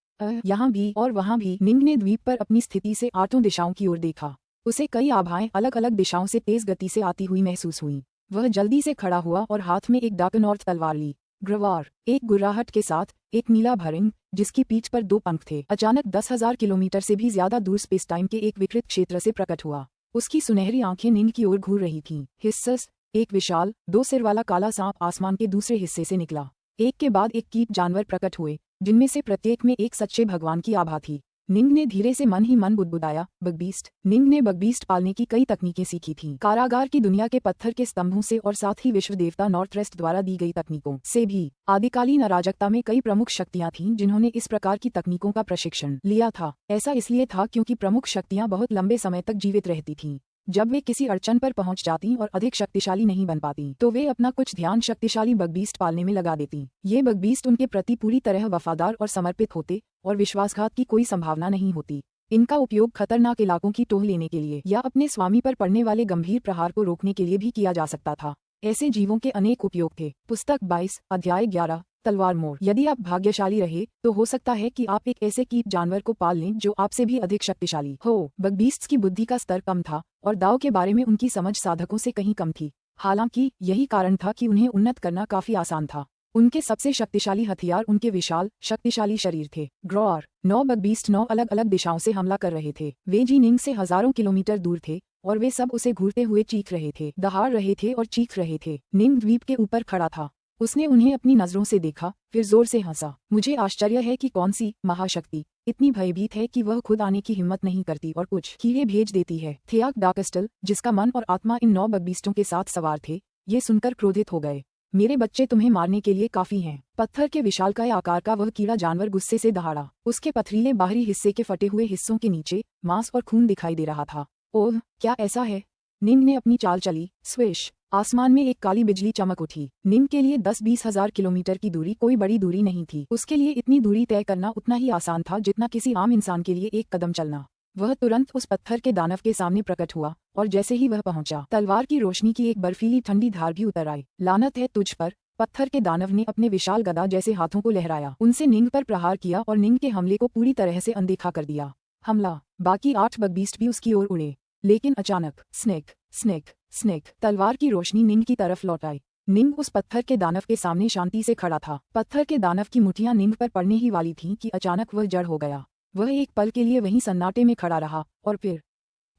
यहाँ भी और वहाँ भी। निंग ने द्वीप पर अपनी स्थिति से 8 दिशाओं की ओर देखा। उसे कई आभाएं अलग अलग दिशाओं से तेज गति से आती हुई महसूस हुई। वह जल्दी से खड़ा हुआ और हाथ में एक डार्क नॉर्थ तलवार ली। ग्रवार, एक गुर्राहट के साथ, एक नीला भरिंग जिसकी पीठ पर 2 पंख थे, अचानक 10,000 किलोमीटर से भी ज्यादा दूर स्पेस टाइम के एक विकृत क्षेत्र से प्रकट हुआ। उसकी सुनहरी आंखें निंग की ओर घूर रही थीं। हिस्सस, एक विशाल 2 सिर वाला काला सांप आसमान के दूसरे हिस्से से निकला। एक के बाद एक कीट जानवर प्रकट हुए, जिनमें से प्रत्येक में एक सच्चे भगवान की आभा थी। निंग ने धीरे से मन ही मन बुदबुदाया, बगबीस्ट। निंग ने बगबीस्ट पालने की कई तकनीकें सीखी थीं। कारागार की दुनिया के पत्थर के स्तंभों से और साथ ही विश्व देवता नॉर्थरेस्ट द्वारा दी गई तकनीकों से भी। आदिकालीन अराजकता में कई प्रमुख शक्तियां थीं जिन्होंने इस प्रकार की तकनीकों का प्रशिक्षण लिया था। ऐसा इसलिए था क्योंकि प्रमुख शक्तियां बहुत लंबे समय तक जीवित रहती थीं। जब वे किसी अड़चन पर पहुंच जाती और अधिक शक्तिशाली नहीं बन पाती, तो वे अपना कुछ ध्यान शक्तिशाली बगबीस्ट पालने में लगा देती। ये बगबीस्ट उनके प्रति पूरी तरह वफादार और समर्पित होते और विश्वासघात की कोई संभावना नहीं होती। इनका उपयोग खतरनाक इलाकों की टोह लेने के लिए या अपने स्वामी पर पड़ने वाले गंभीर प्रहार को रोकने के लिए भी किया जा सकता था। ऐसे जीवों के अनेक उपयोग थे। पुस्तक 22, अध्याय 11, तलवार मोड़। यदि आप भाग्यशाली रहे तो हो सकता है कि आप एक ऐसे कीट जानवर को पाल लें जो आपसे भी अधिक शक्तिशाली हो। बगबीस्ट्स की बुद्धि का स्तर कम था और दाव के बारे में उनकी समझ साधकों से कहीं कम थी। हालांकि यही कारण था कि उन्हें उन्नत करना काफी आसान था। उनके सबसे शक्तिशाली हथियार उनके विशाल शक्तिशाली शरीर थे। ग्रोआर, 9 बगबीस्ट 9 अलग अलग दिशाओं से हमला कर रहे थे। वे जी निंग से हजारों किलोमीटर दूर थे और वे सब उसे घूरते हुए चीख रहे थे, दहाड़ रहे थे और चीख रहे थे। निंग द्वीप के ऊपर खड़ा था। उसने उन्हें अपनी नजरों से देखा, फिर जोर से हंसा। मुझे आश्चर्य है कि कौन सी महाशक्ति इतनी भयभीत है कि वह खुद आने की हिम्मत नहीं करती और कुछ कीड़े भेज देती है। थियाक डार्कस्टल, जिसका मन और आत्मा इन 9 बगबीस्टों के साथ सवार थे, ये सुनकर क्रोधित हो गए। मेरे बच्चे तुम्हें मारने के लिए काफी हैं। पत्थर के विशालकाय आकार का वह कीड़ा जानवर गुस्से से दहाड़ा। उसके पथरीले बाहरी हिस्से के फटे हुए हिस्सों के नीचे मांस और खून दिखाई दे रहा था। ओह, क्या ऐसा है? निंग ने अपनी चाल चली। स्विश, आसमान में एक काली बिजली चमक उठी। निंग के लिए 10-20 हजार किलोमीटर की दूरी कोई बड़ी दूरी नहीं थी। उसके लिए इतनी दूरी तय करना उतना ही आसान था जितना किसी आम इंसान के लिए एक कदम चलना। वह तुरंत उस पत्थर के दानव के सामने प्रकट हुआ और जैसे ही वह पहुंचा, तलवार की रोशनी की एक बर्फीली ठंडी धार भी उतर आई। लानत है तुझ पर! पत्थर के दानव ने अपने विशाल गदा जैसे हाथों को लहराया, उनसे निंग पर प्रहार किया और निंग के हमले को पूरी तरह से अनदेखा कर दिया। हमला! बाकी 8 बगबीस्ट भी उसकी ओर उड़े, लेकिन अचानक स्नेक स्नेक स्नेक, तलवार की रोशनी निंग की तरफ लौट आई। निंग उस पत्थर के दानव के सामने शांति से खड़ा था। पत्थर के दानव की मुठियां निंग पर पड़ने ही वाली थीं कि अचानक वह जड़ हो गया। वह एक पल के लिए वहीं सन्नाटे में खड़ा रहा और फिर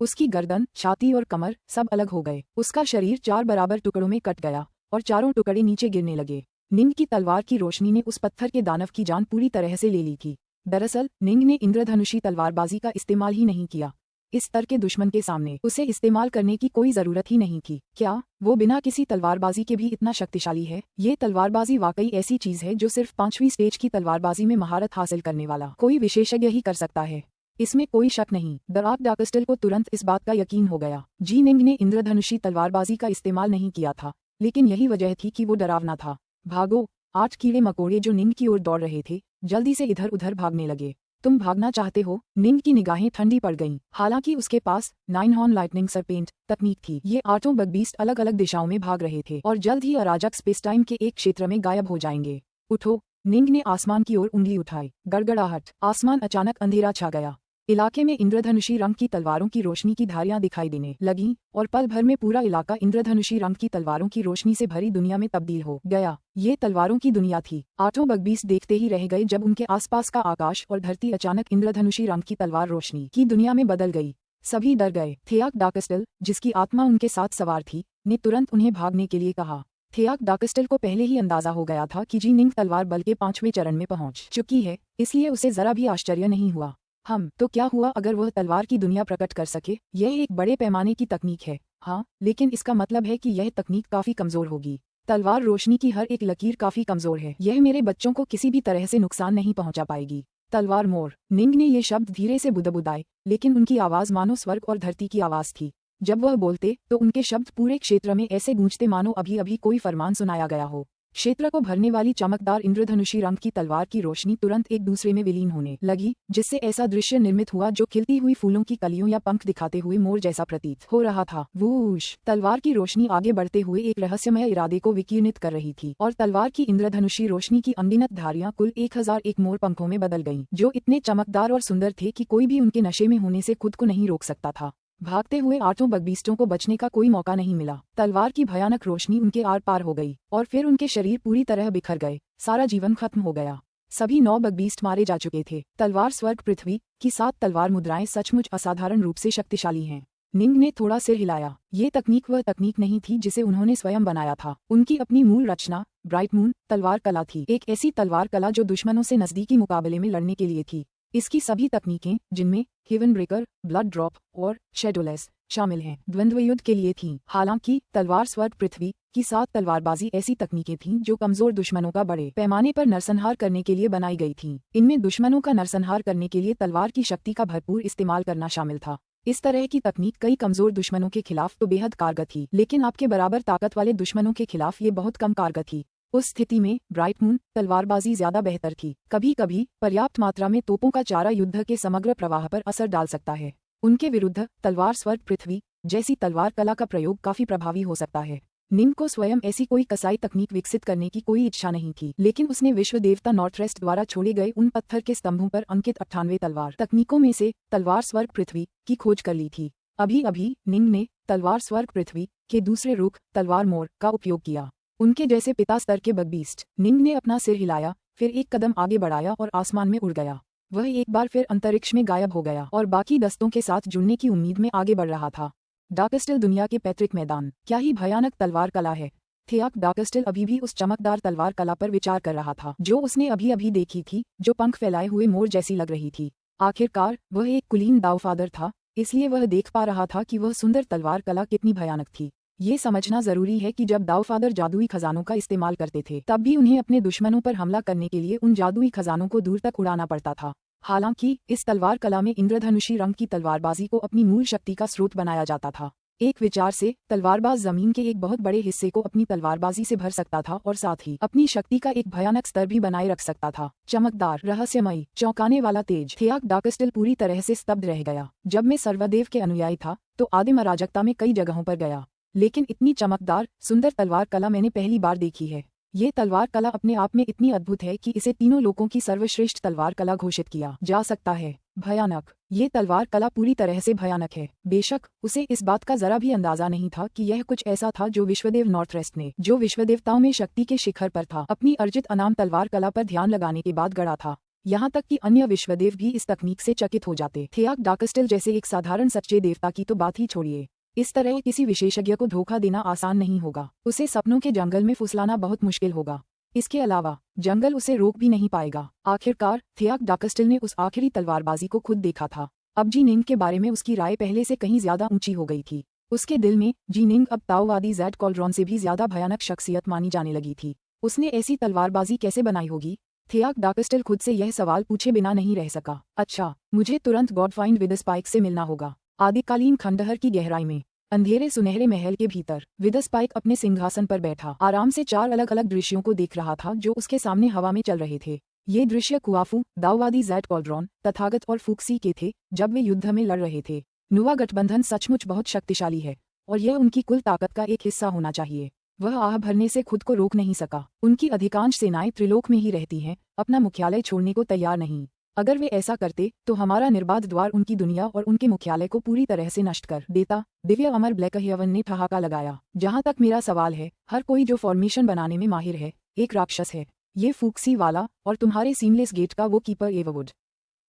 उसकी गर्दन, छाती और कमर सब अलग हो गए। उसका शरीर 4 बराबर टुकड़ों में कट गया और चारों टुकड़े नीचे गिरने लगे। निंग की तलवार की रोशनी ने उस पत्थर के दानव की जान पूरी तरह से ले ली थी। दरअसल निंग ने इंद्रधनुषी तलवारबाजी का इस्तेमाल ही नहीं किया। इस स्तर के दुश्मन के सामने उसे इस्तेमाल करने की कोई जरूरत ही नहीं थी। क्या वो बिना किसी तलवारबाजी के भी इतना शक्तिशाली है? ये तलवारबाजी वाकई ऐसी चीज है जो सिर्फ 5वीं स्टेज की तलवारबाजी में महारत हासिल करने वाला कोई विशेषज्ञ ही कर सकता है। इसमें कोई शक नहीं। द डार्कस्टल को तुरंत इस बात का यकीन हो गया। जी निंग ने इंद्रधनुषी तलवारबाजी का इस्तेमाल नहीं किया था, लेकिन यही वजह थी कि वो डरावना था। भागो! 8 कीड़े मकोड़े जो निंग की ओर दौड़ रहे थे, जल्दी से इधर उधर भागने लगे। तुम भागना चाहते हो? निंग की निगाहें ठंडी पड़ गईं। हालांकि उसके पास 9 हॉर्न लाइटनिंग सरपेंट तकनीक थी। ये 8 बगबीस्ट अलग अलग दिशाओं में भाग रहे थे और जल्द ही अराजक स्पेस टाइम के एक क्षेत्र में गायब हो जाएंगे। उठो! निंग ने आसमान की ओर उंगली उठाई। गड़गड़ाहट! आसमान अचानक अंधेरा छा गया। इलाके में इंद्रधनुषी रंग की तलवारों की रोशनी की धारियां दिखाई देने लगीं और पल भर में पूरा इलाका इंद्रधनुषी रंग की तलवारों की रोशनी से भरी दुनिया में तब्दील हो गया। ये तलवारों की दुनिया थी। 8 बगबीस्ट देखते ही रह गए जब उनके आसपास का आकाश और धरती अचानक इंद्रधनुषी रंग की तलवार रोशनी की दुनिया में बदल गई। सभी डर गए। थियाक डाकस्टल, जिसकी आत्मा उनके साथ सवार थी, ने तुरंत उन्हें भागने के लिए कहा। थियाक डाकस्टल को पहले ही अंदाजा हो गया था कि जी निंग तलवार बल के 5वें चरण में पहुंच चुकी है, इसलिए उसे जरा भी आश्चर्य नहीं हुआ। तो क्या हुआ अगर वह तलवार की दुनिया प्रकट कर सके? यह एक बड़े पैमाने की तकनीक है, हाँ, लेकिन इसका मतलब है कि यह तकनीक काफी कमजोर होगी। तलवार रोशनी की हर एक लकीर काफी कमजोर है, यह मेरे बच्चों को किसी भी तरह से नुकसान नहीं पहुंचा पाएगी। तलवार मोर। निंग ने ये शब्द धीरे से बुदबुदाए, लेकिन उनकी आवाज मानो स्वर्ग और धरती की आवाज थी। जब वह बोलते तो उनके शब्द पूरे क्षेत्र में ऐसे गूंजते मानो अभी अभी कोई फरमान सुनाया गया हो। क्षेत्र को भरने वाली चमकदार इंद्रधनुषी रंग की तलवार की रोशनी तुरंत एक दूसरे में विलीन होने लगी, जिससे ऐसा दृश्य निर्मित हुआ जो खिलती हुई फूलों की कलियों या पंख दिखाते हुए मोर जैसा प्रतीत हो रहा था। वूश! तलवार की रोशनी आगे बढ़ते हुए एक रहस्यमय इरादे को विकिरणित कर रही थी, और तलवार की इंद्रधनुषी रोशनी की अनगिनत धारियां कुल 1001 मोर पंखों में बदल गईं, जो इतने चमकदार और सुंदर थे कि कोई भी उनके नशे में होने से खुद को नहीं रोक सकता था। भागते हुए 8 बगबीस्टों को बचने का कोई मौका नहीं मिला। तलवार की भयानक रोशनी उनके आर पार हो गई, और फिर उनके शरीर पूरी तरह बिखर गए, सारा जीवन खत्म हो गया। सभी 9 बगबीस्ट मारे जा चुके थे। तलवार स्वर्ग पृथ्वी की 7 तलवार मुद्राएं सचमुच असाधारण रूप से शक्तिशाली हैं। निंग ने थोड़ा सिर हिलाया। ये तकनीक वह तकनीक नहीं थी जिसे उन्होंने स्वयं बनाया था। उनकी अपनी मूल रचना ब्राइट मून तलवार कला थी, एक ऐसी तलवार कला जो दुश्मनों से नजदीकी मुकाबले में लड़ने के लिए थी। इसकी सभी तकनीकें, जिनमें हेवन ब्रेकर, ब्लड ड्रॉप और शैडोलेस शामिल हैं, द्वंद्व युद्ध के लिए थीं। हालांकि तलवार स्वर्ग पृथ्वी की 7 तलवारबाजी ऐसी तकनीकें थीं जो कमजोर दुश्मनों का बड़े पैमाने पर नरसंहार करने के लिए बनाई गई थीं। इनमें दुश्मनों का नरसंहार करने के लिए तलवार की शक्ति का भरपूर इस्तेमाल करना शामिल था। इस तरह की तकनीक कई कमजोर दुश्मनों के खिलाफ तो बेहद कारगर थी, लेकिन आपके बराबर ताकत वाले दुश्मनों के खिलाफ ये बहुत कम कारगर थी। उस स्थिति में ब्राइट मून तलवारबाजी ज्यादा बेहतर थी। कभी कभी पर्याप्त मात्रा में तोपों का चारा युद्ध के समग्र प्रवाह पर असर डाल सकता है। उनके विरुद्ध तलवार स्वर्ग पृथ्वी जैसी तलवार कला का प्रयोग काफी प्रभावी हो सकता है। निंग को स्वयं ऐसी कोई कसाई तकनीक विकसित करने की कोई इच्छा नहीं थी, लेकिन उसने विश्व देवता नॉर्थरेस्ट द्वारा छोड़े गए उन पत्थर के स्तंभों पर अंकित 98 तलवार तकनीकों में से तलवार स्वर्ग पृथ्वी की खोज कर ली थी। अभी अभी निंग ने तलवार स्वर्ग पृथ्वी के दूसरे रुख तलवार मोर का उपयोग किया। उनके जैसे पिता स्तर के बगबीस्ट। निंग ने अपना सिर हिलाया, फिर एक कदम आगे बढ़ाया और आसमान में उड़ गया। वह एक बार फिर अंतरिक्ष में गायब हो गया और बाकी दस्तों के साथ जुड़ने की उम्मीद में आगे बढ़ रहा था। डाकस्टिल दुनिया के पैतृक मैदान। क्या ही भयानक तलवार कला है। थियाक डाकस्टिल अभी भी उस चमकदार तलवार कला पर विचार कर रहा था जो उसने अभी अभी देखी थी, जो पंख फैलाए हुए मोर जैसी लग रही थी। आखिरकार वह एक कुलीन दावफादर था, इसलिए वह देख पा रहा था कि वह सुंदर तलवार कला कितनी भयानक थी। ये समझना जरूरी है कि जब दावफादर जादुई खजानों का इस्तेमाल करते थे, तब भी उन्हें अपने दुश्मनों पर हमला करने के लिए उन जादुई खजानों को दूर तक उड़ाना पड़ता था। हालांकि इस तलवार कला में इंद्रधनुषी रंग की तलवारबाजी को अपनी मूल शक्ति का स्रोत बनाया जाता था। एक विचार से तलवारबाज जमीन के एक बहुत बड़े हिस्से को अपनी तलवारबाजी से भर सकता था और साथ ही अपनी शक्ति का एक भयानक स्तर भी बनाए रख सकता था। चमकदार, रहस्यमयी, चौंकाने वाला तेज। थियाक डाकस्टिल पूरी तरह से स्तब्ध रह गया। जब मैं सर्वदेव के अनुयायी था तो आदिम अराजकता में कई जगहों पर गया, लेकिन इतनी चमकदार सुंदर तलवार कला मैंने पहली बार देखी है। ये तलवार कला अपने आप में इतनी अद्भुत है कि इसे तीनों लोकों की सर्वश्रेष्ठ तलवार कला घोषित किया जा सकता है। भयानक। ये तलवार कला पूरी तरह से भयानक है। बेशक उसे इस बात का जरा भी अंदाजा नहीं था कि यह कुछ ऐसा था जो विश्वदेव नॉर्थरेस्ट ने, जो विश्वदेवताओं में शक्ति के शिखर पर था, अपनी अर्जित अनाम तलवार कला पर ध्यान लगाने के बाद गढ़ा था। यहाँ तक कि अन्य विश्वदेव भी इस तकनीक से चकित हो जाते। थियाक डाकस्टिल जैसे एक साधारण सच्चे देवता की तो बात ही छोड़िए, इस तरह किसी विशेषज्ञ को धोखा देना आसान नहीं होगा। उसे सपनों के जंगल में फुसलाना बहुत मुश्किल होगा। इसके अलावा जंगल उसे रोक भी नहीं पाएगा। आखिरकार थियाक डाकस्टिल ने उस आखिरी तलवारबाजी को खुद देखा था। अब जी निंग के बारे में उसकी राय पहले से कहीं ज्यादा ऊंची हो गई थी। उसके दिल में जी निंग अब ताओवादी ज़ैड कॉल्ड्रॉन से भी ज्यादा भयानक शख्सियत मानी जाने लगी थी। उसने ऐसी तलवारबाजी कैसे बनाई होगी? थियाक डाकस्टिल खुद से यह सवाल पूछे बिना नहीं रह सका। अच्छा, मुझे तुरंत गॉडफाइंड विदस्पाइक से मिलना होगा। आदिकालीन खंडहर की गहराई में अंधेरे सुनहरे महल के भीतर विदस्पाइक अपने सिंहासन पर बैठा आराम से 4 अलग अलग दृश्यों को देख रहा था जो उसके सामने हवा में चल रहे थे। ये दृश्य कुआफू, दाओवादी ज़ैड कॉल्ड्रॉन, तथागत और फूक्सी के थे जब वे युद्ध में लड़ रहे थे। नुवा गठबंधन सचमुच बहुत शक्तिशाली है और यह उनकी कुल ताकत का एक हिस्सा होना चाहिए। वह आह भरने से खुद को रोक नहीं सका। उनकी अधिकांश सेनाएं त्रिलोक में ही रहती हैं, अपना मुख्यालय छोड़ने को तैयार नहीं। अगर वे ऐसा करते तो हमारा निर्बाध द्वार उनकी दुनिया और उनके मुख्यालय को पूरी तरह से नष्ट कर देता। दिव्य अमर ब्लैकहयवन ने ठहाका लगाया। जहां तक मेरा सवाल है, हर कोई जो फॉर्मेशन बनाने में माहिर है एक राक्षस है। ये फूक्सी वाला और तुम्हारे सीमलेस गेट का वो कीपर एववुड।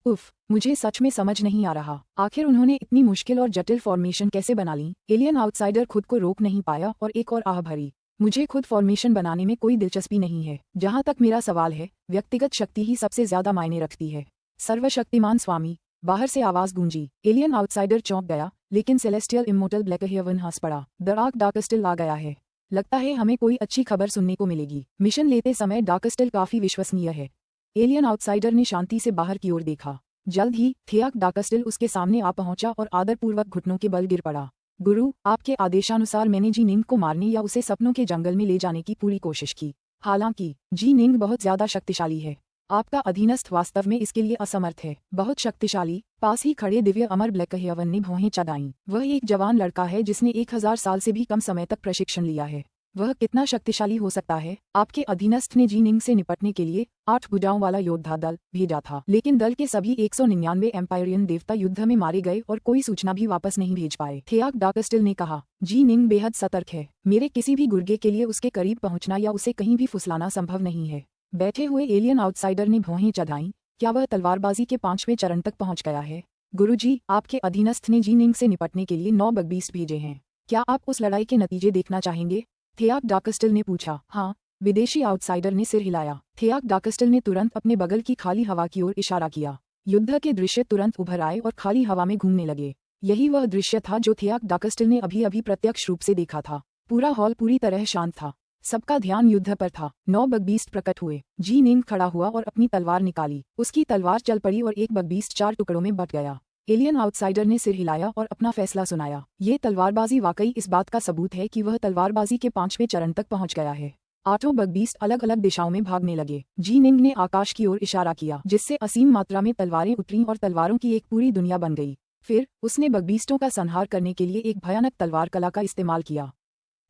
उफ, मुझे सच में समझ नहीं आ रहा, आखिर उन्होंने इतनी मुश्किल और जटिल फॉर्मेशन कैसे बना ली। एलियन आउटसाइडर खुद को रोक नहीं पाया और एक और आह भरी। मुझे खुद फॉर्मेशन बनाने में कोई दिलचस्पी नहीं है। जहाँ तक मेरा सवाल है, व्यक्तिगत शक्ति ही सबसे ज्यादा मायने रखती है। सर्वशक्तिमान स्वामी, बाहर से आवाज गूंजी। एलियन आउटसाइडर चौंक गया, लेकिन सेलेस्टियल इमोर्टल ब्लैकहेवन हंस पड़ा। द डार्कस्टिल आ गया है। लगता है हमें कोई अच्छी खबर सुनने को मिलेगी। मिशन लेते समय डार्कस्टिल काफी विश्वसनीय है। एलियन आउटसाइडर ने शांति से बाहर की ओर देखा। जल्द ही थियाक डार्कस्टिल उसके सामने आ पहुंचा और आदरपूर्वक घुटनों के बल गिर पड़ा। गुरु, आपके आदेशानुसार मैंने जी निंग को मारने या उसे सपनों के जंगल में ले जाने की पूरी कोशिश की। हालांकि जी निंग बहुत ज्यादा शक्तिशाली है। आपका अधीनस्थ वास्तव में इसके लिए असमर्थ है। बहुत शक्तिशाली। पास ही खड़े दिव्य अमर ब्लैकहेवन ने भौहें चढ़ाईं। वह एक जवान लड़का है जिसने 1000 साल से भी कम समय तक प्रशिक्षण लिया है। वह कितना शक्तिशाली हो सकता है? आपके अधीनस्थ ने जी निंग से निपटने के लिए 8 भुजाओं वाला योद्धा दल भेजा था, लेकिन दल के सभी 199 एम्पायरियन देवता युद्ध में मारे गए और कोई सूचना भी वापस नहीं भेज पाए। थियाक डार्कस्टिल ने कहा, जी निंग बेहद सतर्क है। मेरे किसी भी गुर्गे के लिए उसके करीब पहुंचना या उसे कहीं भी फुसलाना संभव नहीं है। बैठे हुए एलियन आउटसाइडर ने भौहें चढ़ाईं। क्या वह तलवारबाजी के 5वें चरण तक पहुंच गया है? गुरुजी, आपके अधीनस्थ ने जी निंग से निपटने के लिए 9 बगबीस्ट भेजे हैं। क्या आप उस लड़ाई के नतीजे देखना चाहेंगे? थियाक डार्कस्टिल ने पूछा। हाँ। विदेशी आउटसाइडर ने सिर हिलाया। थियाक डार्कस्टिल ने तुरंत अपने बगल की खाली हवा की ओर इशारा किया। युद्ध के दृश्य तुरंत उभर आए और खाली हवा में घूमने लगे। यही वह दृश्य था जो थियाक डार्कस्टिल ने अभी अभी प्रत्यक्ष रूप से देखा था। पूरा हॉल पूरी तरह शांत था। सबका ध्यान युद्ध पर था। 9 बगबीस्ट प्रकट हुए। जी निंग खड़ा हुआ और अपनी तलवार निकाली। उसकी तलवार चल पड़ी और एक बगबीस्ट 4 टुकड़ों में बट गया। एलियन आउटसाइडर ने सिर हिलाया और अपना फैसला सुनाया। ये तलवारबाजी वाकई इस बात का सबूत है कि वह तलवारबाजी के 5वें चरण तक पहुंच गया है। 8 बगबीस्ट अलग अलग दिशाओं में भागने लगे। जी निंग ने आकाश की ओर इशारा किया, जिससे असीम मात्रा में तलवारें उतरीं और तलवारों की एक पूरी दुनिया बन गई। फिर उसने बगबीस्टों का संहार करने के लिए एक भयानक तलवार कला का इस्तेमाल किया।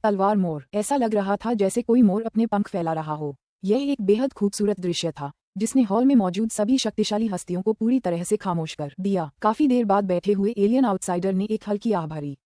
तलवार मोर। ऐसा लग रहा था जैसे कोई मोर अपने पंख फैला रहा हो। यह एक बेहद खूबसूरत दृश्य था, जिसने हॉल में मौजूद सभी शक्तिशाली हस्तियों को पूरी तरह से खामोश कर दिया। काफी देर बाद बैठे हुए एलियन आउटसाइडर ने एक हल्की आह भरी।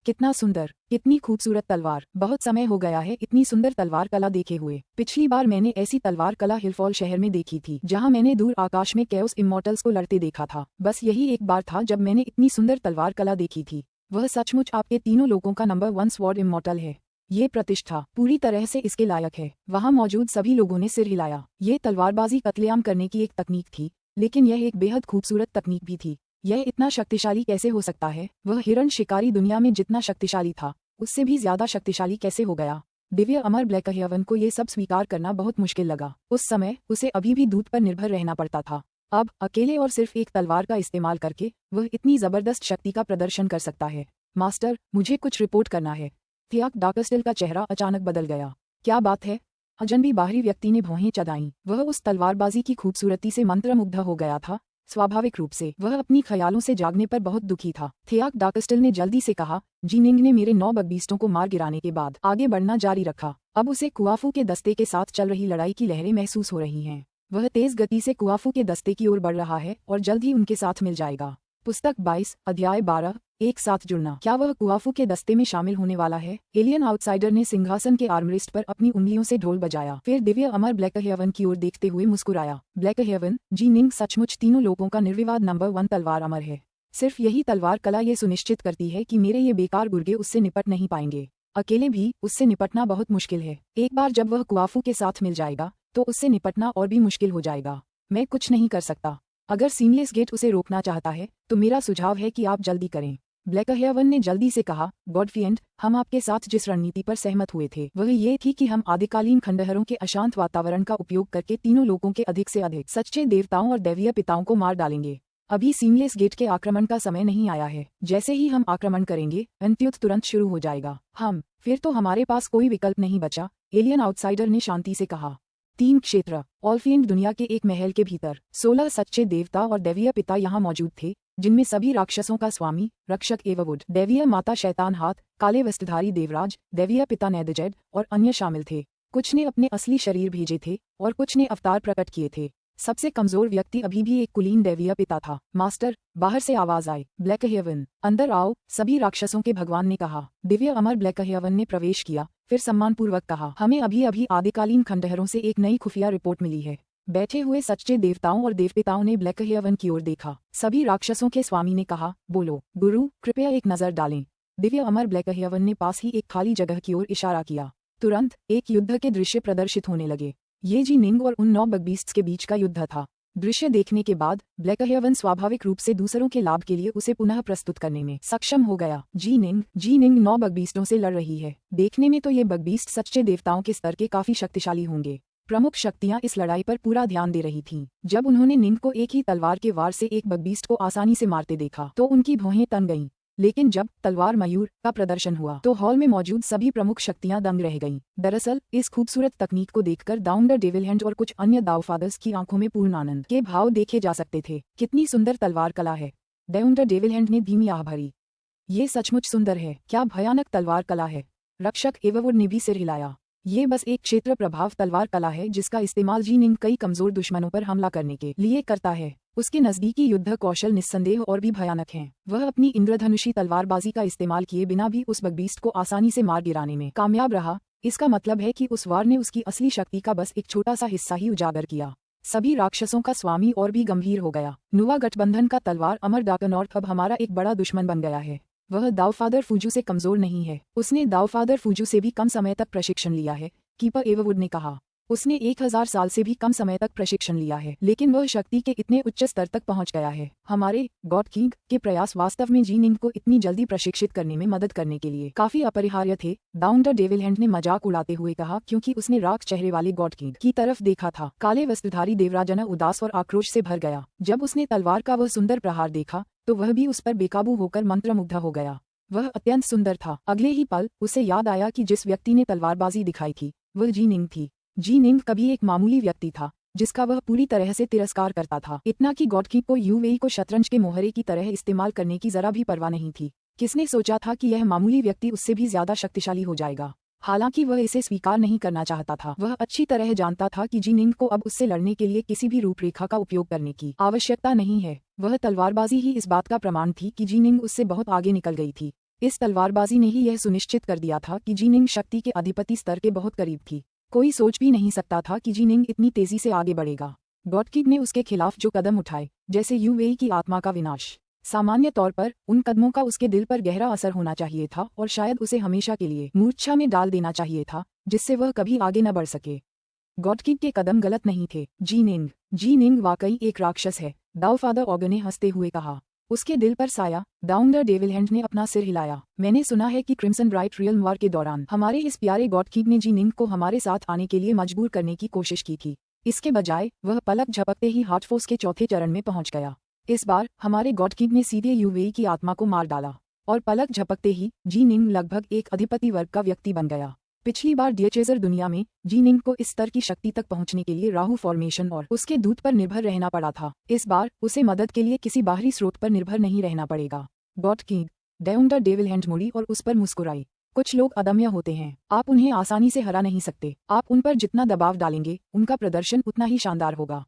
कितना सुंदर, कितनी खूबसूरत तलवार। बहुत समय हो गया है इतनी सुंदर तलवार कला देखे हुए। पिछली बार मैंने ऐसी तलवार कला हिलफॉल शहर में देखी थी, जहां मैंने दूर आकाश में कैओस इमॉर्टल्स को लड़ते देखा था। बस यही एक बार था जब मैंने इतनी सुंदर तलवार कला देखी थी। वह सचमुच आपके तीनों लोगों का नंबर 1 स्वॉर्ड इमॉर्टल है। ये प्रतिष्ठा पूरी तरह से इसके लायक है। वहां मौजूद सभी लोगों ने सिर हिलाया। ये तलवारबाजी कत्लेआम करने की एक तकनीक थी, लेकिन यह एक बेहद खूबसूरत तकनीक भी थी। यह इतना शक्तिशाली कैसे हो सकता है? वह हिरण शिकारी दुनिया में जितना शक्तिशाली था, उससे भी ज्यादा शक्तिशाली कैसे हो गया? दिव्य अमर ब्लैकहेवन को ये सब स्वीकार करना बहुत मुश्किल लगा। उस समय उसे अभी भी दूत पर निर्भर रहना पड़ता था। अब अकेले और सिर्फ एक तलवार का इस्तेमाल करके वह इतनी जबरदस्त शक्ति का प्रदर्शन कर सकता है। मास्टर, मुझे कुछ रिपोर्ट करना है। थियाक डार्कस्टिल का चेहरा अचानक बदल गया। क्या बात है? अजनबी बाहरी व्यक्ति ने भौहें चढ़ाईं। वह उस तलवारबाजी की खूबसूरती से मंत्रमुग्ध हो गया था। स्वाभाविक रूप से वह अपनी ख्यालों से जागने पर बहुत दुखी था। थियाक डार्कस्टिल ने जल्दी से कहा, जी निंग ने मेरे 9 बगबीस्टों को मार गिराने के बाद आगे बढ़ना जारी रखा। अब उसे कुआफू के दस्ते के साथ चल रही लड़ाई की लहरें महसूस हो रही हैं। वह तेज गति से कुआफू के दस्ते की ओर बढ़ रहा है और जल्द ही उनके साथ मिल जाएगा। पुस्तक 22, अध्याय 12, एक साथ जुड़ना। क्या वह कुआफू के दस्ते में शामिल होने वाला है? एलियन आउटसाइडर ने सिंहासन के आर्मरेस्ट पर अपनी उंगलियों से ढोल बजाया, फिर दिव्य अमर ब्लैकहेवन की ओर देखते हुए मुस्कुराया। ब्लैकहेवन, जी निंग सचमुच तीनों लोगों का निर्विवाद नंबर 1 तलवार अमर है। सिर्फ यही तलवार कला ये सुनिश्चित करती है कि मेरे ये बेकार गुर्गे उससे निपट नहीं पाएंगे। अकेले भी उससे निपटना बहुत मुश्किल है। एक बार जब वह कुआफू के साथ मिल जाएगा तो उससे निपटना और भी मुश्किल हो जाएगा। मैं कुछ नहीं कर सकता। अगर सीमलेस गेट उसे रोकना चाहता है तो मेरा सुझाव है कि आप जल्दी करें। ब्लैकहेवन ने जल्दी से कहा, गॉडफ्रेंड, हम आपके साथ जिस रणनीति पर सहमत हुए थे वह ये थी कि हम आदिकालीन खंडहरों के अशांत वातावरण का उपयोग करके तीनों लोगों के अधिक से अधिक सच्चे देवताओं और दैवीय पिताओं को मार डालेंगे। अभी सीमलेस गेट के आक्रमण का समय नहीं आया है। जैसे ही हम आक्रमण करेंगे अंत्युत तुरंत शुरू हो जाएगा। फिर तो हमारे पास कोई विकल्प नहीं बचा, एलियन आउटसाइडर ने शांति से कहा। 3 क्षेत्र। ऑल्फियन दुनिया के एक महल के भीतर 16 सच्चे देवता और दैवीय पिता यहाँ मौजूद थे, जिनमें सभी राक्षसों का स्वामी, रक्षक एववुड, दैवीय माता शैतान हाथ, काले वस्त्रधारी देवराज, दैवीय पिता नेदजेड और अन्य शामिल थे। कुछ ने अपने असली शरीर भेजे थे और कुछ ने अवतार प्रकट किए थे। सबसे कमजोर व्यक्ति अभी भी एक कुलीन दैवीय पिता था। मास्टर, बाहर से आवाज आई, ब्लैकहेवन, अंदर आओ, सभी राक्षसों के भगवान ने कहा। दिव्य अमर ब्लैकहेवन ने प्रवेश किया, फिर सम्मानपूर्वक कहा, हमें अभी अभी आदिकालीन खंडहरों से एक नई खुफिया रिपोर्ट मिली है। बैठे हुए सच्चे देवताओं और देवपिताओं ने ब्लैक हेवन की ओर देखा। सभी राक्षसों के स्वामी ने कहा, बोलो गुरु, कृपया एक नजर डालें। दिव्य अमर ब्लैक हेवन ने पास ही एक खाली जगह की ओर इशारा किया। तुरंत एक युद्ध के दृश्य प्रदर्शित होने लगे। ये जी निंग और उन 9 बगबीस्ट्स के बीच का युद्ध था। दृश्य देखने के बाद ब्लैक हेवन स्वाभाविक रूप से दूसरों के लाभ के लिए उसे पुनः प्रस्तुत करने में सक्षम हो गया। जी निंग 9 बगबीस्टों से लड़ रही है। देखने में तो ये बगबीस्ट सच्चे देवताओं के स्तर के काफी शक्तिशाली होंगे। प्रमुख शक्तियां इस लड़ाई पर पूरा ध्यान दे रही थीं। जब उन्होंने निंग को एक ही तलवार के वार से एक बगबीस्ट को आसानी से मारते देखा तो उनकी भौहें तन गईं। लेकिन जब तलवार मयूर का प्रदर्शन हुआ तो हॉल में मौजूद सभी प्रमुख शक्तियां दंग रह गईं। दरअसल इस खूबसूरत तकनीक को देखकर डाउन द डेविल हैंड और कुछ अन्य दावफादर्स की आंखों में पूर्ण आनंद के भाव देखे जा सकते थे। कितनी सुंदर तलवार कला है, डाउन द डेविल हैंड ने धीमी आह भरी। ये सचमुच सुंदर है। क्या भयानक तलवार कला है। रक्षक एववुड ने भी सिर हिलाया। ये बस एक क्षेत्र प्रभाव तलवार कला है जिसका इस्तेमाल जी निंग कई कमजोर दुश्मनों पर हमला करने के लिए करता है। उसके नजदीकी युद्ध कौशल निस्संदेह और भी भयानक हैं। वह अपनी इंद्रधनुषी तलवारबाजी का इस्तेमाल किए बिना भी उस बगबीस्ट को आसानी से मार गिराने में कामयाब रहा। इसका मतलब है कि उस वार ने उसकी असली शक्ति का बस एक छोटा सा हिस्सा ही उजागर किया। सभी राक्षसों का स्वामी और भी गंभीर हो गया। नुवा गठबंधन का तलवार अमर डाकनॉर्थ अब हमारा एक बड़ा दुश्मन बन गया है। वह दावफादर फूजू से कमजोर नहीं है। उसने दावफादर फूजू से भी कम समय तक प्रशिक्षण लिया है, कीपर एववुड ने कहा। उसने 1000 साल से भी कम समय तक प्रशिक्षण लिया है, लेकिन वह शक्ति के इतने उच्च स्तर तक पहुंच गया है। हमारे गॉड किंग के प्रयास वास्तव में जी निंग को इतनी जल्दी प्रशिक्षित करने में मदद करने के लिए काफी अपरिहार्य थे, डाउन द डेविल हैंड ने मजाक उड़ाते हुए कहा, क्योंकि उसने राख चेहरे वाले गॉड किंग की तरफ देखा था। काले वस्त्रधारी देवराजना उदास और आक्रोश से भर गया। जब उसने तलवार का वह सुंदर प्रहार देखा तो वह भी उस पर बेकाबू होकर मंत्रमुग्ध हो गया। वह अत्यंत सुंदर था। अगले ही पल उसे याद आया कि जिस व्यक्ति ने तलवारबाजी दिखाई थी वह जी निंग थी। जी निंग कभी एक मामूली व्यक्ति था जिसका वह पूरी तरह से तिरस्कार करता था। इतना कि गॉड किंग को यूवेई को शतरंज के मोहरे की तरह इस्तेमाल करने की जरा भी परवाह नहीं थी। किसने सोचा था कि यह मामूली व्यक्ति उससे भी ज्यादा शक्तिशाली हो जाएगा। हालांकि वह इसे स्वीकार नहीं करना चाहता था। वह अच्छी तरह जानता था कि जी निंग को अब उससे लड़ने के लिए किसी भी रूपरेखा का उपयोग करने की आवश्यकता नहीं है। वह तलवारबाजी ही इस बात का प्रमाण थी कि जी निंग उससे बहुत आगे निकल गई थी। इस तलवारबाजी ने ही यह सुनिश्चित कर दिया था कि जी निंग शक्ति के अधिपति स्तर के बहुत करीब थी। कोई सोच भी नहीं सकता था कि जी निंग इतनी तेजी से आगे बढ़ेगा। गॉड किंग ने उसके खिलाफ जो कदम उठाए, जैसे यूवेई की आत्मा का विनाश, सामान्य तौर पर उन कदमों का उसके दिल पर गहरा असर होना चाहिए था और शायद उसे हमेशा के लिए मूर्छा में डाल देना चाहिए था, जिससे वह कभी आगे न बढ़ सके। गॉड किंग के कदम गलत नहीं थे। जी निंग वाकई एक राक्षस है, दावफादर ऑगन ने हंसते हुए कहा। उसके दिल पर साया। डाउन द डेविल हैंड ने अपना सिर हिलाया। मैंने सुना है कि क्रिम्सन ब्राइट रियल वार के दौरान हमारे इस प्यारे गॉड किंग ने जी निंग को हमारे साथ आने के लिए मजबूर करने की कोशिश की थी। इसके बजाय वह पलक झपकते ही हार्टफोर्स के चौथे चरण में पहुंच गया। इस बार हमारे गॉड किंग ने सीधे यूवेई की आत्मा को मार डाला और पलक झपकते ही जी निंग लगभग एक अधिपति वर्ग का व्यक्ति बन गया। पिछली बार डियचेजर दुनिया में जी निंग को इस स्तर की शक्ति तक पहुंचने के लिए राहु फॉर्मेशन और उसके दूत पर निर्भर रहना पड़ा था। इस बार उसे मदद के लिए किसी बाहरी स्रोत पर निर्भर नहीं रहना पड़ेगा। God king, down the devil hand मुड़ी और उस पर मुस्कुराई। कुछ लोग अदम्य होते हैं, आप उन्हें आसानी से हरा नहीं सकते। आप उन पर जितना दबाव डालेंगे उनका प्रदर्शन उतना ही शानदार होगा।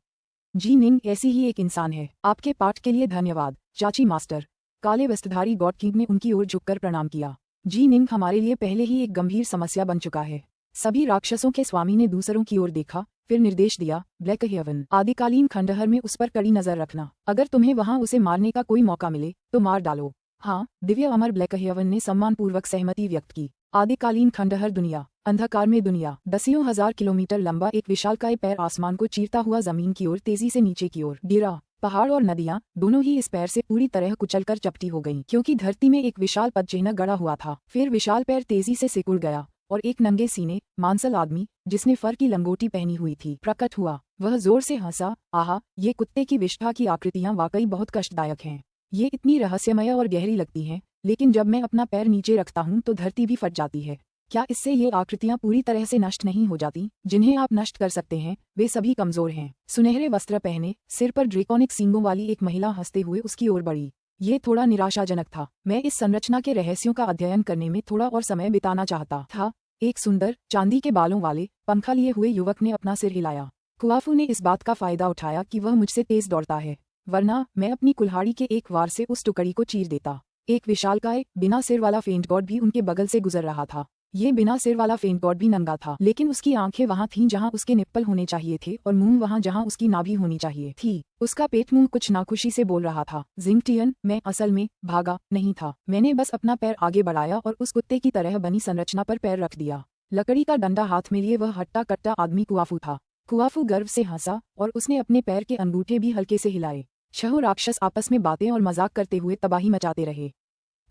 जी निंग ऐसी ही एक इंसान है। आपके पाठ के लिए धन्यवाद चाची मास्टर। काले वस्त्रधारी गॉड किंग ने उनकी ओर झुककर प्रणाम किया। जी निंग हमारे लिए पहले ही एक गंभीर समस्या बन चुका है। सभी राक्षसों के स्वामी ने दूसरों की ओर देखा, फिर निर्देश दिया, ब्लैक हेवन आदिकालीन खंडहर में उस पर कड़ी नजर रखना। अगर तुम्हें वहां उसे मारने का कोई मौका मिले तो मार डालो। हाँ, दिव्य अमर ब्लैक हेवन ने सम्मानपूर्वक सहमति व्यक्त की। आदिकालीन खंडहर दुनिया, अंधकार में दुनिया, दसियों हजार किलोमीटर लंबा एक विशालकाय पैर आसमान को चीरता हुआ जमीन की ओर तेजी से नीचे की ओर गिरा। पहाड़ और नदियां दोनों ही इस पैर से पूरी तरह कुचलकर चपटी हो गईं, क्योंकि धरती में एक विशाल पदचिह्न गड़ा हुआ था। फिर विशाल पैर तेजी से सिकुड़ गया और एक नंगे सीने मांसल आदमी जिसने फर की लंगोटी पहनी हुई थी प्रकट हुआ। वह जोर से हंसा, आहा, ये कुत्ते की विष्ठा की आकृतियां वाकई बहुत कष्टदायक हैं। ये इतनी रहस्यमय और गहरी लगती हैं, लेकिन जब मैं अपना पैर नीचे रखता हूँ तो धरती भी फट जाती है। क्या इससे ये आकृतियां पूरी तरह से नष्ट नहीं हो जाती? जिन्हें आप नष्ट कर सकते हैं वे सभी कमजोर हैं। सुनहरे वस्त्र पहने, सिर पर ड्रेकोनिक सींगों वाली एक महिला हंसते हुए उसकी ओर बढ़ी। ये थोड़ा निराशाजनक था। मैं इस संरचना के रहस्यों का अध्ययन करने में थोड़ा और समय बिताना चाहता था। एक सुंदर चांदी के बालों वाले पंखा लिए हुए युवक ने अपना सिर हिलाया। कुआफू ने इस बात का फायदा उठाया कि वह मुझसे तेज दौड़ता है, वरना मैं अपनी कुल्हाड़ी के एक वार से उस टुकड़ी को चीर देता। एक विशालकाय बिना सिर वाला फेंट गॉड भी उनके बगल से गुजर रहा था। ये बिना सिर वाला फेनकॉर्ड भी नंगा था, लेकिन उसकी आंखें वहाँ थीं जहाँ उसके निप्पल होने चाहिए थे और मुंह वहाँ जहाँ उसकी नाभि होनी चाहिए थी। उसका पेट मुंह कुछ नाखुशी से बोल रहा था, जिंगटियन, मैं असल में भागा नहीं था, मैंने बस अपना पैर आगे बढ़ाया और उस कुत्ते की तरह बनी संरचना पर पैर रख दिया। लकड़ी का डंडा हाथ में लिए वह हट्टा कट्टा आदमी कुआफू था। कुआफू गर्व से हंसा और उसने अपने पैर के अंगूठे भी हल्के से हिलाए। छह राक्षस आपस में बातें और मजाक करते हुए तबाही मचाते रहे।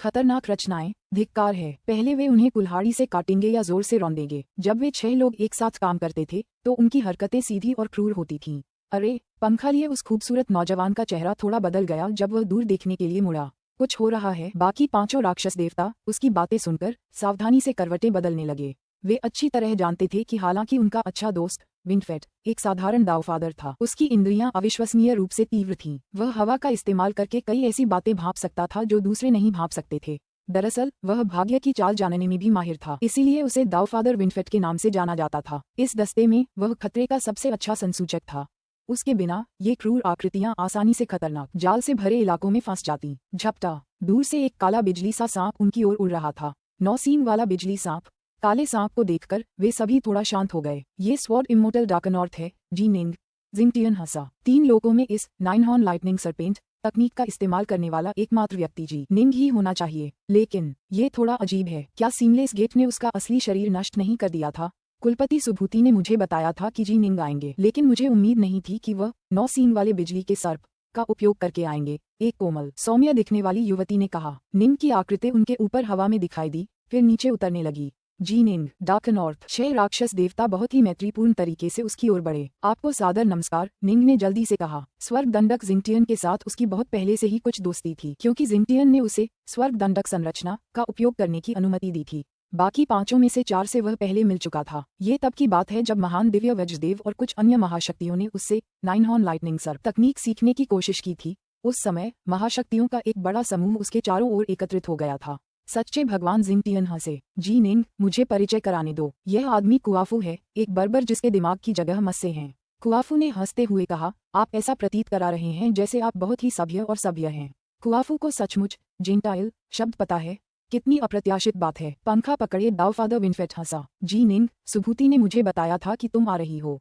खतरनाक रचनाएं, धिक्कार है। पहले वे उन्हें कुल्हाड़ी से काटेंगे या जोर से रौंदेंगे। जब वे 6 लोग एक साथ काम करते थे तो उनकी हरकतें सीधी और क्रूर होती थीं। अरे, पंखा लिए उस खूबसूरत नौजवान का चेहरा थोड़ा बदल गया जब वह दूर देखने के लिए मुड़ा। कुछ हो रहा है। बाकी 5 राक्षस देवता उसकी बातें सुनकर सावधानी से करवटें बदलने लगे। वे अच्छी तरह जानते थे कि हालांकि उनका अच्छा दोस्त विंडफेट एक साधारण दावफादर था, उसकी इंद्रियां अविश्वसनीय रूप से तीव्र थीं। वह हवा का इस्तेमाल करके कई ऐसी बातें भांप सकता था जो दूसरे नहीं भांप सकते थे। दरअसल वह भाग्य की चाल जानने में भी माहिर था, इसीलिए उसे दावफादर विंडफेट के नाम से जाना जाता था। इस दस्ते में वह खतरे का सबसे अच्छा संसूचक था। उसके बिना ये क्रूर आकृतियां आसानी से खतरनाक जाल से भरे इलाकों में फंस जाती। झपटा, दूर से एक काला बिजली सा सांप उनकी ओर उड़ रहा था। 9 सींग वाला बिजली सांप। काले सांप को देखकर वे सभी थोड़ा शांत हो गए। ये स्वॉर्ड इमोर्टल डार्कनॉर्थ है, जी निंग। जिंगटियन हंसा। 3 लोगों में इस 9 हॉर्न लाइटनिंग सरपेंट तकनीक का इस्तेमाल करने वाला एकमात्र व्यक्ति जी निंग ही होना चाहिए। लेकिन ये थोड़ा अजीब है, क्या सीमलेस गेट ने उसका असली शरीर नष्ट नहीं कर दिया था? कुलपति सुभूति ने मुझे बताया था कि जी निंग आएंगे, लेकिन मुझे उम्मीद नहीं थी कि वह 9 सींग वाले बिजली के सर्प का उपयोग करके आएंगे। एक कोमल सौम्य दिखने वाली युवती ने कहा। निंग की आकृति उनके ऊपर हवा में दिखाई दी, फिर नीचे उतरने लगी। जी निंग, डार्कनॉर्थ। 6 राक्षस देवता बहुत ही मैत्रीपूर्ण तरीके से उसकी ओर बढ़े। आपको सादर नमस्कार, निंग ने जल्दी से कहा। स्वर्ग दंडक जिंगटियन के साथ उसकी बहुत पहले से ही कुछ दोस्ती थी, क्योंकि जिंगटियन ने उसे स्वर्ग दंडक संरचना का उपयोग करने की अनुमति दी थी। बाकी 5 में से 4 से वह पहले मिल चुका था। ये तब की बात है जब महान दिव्य वज्रदेव और कुछ अन्य महाशक्तियों ने उससे 9 हॉर्न लाइटनिंग सर्प तकनीक सीखने की कोशिश की थी। उस समय महाशक्तियों का एक बड़ा समूह उसके चारों ओर एकत्रित हो गया था। सच्चे भगवान जिंगटियन हंसे। जी निंग, मुझे परिचय कराने दो। यह आदमी कुआफू है, एक बर्बर जिसके दिमाग की जगह मस्से हैं। कुआफू ने हंसते हुए कहा, आप ऐसा प्रतीत करा रहे हैं जैसे आप बहुत ही सभ्य और सभ्य हैं। कुआफू को सचमुच जेंटाइल शब्द पता है? कितनी अप्रत्याशित बात है। पंखा पकड़े दावफादर विंडफेट हंसा। जी निंग, सुभूति ने मुझे बताया था कि तुम आ रही हो।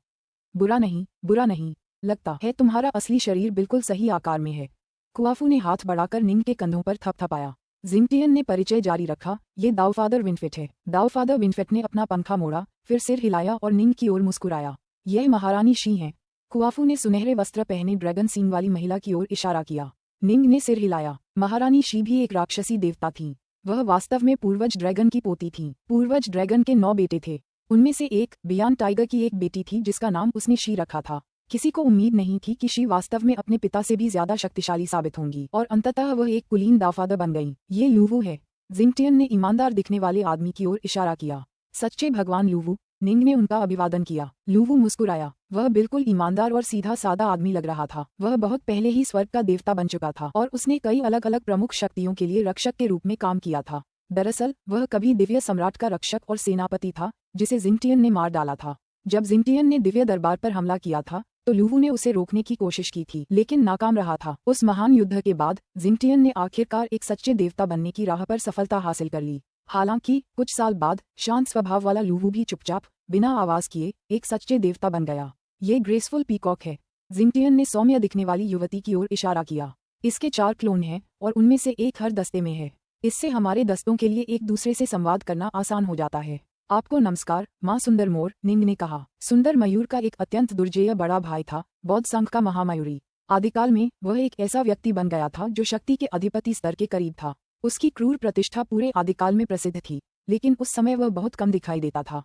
बुरा नहीं, लगता है तुम्हारा असली शरीर बिल्कुल सही आकार में है। कुआफू ने हाथ बढ़ाकर निंग के कंधों पर थपथपाया। जिंगटियन ने परिचय जारी रखा, ये दावफादर विंडफेट है। दावफादर विंडफेट ने अपना पंखा मोड़ा, फिर सिर हिलाया और निंग की ओर मुस्कुराया। यह महारानी शी हैं। कुआफू ने सुनहरे वस्त्र पहने ड्रैगन सींग वाली महिला की ओर इशारा किया। निंग ने सिर हिलाया। महारानी शी भी एक राक्षसी देवता थीं। वह वास्तव में पूर्वज ड्रैगन की पोती थीं। पूर्वज ड्रैगन के 9 बेटे थे। उनमें से एक बियॉन्ड टाइगर की एक बेटी थी जिसका नाम उसने शी रखा था। किसी को उम्मीद नहीं थी कि शी वास्तव में अपने पिता से भी ज्यादा शक्तिशाली साबित होंगी और अंततः वह एक कुलीन दावफादर बन गईं। ये लूवू है। जिंगटियन ने ईमानदार दिखने वाले आदमी की ओर इशारा किया। सच्चे भगवान लूवू, निंग ने उनका अभिवादन किया। लूवू मुस्कुराया। वह बिल्कुल ईमानदार और सीधा सादा आदमी लग रहा था। वह बहुत पहले ही स्वर्ग का देवता बन चुका था और उसने कई अलग अलग प्रमुख शक्तियों के लिए रक्षक के रूप में काम किया था। दरअसल वह कभी दिव्य सम्राट का रक्षक और सेनापति था जिसे जिंगटियन ने मार डाला था। जब जिंगटियन ने दिव्य दरबार पर हमला किया था तो लूवू ने उसे रोकने की कोशिश की थी, लेकिन नाकाम रहा था। उस महान युद्ध के बाद जिंगटियन ने आखिरकार एक सच्चे देवता बनने की राह पर सफलता हासिल कर ली। हालांकि कुछ साल बाद शांत स्वभाव वाला लूवू भी चुपचाप बिना आवाज किए एक सच्चे देवता बन गया। ये ग्रेसफुल पीकॉक है। जिंगटियन ने सौम्य दिखने वाली युवती की ओर इशारा किया। इसके 4 क्लोन हैं और उनमें से एक हर दस्ते में है। इससे हमारे दस्तों के लिए एक दूसरे से संवाद करना आसान हो जाता है। आपको नमस्कार, माँ सुंदर मोर, निंग ने कहा। सुंदर मयूर का एक अत्यंत दुर्जेय बड़ा भाई था, बौद्ध संघ का महामयूरी। आदिकाल में वह एक ऐसा व्यक्ति बन गया था जो शक्ति के अधिपति स्तर के करीब था। उसकी क्रूर प्रतिष्ठा पूरे आदिकाल में प्रसिद्ध थी, लेकिन उस समय वह बहुत कम दिखाई देता था।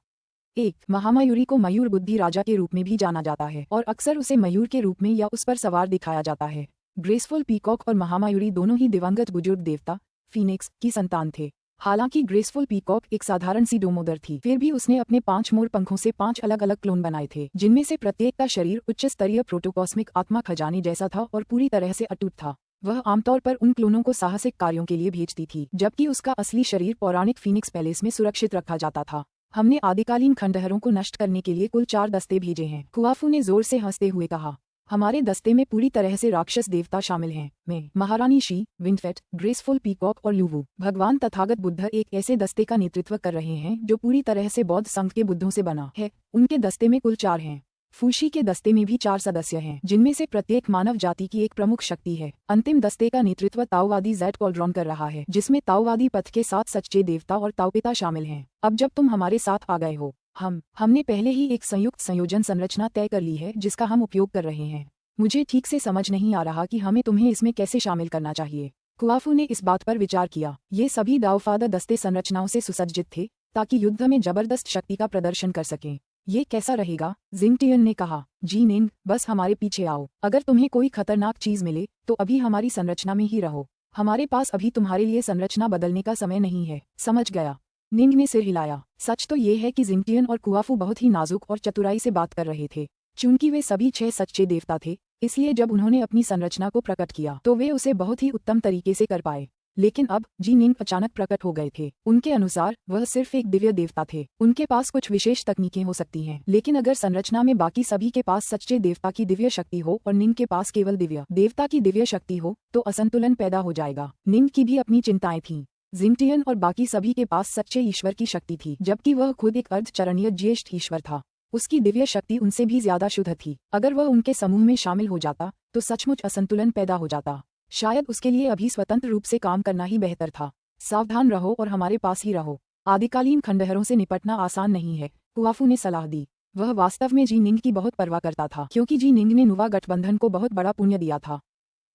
एक महामयूरी को मयूर बुद्धि राजा के रूप में भी जाना जाता है और अक्सर उसे मयूर के रूप में या उस पर सवार दिखाया जाता है। ग्रेसफुल पीकॉक और महामयूरी दोनों ही दिवंगत बुजुर्ग देवता फीनिक्स की संतान थे। हालांकि ग्रेसफुल पीकॉक एक साधारण सी डोमोदर थी, फिर भी उसने अपने 5 मोर पंखों से 5 अलग अलग क्लोन बनाए थे, जिनमें से प्रत्येक का शरीर उच्च स्तरीय प्रोटोकॉस्मिक आत्मा खजाने जैसा था और पूरी तरह से अटूट था। वह आमतौर पर उन क्लोनों को साहसिक कार्यों के लिए भेजती थी, जबकि उसका असली शरीर पौराणिक फीनिक्स पैलेस में सुरक्षित रखा जाता था। हमने आदिकालीन खंडहरों को नष्ट करने के लिए कुल 4 दस्ते भेजे हैं, कुआफू ने जोर से हंसते हुए कहा। हमारे दस्ते में पूरी तरह से राक्षस देवता शामिल हैं। मैं महारानी शी, विंडफेट, ग्रेसफुल पीकॉक और लूवू। भगवान तथागत बुद्ध एक ऐसे दस्ते का नेतृत्व कर रहे हैं जो पूरी तरह से बौद्ध संघ के बुद्धों से बना है। उनके दस्ते में कुल 4 हैं। फूशी के दस्ते में भी 4 सदस्य हैं, जिनमें से प्रत्येक मानव जाति की एक प्रमुख शक्ति है। अंतिम दस्ते का नेतृत्व ताओवादी ज़ेड कॉल्ड्रॉन कर रहा है, जिसमें ताओवादी पथ के 7 सच्चे देवता और ताओपिता शामिल हैं। अब जब तुम हमारे साथ आ गए हो, हमने पहले ही एक संयुक्त संयोजन संरचना तय कर ली है जिसका हम उपयोग कर रहे हैं। मुझे ठीक से समझ नहीं आ रहा कि हमें तुम्हें इसमें कैसे शामिल करना चाहिए। कुआफू ने इस बात पर विचार किया। ये सभी दाओफादा दस्ते संरचनाओं से सुसज्जित थे ताकि युद्ध में जबरदस्त शक्ति का प्रदर्शन कर सकें। ये कैसा रहेगा? जिंगटियन ने कहा। जी निंग, बस हमारे पीछे आओ। अगर तुम्हें कोई खतरनाक चीज मिले तो अभी हमारी संरचना में ही रहो। हमारे पास अभी तुम्हारे लिए संरचना बदलने का समय नहीं है। समझ गया? निंग ने सिर हिलाया। सच तो ये है कि जिंगटियन और कुआफू बहुत ही नाजुक और चतुराई से बात कर रहे थे। चूंकि वे सभी 6 सच्चे देवता थे, इसलिए जब उन्होंने अपनी संरचना को प्रकट किया तो वे उसे बहुत ही उत्तम तरीके से कर पाए। लेकिन अब जी निंग अचानक प्रकट हो गए थे। उनके अनुसार वह सिर्फ एक दिव्य देवता थे। उनके पास कुछ विशेष तकनीकें हो सकती हैं, लेकिन अगर संरचना में बाकी सभी के पास सच्चे देवता की दिव्य शक्ति हो और निंग के पास केवल दिव्य देवता की दिव्य शक्ति हो तो असंतुलन पैदा हो जाएगा। निंग की भी अपनी चिंताएं थीं। जिंगटियन और बाकी सभी के पास सच्चे ईश्वर की शक्ति थी, जबकि वह खुद एक अर्धचरणीय ज्येष्ठ ईश्वर था। उसकी दिव्य शक्ति उनसे भी ज्यादा शुद्ध थी। अगर वह उनके समूह में शामिल हो जाता तो सचमुच असंतुलन पैदा हो जाता। शायद उसके लिए अभी स्वतंत्र रूप से काम करना ही बेहतर था। सावधान रहो और हमारे पास ही रहो। आदिकालीन खंडहरों से निपटना आसान नहीं है, कुआफू ने सलाह दी। वह वास्तव में जी निंग की बहुत परवाह करता था, क्योंकि जी निंग ने नुवा गठबंधन को बहुत बड़ा पुण्य दिया था।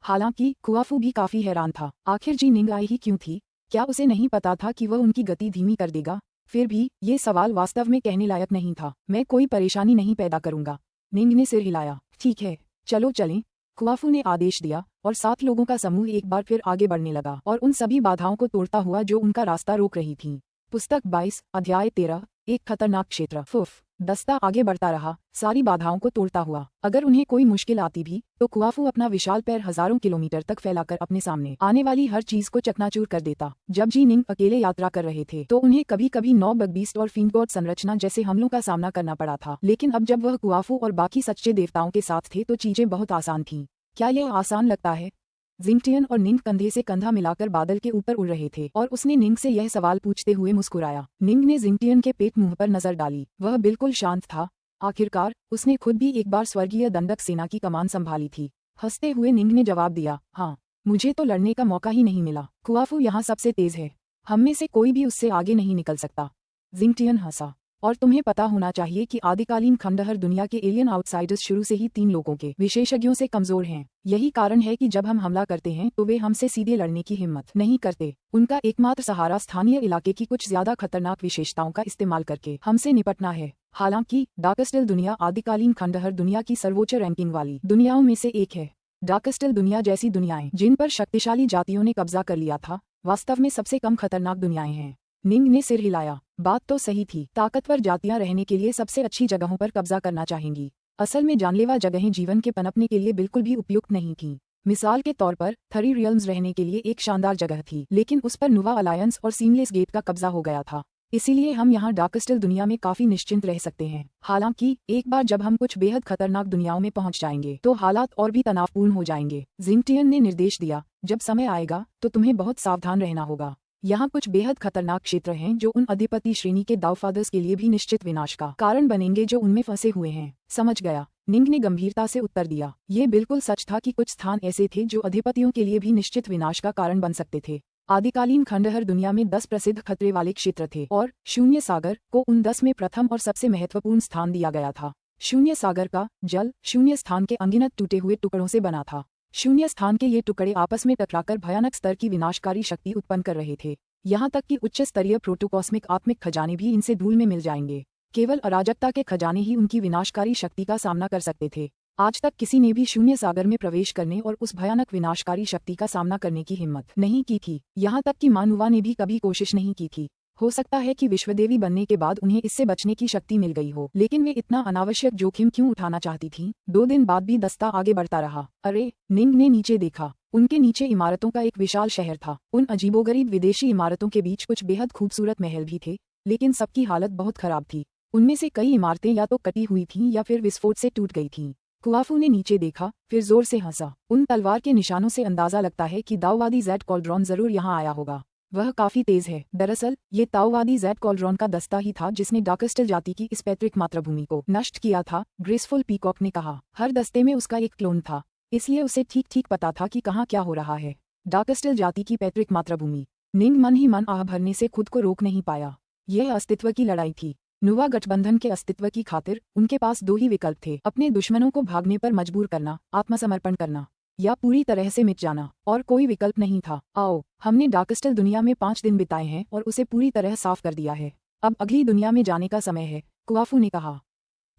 हालांकि कुआफू भी काफी हैरान था। आखिर जी निंग आई ही क्यों थी? क्या उसे नहीं पता था कि वह उनकी गति धीमी कर देगा? फिर भी ये सवाल वास्तव में कहने लायक नहीं था। मैं कोई परेशानी नहीं पैदा करूंगा। निंग ने सिर हिलाया। ठीक है, चलो चलें। कुआफू ने आदेश दिया और 7 लोगों का समूह एक बार फिर आगे बढ़ने लगा और उन सभी बाधाओं को तोड़ता हुआ जो उनका रास्ता रोक रही थीं। पुस्तक 22, अध्याय 13, एक खतरनाक क्षेत्र। फुफ, दस्ता आगे बढ़ता रहा, सारी बाधाओं को तोड़ता हुआ। अगर उन्हें कोई मुश्किल आती भी तो कुआफू अपना विशाल पैर हजारों किलोमीटर तक फैलाकर अपने सामने आने वाली हर चीज को चकनाचूर कर देता। जब जी निंग अकेले यात्रा कर रहे थे तो उन्हें कभी कभी 9 बगबीस्ट और फिंगगॉड संरचना जैसे हमलों का सामना करना पड़ा था, लेकिन अब जब वह कुआफू और बाकी सच्चे देवताओं के साथ थे तो चीजें बहुत आसान थीं। क्या यह आसान लगता है? जिंगटियन और निंग कंधे से कंधा मिलाकर बादल के ऊपर उड़ रहे थे और उसने निंग से यह सवाल पूछते हुए मुस्कुराया। निंग ने जिंगटियन के पेट मुंह पर नजर डाली। वह बिल्कुल शांत था। आखिरकार उसने खुद भी एक बार स्वर्गीय दंडक सेना की कमान संभाली थी। हंसते हुए निंग ने जवाब दिया, हाँ, मुझे तो लड़ने का मौका ही नहीं मिला। कुआफू यहाँ सबसे तेज है। हम में से कोई भी उससे आगे नहीं निकल सकता। जिंगटियन हंसा। और तुम्हें पता होना चाहिए कि आदिकालीन खंडहर दुनिया के एलियन आउटसाइडर्स शुरू से ही 3 लोगों के विशेषज्ञों से कमजोर हैं। यही कारण है कि जब हम हमला करते हैं तो वे हमसे सीधे लड़ने की हिम्मत नहीं करते। उनका एकमात्र सहारा स्थानीय इलाके की कुछ ज्यादा खतरनाक विशेषताओं का इस्तेमाल करके हमसे निपटना है। हालांकि डार्कस्टिल दुनिया आदिकालीन खंडहर दुनिया की सर्वोच्च रैंकिंग वाली दुनियाओं में से एक है। डार्कस्टिल दुनिया जैसी दुनियाएं जिन पर शक्तिशाली जातियों ने कब्जा कर लिया था, वास्तव में सबसे कम खतरनाक दुनियाएं हैं। निंग ने सिर हिलाया। बात तो सही थी। ताकतवर जातियां रहने के लिए सबसे अच्छी जगहों पर कब्जा करना चाहेंगी। असल में जानलेवा जगहें जीवन के पनपने के लिए बिल्कुल भी उपयुक्त नहीं थीं। मिसाल के तौर पर थरी रियल्म्स रहने के लिए एक शानदार जगह थी, लेकिन उस पर नुवा अलायंस और सीमलेस गेट का कब्जा हो गया था। इसीलिए हम यहाँ डार्कस्टिल दुनिया में काफी निश्चिंत रह सकते हैं। हालांकि एक बार जब हम कुछ बेहद खतरनाक दुनियाओं में पहुंच जाएंगे तो हालात और भी तनावपूर्ण हो जाएंगे। जिंगटियन ने निर्देश दिया, जब समय आएगा तो तुम्हें बहुत सावधान रहना होगा। यहाँ कुछ बेहद खतरनाक क्षेत्र हैं जो उन अधिपति श्रेणी के दाओफादर्स के लिए भी निश्चित विनाश का कारण बनेंगे जो उनमें फंसे हुए हैं। समझ गया, निंग ने गंभीरता से उत्तर दिया। ये बिल्कुल सच था कि कुछ स्थान ऐसे थे जो अधिपतियों के लिए भी निश्चित विनाश का कारण बन सकते थे। आदिकालीन खंडहर दुनिया में 10 प्रसिद्ध खतरे वाले क्षेत्र थे और शून्य सागर को उन 10 में प्रथम और सबसे महत्वपूर्ण स्थान दिया गया था। शून्य सागर का जल शून्य स्थान के अनगिनत टूटे हुए टुकड़ों से बना था। शून्य स्थान के ये टुकड़े आपस में टकराकर भयानक स्तर की विनाशकारी शक्ति उत्पन्न कर रहे थे। यहाँ तक कि उच्च स्तरीय प्रोटोकॉस्मिक आत्मिक खजाने भी इनसे धूल में मिल जाएंगे। केवल अराजकता के खजाने ही उनकी विनाशकारी शक्ति का सामना कर सकते थे। आज तक किसी ने भी शून्य सागर में प्रवेश करने और उस भयानक विनाशकारी शक्ति का सामना करने की हिम्मत नहीं की थी। यहाँ तक कि मानुवा ने भी कभी कोशिश नहीं की थी। हो सकता है कि विश्वदेवी बनने के बाद उन्हें इससे बचने की शक्ति मिल गई हो, लेकिन वे इतना अनावश्यक जोखिम क्यों उठाना चाहती थीं? 2 दिन बाद भी दस्ता आगे बढ़ता रहा। अरे, निंग ने नीचे देखा। उनके नीचे इमारतों का एक विशाल शहर था। उन अजीबोगरीब विदेशी इमारतों के बीच कुछ बेहद खूबसूरत महल भी थे, लेकिन सबकी हालत बहुत खराब थी। उनमें से कई इमारतें या तो कटी हुई थीं या फिर विस्फोट से टूट गई थीं। कुआफू ने नीचे देखा, फिर जोर से हंसा। उन तलवार के निशानों से अंदाजा लगता है कि दाऊवादी ज़ैड कॉल्ड्रॉन जरूर यहाँ आया होगा। वह काफी तेज है। दरअसल ये ताओवादी ज़ैड कॉल्ड्रॉन का दस्ता ही था जिसने डार्कस्टल जाति की इस पैतृक मातृभूमि को नष्ट किया था, ग्रेसफुल पीकॉक ने कहा। हर दस्ते में उसका एक क्लोन था, इसलिए उसे ठीक ठीक पता था कि कहाँ क्या हो रहा है। डार्कस्टल जाति की पैतृक मातृभूमि। निंग मन ही मन आह भरने से खुद को रोक नहीं पाया। यह अस्तित्व की लड़ाई थी। नुवा गठबंधन के अस्तित्व की खातिर उनके पास दो ही विकल्प थे, अपने दुश्मनों को भागने पर मजबूर करना, आत्मसमर्पण करना, या पूरी तरह से मिट जाना। और कोई विकल्प नहीं था। आओ, हमने डार्कस्टल दुनिया में 5 दिन बिताए हैं और उसे पूरी तरह साफ कर दिया है। अब अगली दुनिया में जाने का समय है, कुआफू ने कहा।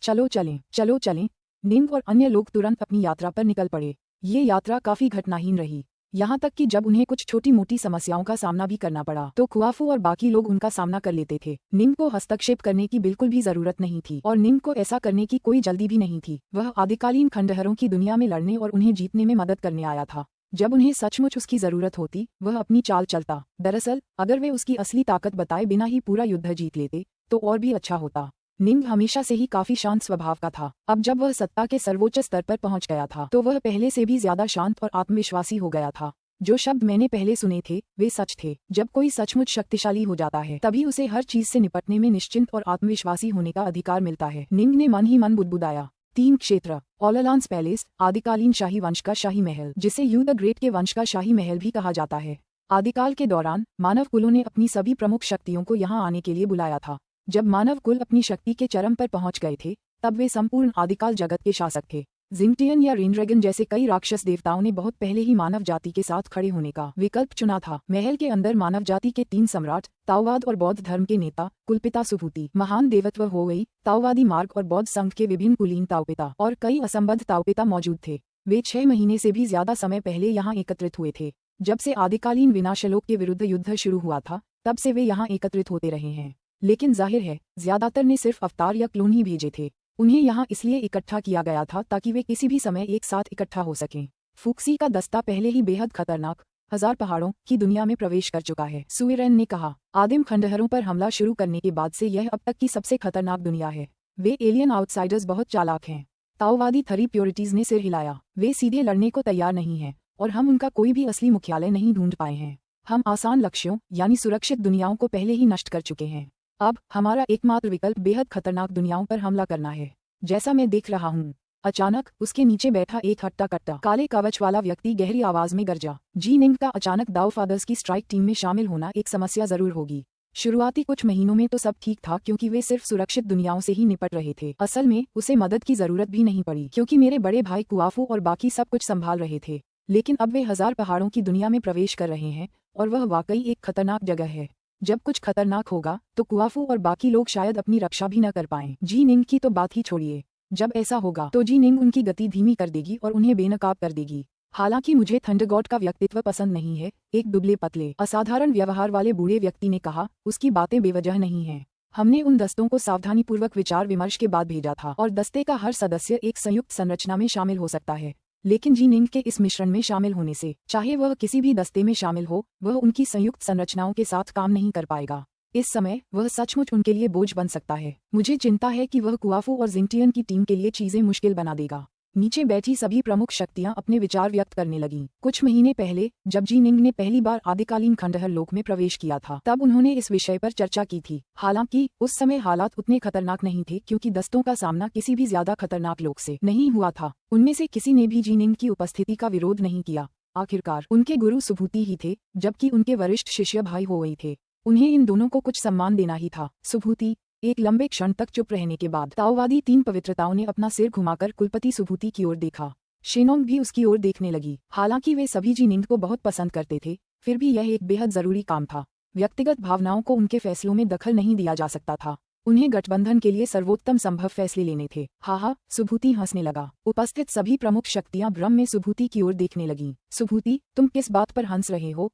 चलो चलें, चलो चलें। निंग और अन्य लोग तुरंत अपनी यात्रा पर निकल पड़े। ये यात्रा काफी घटनाहीन रही, यहाँ तक कि जब उन्हें कुछ छोटी मोटी समस्याओं का सामना भी करना पड़ा तो कुआफू और बाकी लोग उनका सामना कर लेते थे। निंग को हस्तक्षेप करने की बिल्कुल भी जरूरत नहीं थी और निंग को ऐसा करने की कोई जल्दी भी नहीं थी। वह आदिकालीन खंडहरों की दुनिया में लड़ने और उन्हें जीतने में मदद करने आया था। जब उन्हें सचमुच उसकी जरूरत होती वह अपनी चाल चलता। दरअसल अगर वे उसकी असली ताकत बताए बिना ही पूरा युद्ध जीत लेते तो और भी अच्छा होता। निंग हमेशा से ही काफी शांत स्वभाव का था। अब जब वह सत्ता के सर्वोच्च स्तर पर पहुंच गया था तो वह पहले से भी ज्यादा शांत और आत्मविश्वासी हो गया था। जो शब्द मैंने पहले सुने थे वे सच थे। जब कोई सचमुच शक्तिशाली हो जाता है तभी उसे हर चीज से निपटने में निश्चिंत और आत्मविश्वासी होने का अधिकार मिलता है। निंग ने मन ही मन बुदबुदाया। 3 क्षेत्र, ऑललांस पैलेस, आदिकालीन शाही वंश का शाही महल, जिसे यू द ग्रेट के वंश का शाही महल भी कहा जाता है। आदिकाल के दौरान मानव कुलों ने अपनी सभी प्रमुख शक्तियों को यहाँ आने के लिए बुलाया था। जब मानव कुल अपनी शक्ति के चरम पर पहुंच गए थे तब वे संपूर्ण आदिकाल जगत के शासक थे। जिंगटियन या रेनड्रैगन जैसे कई राक्षस देवताओं ने बहुत पहले ही मानव जाति के साथ खड़े होने का विकल्प चुना था। महल के अंदर मानव जाति के 3 सम्राट, ताओवाद और बौद्ध धर्म के नेता, कुलपिता सुभूति, महान देवत्व हो गई, ताओवादी मार्ग और बौद्ध संघ के विभिन्न कुलीन ताओपिता और कई असंबद्ध ताओपिता मौजूद थे। वे 6 महीने से भी ज्यादा समय पहले यहाँ एकत्रित हुए थे। जब से आदिकालीन विनाशलोक के विरुद्ध युद्ध शुरू हुआ था तब से वे यहाँ एकत्रित होते रहे हैं। लेकिन जाहिर है ज्यादातर ने सिर्फ अवतार या क्लोन ही भेजे थे। उन्हें यहाँ इसलिए इकट्ठा किया गया था ताकि वे किसी भी समय एक साथ इकट्ठा हो सकें। फूक्सी का दस्ता पहले ही बेहद खतरनाक 1000 पहाड़ों की दुनिया में प्रवेश कर चुका है, सुएरेन ने कहा। आदिम खंडहरों पर हमला शुरू करने के बाद से यह अब तक की सबसे खतरनाक दुनिया है। वे एलियन आउटसाइडर्स बहुत चालाक हैं। ताओवादी थरी प्योरिटीज ने सिर हिलाया। वे सीधे लड़ने को तैयार नहीं हैं और हम उनका कोई भी असली मुख्यालय नहीं ढूंढ पाए हैं। हम आसान लक्ष्यों यानी सुरक्षित दुनियाओं को पहले ही नष्ट कर चुके हैं। अब हमारा एकमात्र विकल्प बेहद खतरनाक दुनियाओं पर हमला करना है। जैसा मैं देख रहा हूँ। अचानक उसके नीचे बैठा एक हट्टा कट्टा काले कवच वाला व्यक्ति गहरी आवाज में गरजा। जी निंग का अचानक दाओ फादर्स की स्ट्राइक टीम में शामिल होना एक समस्या जरूर होगी। शुरुआती कुछ महीनों में तो सब ठीक था क्योंकि वे सिर्फ सुरक्षित दुनियाओं से ही निपट रहे थे। असल में उसे मदद की जरूरत भी नहीं पड़ी क्योंकि मेरे बड़े भाई कुआफू और बाकी सब कुछ संभाल रहे थे। लेकिन अब वे 1000 पहाड़ों की दुनिया में प्रवेश कर रहे हैं और वह वाकई एक खतरनाक जगह है। जब कुछ खतरनाक होगा तो कुआफू और बाकी लोग शायद अपनी रक्षा भी न कर पाएं। जी निंग की तो बात ही छोड़िए। जब ऐसा होगा तो जी निंग उनकी गति धीमी कर देगी और उन्हें बेनकाब कर देगी। हालांकि मुझे थंडरगॉड का व्यक्तित्व पसंद नहीं है, एक दुबले पतले असाधारण व्यवहार वाले बूढ़े व्यक्ति ने कहा। उसकी बातें बेवजह नहीं हैं। हमने उन दस्तों को सावधानीपूर्वक विचार विमर्श के बाद भेजा था और दस्ते का हर सदस्य एक संयुक्त संरचना में शामिल हो सकता है। लेकिन जी निंग के इस मिश्रण में शामिल होने से चाहे वह किसी भी दस्ते में शामिल हो वह उनकी संयुक्त संरचनाओं के साथ काम नहीं कर पाएगा। इस समय वह सचमुच उनके लिए बोझ बन सकता है। मुझे चिंता है कि वह कुआफू और जिंगटियन की टीम के लिए चीजें मुश्किल बना देगा। नीचे बैठी सभी प्रमुख शक्तियां अपने विचार व्यक्त करने लगीं। कुछ महीने पहले जब जी निंग ने पहली बार आदिकालीन खंडहर लोक में प्रवेश किया था तब उन्होंने इस विषय पर चर्चा की थी। हालांकि उस समय हालात उतने खतरनाक नहीं थे क्योंकि दस्तों का सामना किसी भी ज्यादा खतरनाक लोक से नहीं हुआ था। उनमें से किसी ने भी जी निंग की उपस्थिति का विरोध नहीं किया। आखिरकार उनके गुरु सुभूति ही थे जबकि उनके वरिष्ठ शिष्य भाई हो गई थे। उन्हें इन दोनों को कुछ सम्मान देना ही था। सुभूति। एक लंबे क्षण तक चुप रहने के बाद ताओवादी 3 पवित्रताओं ने अपना सिर घुमाकर कुलपति सुभूति की ओर देखा। शेनोंग भी उसकी ओर देखने लगी। हालांकि वे सभी जी निंग को बहुत पसंद करते थे फिर भी यह एक बेहद जरूरी काम था। व्यक्तिगत भावनाओं को उनके फैसलों में दखल नहीं दिया जा सकता था। उन्हें गठबंधन के लिए सर्वोत्तम संभव फैसले लेने थे। हा, सुभूति हंसने लगा। उपस्थित सभी प्रमुख शक्तियां भ्रम में सुभूति की ओर देखने लगीं। सुभूति, तुम किस बात पर हंस रहे हो?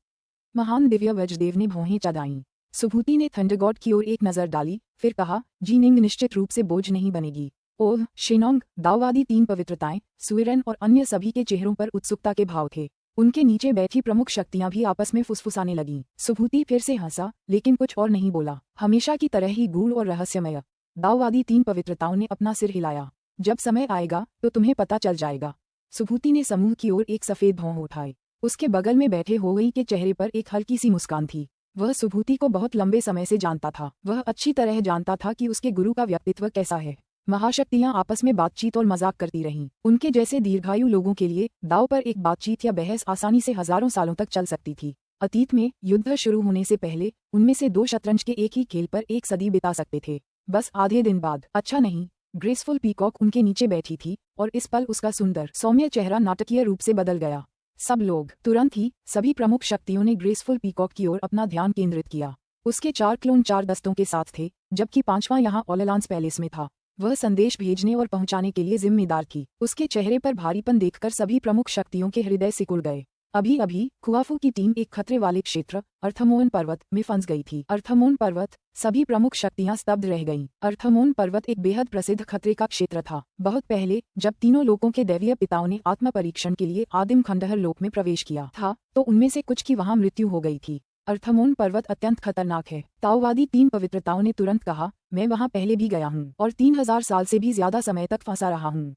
महान दिव्य वज्रदेव ने भौहें चढ़ाईं। सुभूति ने थंडरगॉड की ओर एक नजर डाली, फिर कहा, जी निंग निश्चित रूप से बोझ नहीं बनेगी। ओह, शेनोंग, दाओवादी 3 पवित्रताएं, सुएरेन और अन्य सभी के चेहरों पर उत्सुकता के भाव थे। उनके नीचे बैठी प्रमुख शक्तियां भी आपस में फुसफुसाने लगीं। सुभूति फिर से हंसा, लेकिन कुछ और नहीं बोला। हमेशा की तरह ही गूढ़ और रहस्यमय। दाओवादी 3 पवित्रताओं ने अपना सिर हिलाया। जब समय आएगा तो तुम्हें पता चल जाएगा। सुभूति ने समूह की ओर एक सफेद भौं उठाई। उसके बगल में बैठे होवई के चेहरे पर एक हल्की सी मुस्कान थी। वह सुभूति को बहुत लंबे समय से जानता था। वह अच्छी तरह जानता था कि उसके गुरु का व्यक्तित्व कैसा है। महाशक्तियां आपस में बातचीत और मजाक करती रहीं। उनके जैसे दीर्घायु लोगों के लिए दांव पर एक बातचीत या बहस आसानी से हजारों सालों तक चल सकती थी। अतीत में युद्ध शुरू होने से पहले उनमें से दो शतरंज के एक ही खेल पर एक सदी बिता सकते थे, बस आधे दिन बाद। अच्छा नहीं, ग्रेसफुल पीकॉक उनके नीचे बैठी थी और इस पल उसका सुंदर सौम्य चेहरा नाटकीय रूप से बदल गया। सब लोग तुरंत ही, सभी प्रमुख शक्तियों ने ग्रेसफुल पीकॉक की ओर अपना ध्यान केंद्रित किया। उसके 4 क्लोन 4 दस्तों के साथ थे, जबकि 5वां यहाँ ऑललांस पैलेस में था। वह संदेश भेजने और पहुंचाने के लिए जिम्मेदार थी। उसके चेहरे पर भारीपन देखकर सभी प्रमुख शक्तियों के हृदय सिकुड़ गए। अभी अभी खुआफू की टीम एक खतरे वाले क्षेत्र अर्थमोन पर्वत में फंस गई थी। अर्थमोन पर्वत, सभी प्रमुख शक्तियां स्तब्ध रह गईं। अर्थमोन पर्वत एक बेहद प्रसिद्ध खतरे का क्षेत्र था। बहुत पहले जब तीनों लोगों के दैवीय पिताओं ने आत्म परीक्षण के लिए आदिम खंडहर लोक में प्रवेश किया था, तो उनमें से कुछ की वहां मृत्यु हो गई थी। अर्थमोन पर्वत अत्यंत खतरनाक है। ताओवादी 3 पवित्रताओं ने तुरंत कहा, मैं वहां पहले भी गया हूँ और 3000 साल से भी ज्यादा समय तक फंसा रहा हूँ।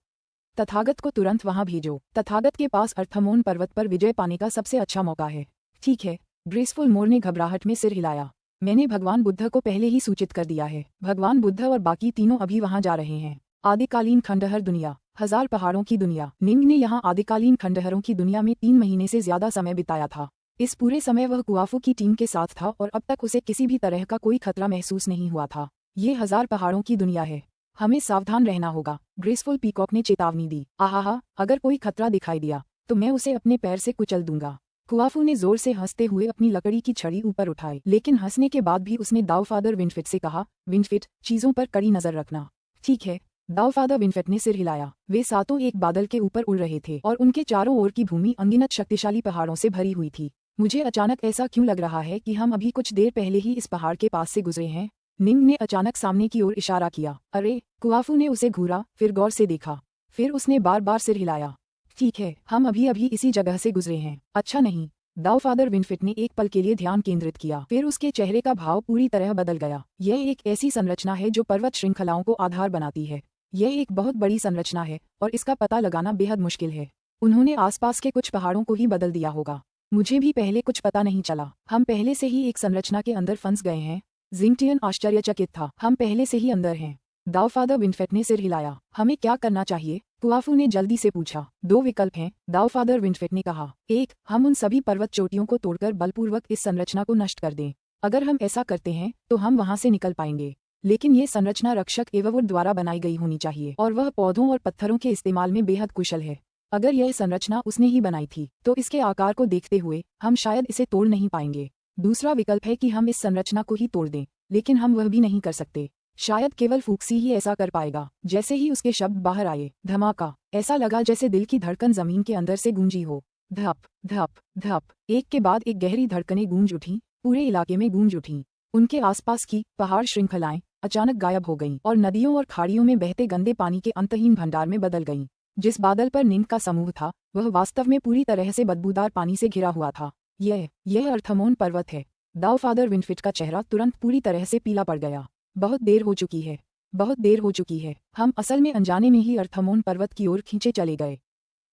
तथागत को तुरंत वहां भेजो। तथागत के पास अर्थमोन पर्वत पर विजय पाने का सबसे अच्छा मौका है। ठीक है, ग्रेसफुल मोर ने घबराहट में सिर हिलाया। मैंने भगवान बुद्ध को पहले ही सूचित कर दिया है। भगवान बुद्ध और बाकी तीनों अभी वहां जा रहे हैं। आदिकालीन खंडहर दुनिया, 1000 पहाड़ों की दुनिया। निंग ने यहाँ आदिकालीन खंडहरों की दुनिया में 3 महीने से ज्यादा समय बिताया था। इस पूरे समय वह कुआफू की टीम के साथ था और अब तक उसे किसी भी तरह का कोई खतरा महसूस नहीं हुआ था। ये 1000 पहाड़ों की दुनिया है, हमें सावधान रहना होगा, ग्रेसफुल पीकॉक ने चेतावनी दी। आहा, अगर कोई खतरा दिखाई दिया तो मैं उसे अपने पैर से कुचल दूंगा। कुआफू ने जोर से हंसते हुए अपनी लकड़ी की छड़ी ऊपर उठाई, लेकिन हंसने के बाद भी उसने दाऊफादर विंडफिट से कहा, विंडफिट, चीजों पर कड़ी नजर रखना। ठीक है, दाऊफादर विंडफिट ने सिर हिलाया। वे सातों एक बादल के ऊपर उड़ रहे थे और उनके चारों ओर की भूमि अनगिनत शक्तिशाली पहाड़ों से भरी हुई थी। मुझे अचानक ऐसा क्यों लग रहा है कि हम अभी कुछ देर पहले ही इस पहाड़ के पास से गुजरे हैं? निंग ने अचानक सामने की ओर इशारा किया। अरे, कुआफू ने उसे घूरा, फिर गौर से देखा, फिर उसने बार बार सिर हिलाया। ठीक है, हम अभी अभी इसी जगह से गुजरे हैं। अच्छा नहीं, दाऊफादर विंडफिट ने एक पल के लिए ध्यान केंद्रित किया, फिर उसके चेहरे का भाव पूरी तरह बदल गया। यह एक ऐसी संरचना है जो पर्वत श्रृंखलाओं को आधार बनाती है। यह एक बहुत बड़ी संरचना है और इसका पता लगाना बेहद मुश्किल है। उन्होंने आसपास के कुछ पहाड़ों को ही बदल दिया होगा। मुझे भी पहले कुछ पता नहीं चला। हम पहले से ही एक संरचना के अंदर फंस गए हैं। जिंगटियन आश्चर्यचकित था। हम पहले से ही अंदर हैं। दाऊफादर विंडफिट ने सिर हिलाया। हमें क्या करना चाहिए? कुआफू ने जल्दी से पूछा। 2 विकल्प हैं, दाऊफादर विंडफिट ने कहा। 1, हम उन सभी पर्वत चोटियों को तोड़कर बलपूर्वक इस संरचना को नष्ट कर दें। अगर हम ऐसा करते हैं तो हम वहां से निकल पाएंगे, लेकिन ये संरचना रक्षक एववुड द्वारा बनाई गई होनी चाहिए और वह पौधों और पत्थरों के इस्तेमाल में बेहद कुशल है। अगर यह संरचना उसने ही बनाई थी तो इसके आकार को देखते हुए हम शायद इसे तोड़ नहीं पाएंगे। दूसरा विकल्प है कि हम इस संरचना को ही तोड़ दें, लेकिन हम वह भी नहीं कर सकते। शायद केवल फूक्सी ही ऐसा कर पाएगा। जैसे ही उसके शब्द बाहर आए, धमाका, ऐसा लगा जैसे दिल की धड़कन जमीन के अंदर से गूंजी हो। धप धप धप, एक के बाद एक गहरी धड़कनें गूंज उठीं, पूरे इलाके में गूंज उठीं। उनके आसपास की पहाड़ श्रृंखलाएं अचानक गायब हो गईं और नदियों और खाड़ियों में बहते गंदे पानी के अंतहीन भंडार में बदल गईं। जिस बादल पर निंग का समूह था वह वास्तव में पूरी तरह से बदबूदार पानी से घिरा हुआ था। यह अर्थमोन पर्वत है। दाऊफादर विंडफिट का चेहरा तुरंत पूरी तरह से पीला पड़ गया। बहुत देर हो चुकी है, बहुत देर हो चुकी है। हम असल में अनजाने में ही अर्थमोन पर्वत की ओर खींचे चले गए।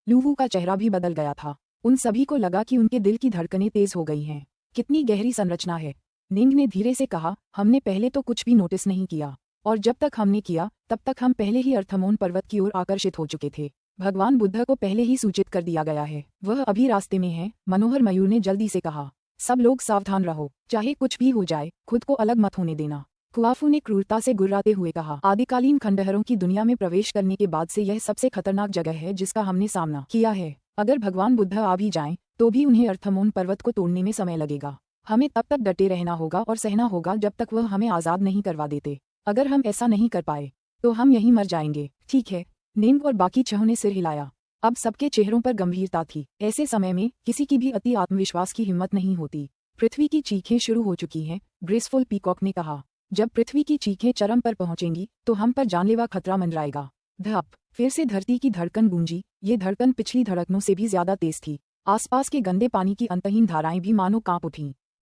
लूवू का चेहरा भी बदल गया था। उन सभी को लगा कि उनके दिल की धड़कनें तेज हो गई हैं। कितनी गहरी संरचना है, निंग ने धीरे से कहा। हमने पहले तो कुछ भी नोटिस नहीं किया, और जब तक हमने किया तब तक हम पहले ही अर्थमोन पर्वत की ओर आकर्षित हो चुके थे। भगवान बुद्ध को पहले ही सूचित कर दिया गया है, वह अभी रास्ते में है। मनोहर मयूर ने जल्दी से कहा। सब लोग सावधान रहो, चाहे कुछ भी हो जाए, खुद को अलग मत होने देना। कुआफू ने क्रूरता से गुर्राते हुए कहा। आदिकालीन खंडहरों की दुनिया में प्रवेश करने के बाद से यह सबसे खतरनाक जगह है जिसका हमने सामना किया है। अगर भगवान बुद्ध आ भी जाएं, तो भी उन्हें अर्थमोन पर्वत को तोड़ने में समय लगेगा। हमें तब तक डटे रहना होगा और सहना होगा जब तक वह हमें आजाद नहीं करवा देते। अगर हम ऐसा नहीं कर पाए तो हम यहीं मर जाएंगे। ठीक है, निंग और बाकी 6 ने सिर हिलाया। अब सबके चेहरों पर गंभीरता थी। ऐसे समय में किसी की भी अति आत्मविश्वास की हिम्मत नहीं होती। पृथ्वी की चीखें शुरू हो चुकी हैं, ग्रेसफुल पीकॉक ने कहा। जब पृथ्वी की चीखें चरम पर पहुंचेंगी तो हम पर जानलेवा खतरा मंडराएगा। धप, फिर से धरती की धड़कन गूंजी। ये धड़कन पिछली धड़कनों से भी ज्यादा तेज थी। आसपास के गंदे पानी की अंतहीन धाराएं भी मानो कांप उठीं।